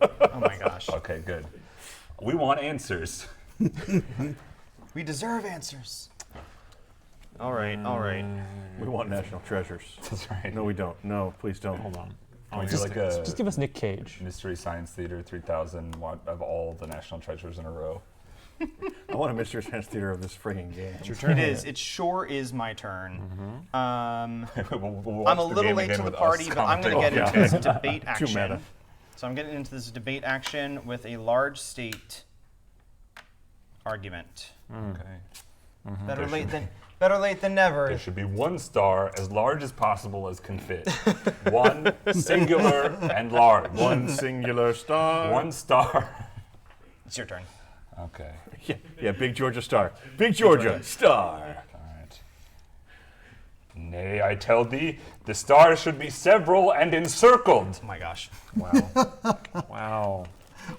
it. Oh my gosh. Okay, good. We want answers. We deserve answers. All right. We want national treasures. That's right. No, we don't. No, please don't. Hold on. Can we do Just, like a just give us Nick Cage. Mystery Science Theater 3000 of all the national treasures in a row? I want a Mystery Science Theater of this frigging game. It's your turn. It is. It sure is my turn. We'll watch I'm a the little game late again to the with us party, but I'm going to get commentating. into this debate action. meta. So I'm getting into this debate action with a large state argument. Okay. Better late than never. There should be 1 star as large as possible as can fit. 1 singular and large. One singular star. 1 star. It's your turn. Okay. Yeah, Big Georgia star. Big Georgia star. All right. Nay, I tell thee, the stars should be several and encircled. Oh my gosh. Wow. Wow.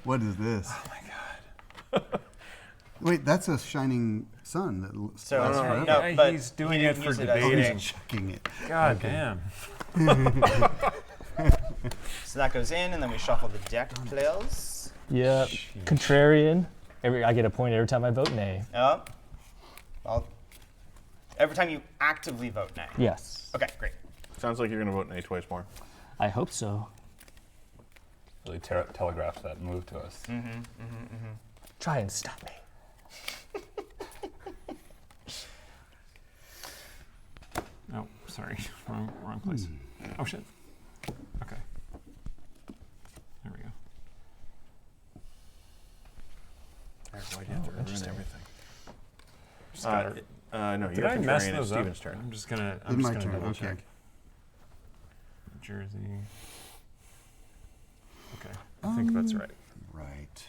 What is this? Oh my god. Wait, that's a shining sun. That So lasts no, forever. but he's doing he it didn't for use it as debating. He's checking it. God damn. So that goes in, and then we shuffle the deck, players. Yeah, contrarian. I get a point every time I vote nay. Well, every time you actively vote nay. Yes. Okay, great. Sounds like you're going to vote nay twice more. I hope so. Really telegraphed that move to us. Try and stop me. Oh, sorry. Wrong place. Oh, shit. Okay. There we go. Why'd you have to ruin everything? No, Did you're I mess contrarian. It's those up? Steven's turn. I'm just gonna my turn, double okay. check. Jersey. Okay, I think that's right. Right.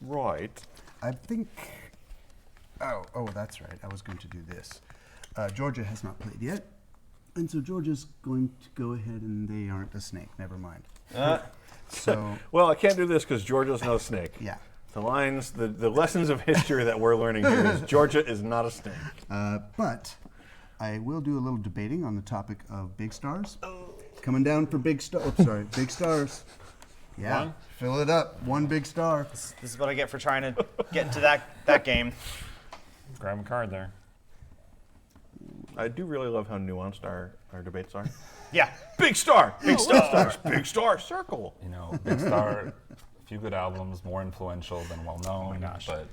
Right. I think. Oh, that's right. I was going to do this. Georgia has not played yet, and so Georgia's going to go ahead, and they aren't a snake. Never mind. So Well, I can't do this because Georgia's not a snake. yeah. The lines, the lessons of history that we're learning here is Georgia is not a snake. But I will do a little debating on the topic of big stars. Coming down for big stars. Oh, sorry, big stars. Yeah, One? fill it up. One big star. This is what I get for trying to get into that game. Grab a card there. I do really love how nuanced our debates are. Yeah. Big star! Big star! Big star! Circle! You know, Big Star, a few good albums, more influential than well known. Oh my gosh. But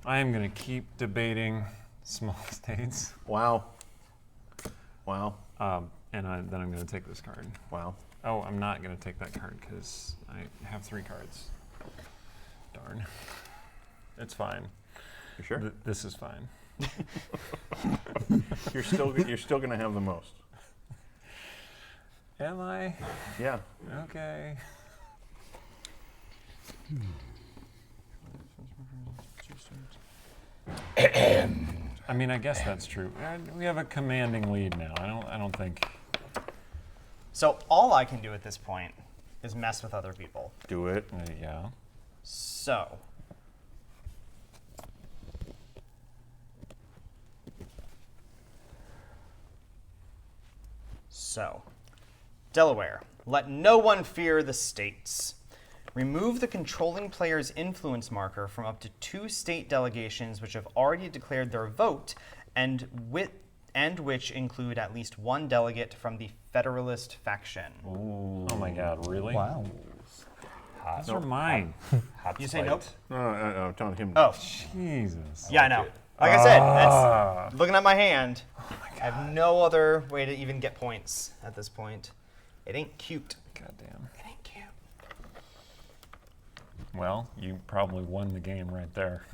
I am gonna keep debating small states, Wow. Wow. and then I'm gonna take this card. Wow. Oh, I'm not gonna take that card because I have 3 cards. Darn. It's fine. You sure? This is fine. You're still gonna have the most. Am I? Yeah. Okay. I mean, I guess that's true. We have a commanding lead now. I don't think. So all I can do at this point is mess with other people. Do it. Yeah. So. Delaware, let no one fear the states. Remove the controlling player's influence marker from up to 2 state delegations which have already declared their vote and which include at least 1 delegate from the Federalist faction. Oh my God! Really? Wow. Those are mine. hot You say spite. nope? No, I'm telling him. Oh, Jesus. yeah, I know. Like I said, that's, looking at my hand, I have no other way to even get points at this point. It ain't cute. Goddamn. It ain't cute. Well, you probably won the game right there.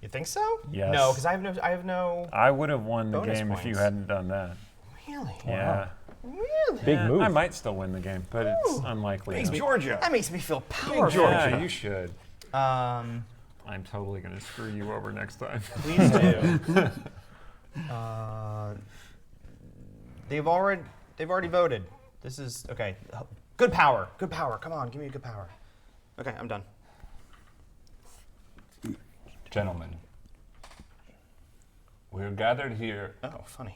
You think so? Yes. No, because I have no. I would have won the Bonus game if you points. hadn't done that. Really? Yeah. Really? Big Yeah, move. I might still win the game, but it's unlikely. Big now. Georgia. That makes me feel powerful. Yeah, you should. Um, I'm totally gonna screw you over next time. please do. They've already voted. This is okay. Good power. Good power. Come on, give me a good power. Okay, I'm done. Gentlemen, we are gathered here Oh, funny.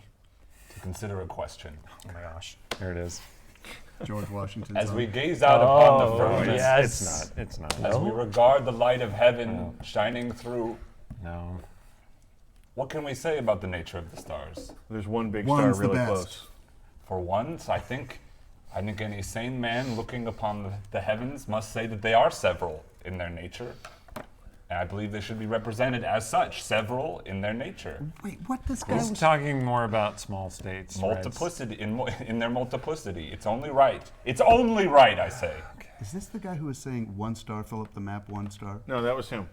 to consider a question. Oh my gosh. There it is. George Washington. As we gaze out upon the firmament, It's not. It's not. as we regard the light of heaven shining through, No. what can we say about the nature of the stars? There's one big One's star the really best. close. For once, I think any sane man looking upon the heavens must say that they are several in their nature. And I believe they should be represented as such, several in their nature. Wait, what? This guy He's was. talking more about small states. right? Multiplicity, in their multiplicity. It's only right. It's only right, I say. Is this the guy who was saying 1 star, fill up the map, 1 star? No, that was him.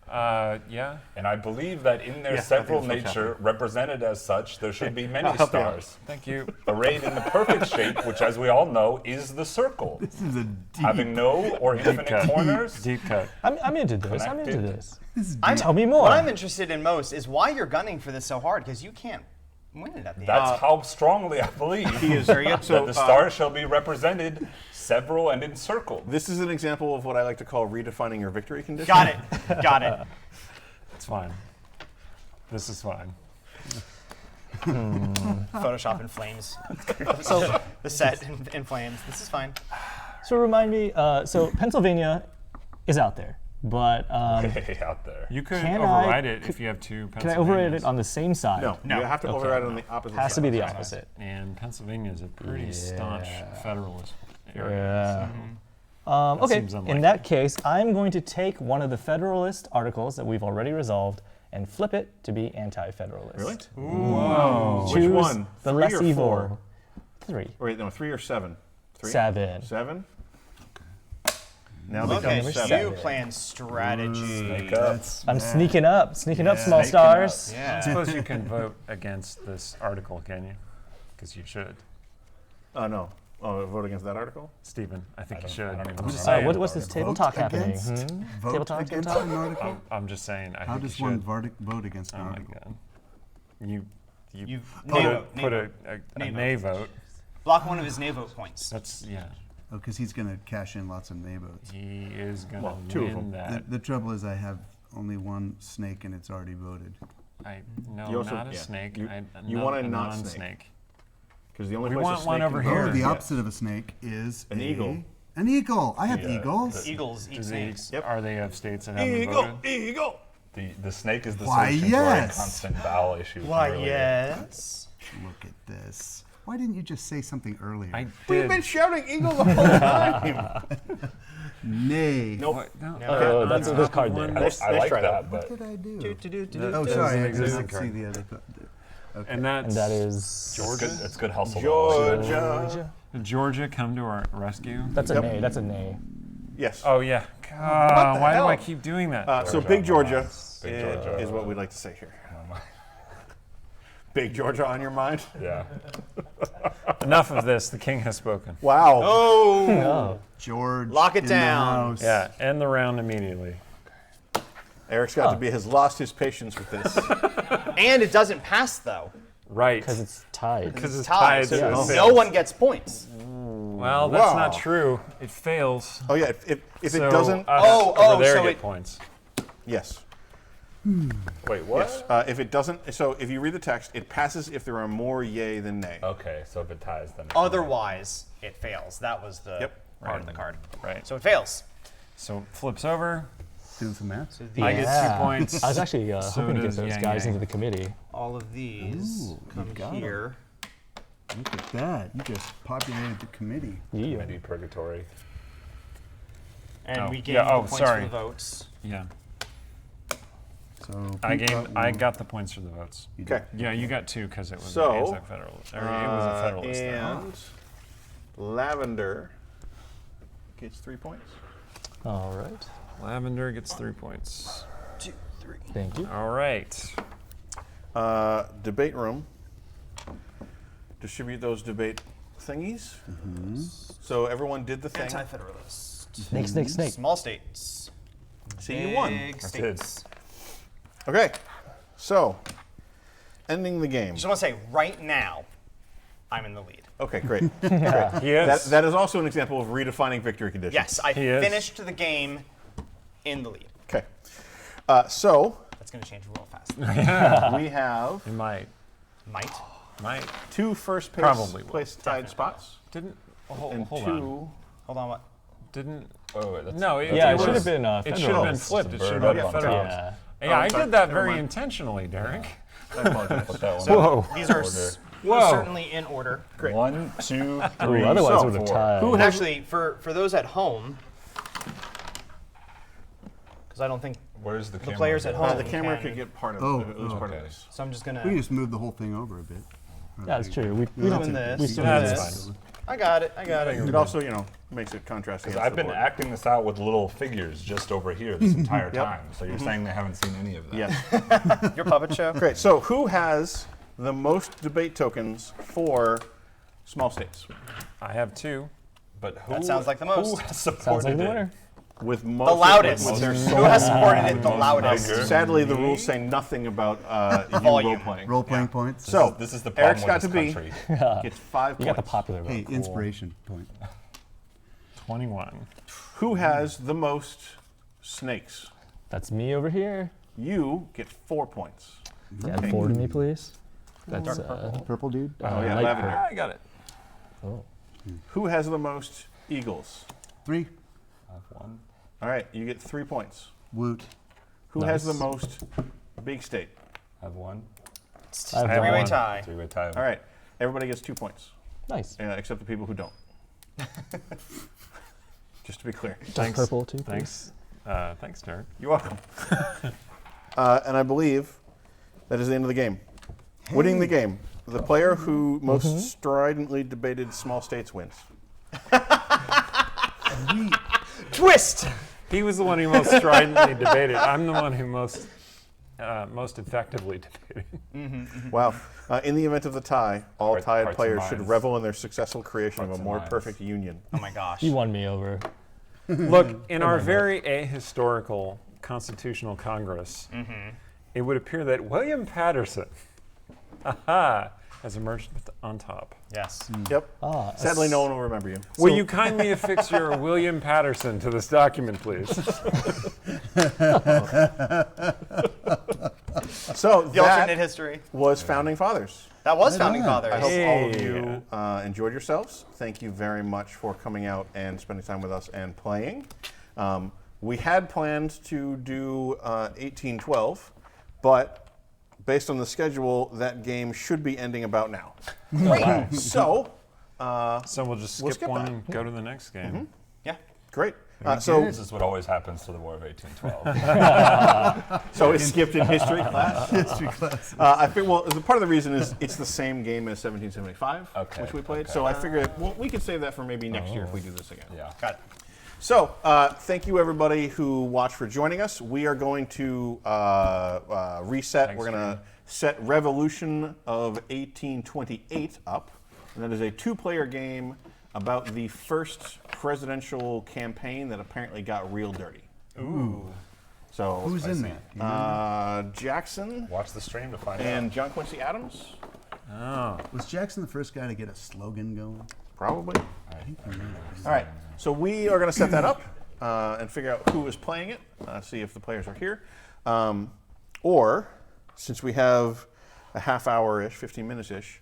Yeah. And I believe that in their Yeah, I several think that's what's nature, represented as such, there should be many I'll help you out. stars. Thank you. Arrayed in the perfect shape, which, as we all know, is the circle. This is a deep. Having no or infinite cut. corners. Deep cut. I'm into this. I'm into Connected. this. This is I'm- Tell me more. What I'm interested in most is why you're gunning for this so hard, because you can't win it at the end. That's how strongly I believe. He is Very good. that the stars shall be represented, several and encircled. This is an example of what I like to call redefining your victory condition. Got it. Got it. It's fine. This is fine. Photoshop in flames. So the set in flames. This is fine. So remind me. So Pennsylvania is out there, but Way out there. You could Can I- override it if you have two can I override it Pennsylvanias. on the same side? No, No. you have to override it on the opposite Has to side. be the opposite. And Pennsylvania is a pretty staunch Federalist area. Yeah. That Okay, seems in unlikely. that case, I'm going to take one of the Federalist articles that we've already resolved and flip it to be anti-Federalist. Really? Whoa. Which Choose one? the 3 less or evil. 4? 3. Wait, no, 3 or 7? 3? 7. 7? Now Okay, becomes you 7. plan strategy. Make up. I'm sneaking up, small Snaking stars. I Yeah. suppose you can vote against this article, can you? Because you should. No. Oh, vote against that article? Stephen, I think you I should. don't even I'm just remember. saying. What's this table Vote talk happening? against? Table Vote talk, against table an talk? article? I'm just saying. I How think does you one should. vote against an Oh my article? God. You You put, nay a, vote, nay put vote. a Nay nay vote. Block one of his nay vote points. That's, yeah. Oh, because he's going to cash in lots of nay votes. He is going Well, to 2 of win them. that. The trouble is I have only one snake and it's already voted. No, You also- not a yeah. snake. You want a not snake. non-snake. Because the only We place want a snake one can over go- here. Oh, the Yeah. opposite of a snake is An eagle. An eagle. I have Yeah, eagles. Eagles eat Do snakes. they, Are they of states that haven't Eagle! voted? Eagle! The snake is the Why, solution to our yes. constant bowel issue. from Why, earlier. yes. Look at this. Why didn't you just say something earlier? I We've did. been shouting eagle the whole time. Nay. Nope. What? No. Oh, that's on this top card of there. one Nice- I nice like try, though. that, but What did I do? That- Oh, that sorry. is an I existing didn't card. see the other card. Okay. And that's And that is Georgia. it's good hustle. though. Georgia. Did Georgia come to our rescue? That's a Yep. nay. That's a nay. Yes. Oh yeah. the Why do hell? I keep doing that? So Georgia Big on my Georgia, mind. Big Georgia. is what we like to say here. Big Georgia on your mind? Yeah. Enough of this. The king has spoken. Wow. Oh. George. Lock it in the down. house. Yeah. End the round immediately. Eric's got to be has lost his patience with this. And it doesn't pass though. Right. Because it's tied. Because it's Tied. tied. So So it no fails. one gets points. Well, that's not Wow. true. It fails. Oh yeah, if So it doesn't, us Oh, over oh, there so get it- points. yes. Wait, what? Yes. If it doesn't, so if you read the text, it passes if there are more yay than nay. Okay, so if it ties, then. Otherwise, it fails. That was the Yep. part of the card. Right. So it fails. So flips over. Doing some math. I get 2 Yeah. points. I was actually So hoping to get does those Yang guys Yang. into the committee. All of these Ooh, come you got 'em. here. Look at that. You just populated the committee. Yeah. Maybe purgatory. And Oh, we gain yeah, the oh, points sorry. for the votes. Yeah. So I Pete I one. got the points for the votes. You did. Okay. Yeah, you got 2 because it was So, an anti-federalist. Or it was a federalist. then. and Lavender gets 3 points. All right. Lavender gets 3 points. 2, 3. Thank you. All right. Debate room. Distribute those debate thingies. So everyone did the thing. Anti-federalist. Snake, snake, snake. Small states. See, you won. Big states. Okay. So, ending the game. Just want to say, right now, I'm in the lead. Okay, great. He is. That is also an example of redefining victory conditions. Yes, I He is. finished the game in the lead. Okay. So, That's going to change real fast. we have It might. Might. 2 first Probably will. place tied spots Didn't. Hold, and hold 2. on. Hold on, what? Didn't. Oh, wait, that's. No, Yeah, it was- should have been It should have been Federalist. flipped. It It's a should bird have been up on top. federalist. Yeah. Yeah, I sorry. did that Never very mind. intentionally, Derek. I apologize. Put that one Whoa. These are Order. Whoa. certainly in order. Great. 1, 2, Ooh, 3. otherwise so it would have four. tied. Who And has- actually, for those at home, because I don't think Where's the the camera? players at go? home The camera can- could get part of Oh, at least part of okay. this. So I'm just We can gonna just move the whole thing over a bit. Yeah, that's true. We No, don't. doing this. We still Yeah, do that's this. fine. I got it. It also, makes it contrasting. Because I've been acting this out with little figures just over here this entire time. So you're saying they haven't seen any of that? Yes. Your puppet show. Great. So, who has the most debate tokens for small states? I have 2. But who? That sounds like the most. Who has Sounds supported like the it? winner. with most The loudest. with their Who sole- has supported it the loudest? Sadly, the rules say nothing about you Volume. role-playing. Role-playing points. So, This is the Eric's problem got with to this be, country. gets 5 You points. got the popular vote. hey, inspiration point. 21. Who has the most snakes? That's me over here. You get 4 points. Add 4 to me, please. That's Purple dude. Oh, yeah, light lavender. I got it. Oh. Who has the most eagles? 3. I have 1. All right, you get 3 points. Woot. Who has the Nice. most big state? I have 1. I have Three-way one. tie. 3-way tie. All right, everybody gets 2 points, Nice. except the people who don't. Just to be clear. Just purple too. please. Thanks. Thanks, Derek. You're welcome. And I believe that is the end of the game. Winning the game. The player who most stridently debated small states wins. Twist. He was the one who most stridently debated. I'm the one who most effectively debated. Wow. In the event of the tie, all Hearts tied and players should minds. revel in their successful creation of Hearts a and more minds. perfect union. Oh my gosh. You won me over. Look, in our very ahistorical Constitutional Congress, it would appear that William Patterson has emerged on top. Yes. Yep. Ah, Sadly, no one will remember you. Will you kindly affix your William Patterson to this document, please? So The alternate that history. was Founding Fathers. That was Founding I Fathers. hope all of Hey. you enjoyed yourselves. Thank you very much for coming out and spending time with us and playing. We had planned to do 1812, but based on the schedule, that game should be ending about now. So, So we'll just We'll skip skip one that. and go to the next game. Yeah. great. So this is what always happens to the War of 1812. So it's skipped in history class. History class. I think, well, the part of the reason is it's the same game as 1775, Okay, which we played. okay. So I figured, well, we could save that for maybe next year if we do this again. Yeah. Got it. So, thank you everybody who watched for joining us. We are going to reset. Thanks, We're going to set Revolution of 1828 up. And that is a 2-player game about the first presidential campaign that apparently got real dirty. Ooh. So, Who's in that? Do you know? Jackson Watch the stream to find and John Quincy Adams, Oh. Was Jackson the first guy to get a slogan going? probably. All right, so we are going to set that up and figure out who is playing it, see if the players are here. Or, since we have a half hour-ish, 15 minutes-ish,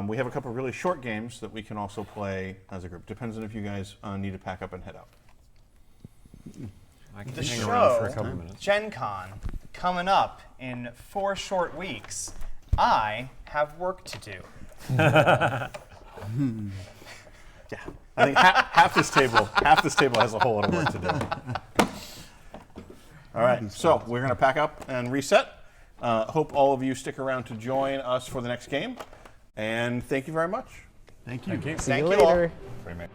we have a couple of really short games that we can also play as a group. Depends on if you guys need to pack up and head out. I can The hang around for a show, couple minutes. Gen Con, coming up in 4 short weeks. I have work to do. Yeah, I think half this table has a whole lot of work to do. All right, so we're going to pack up and reset. Hope all of you stick around to join us for the next game. And thank you very much. Thank you. Thank you. See you Thank you all. later. Freeman.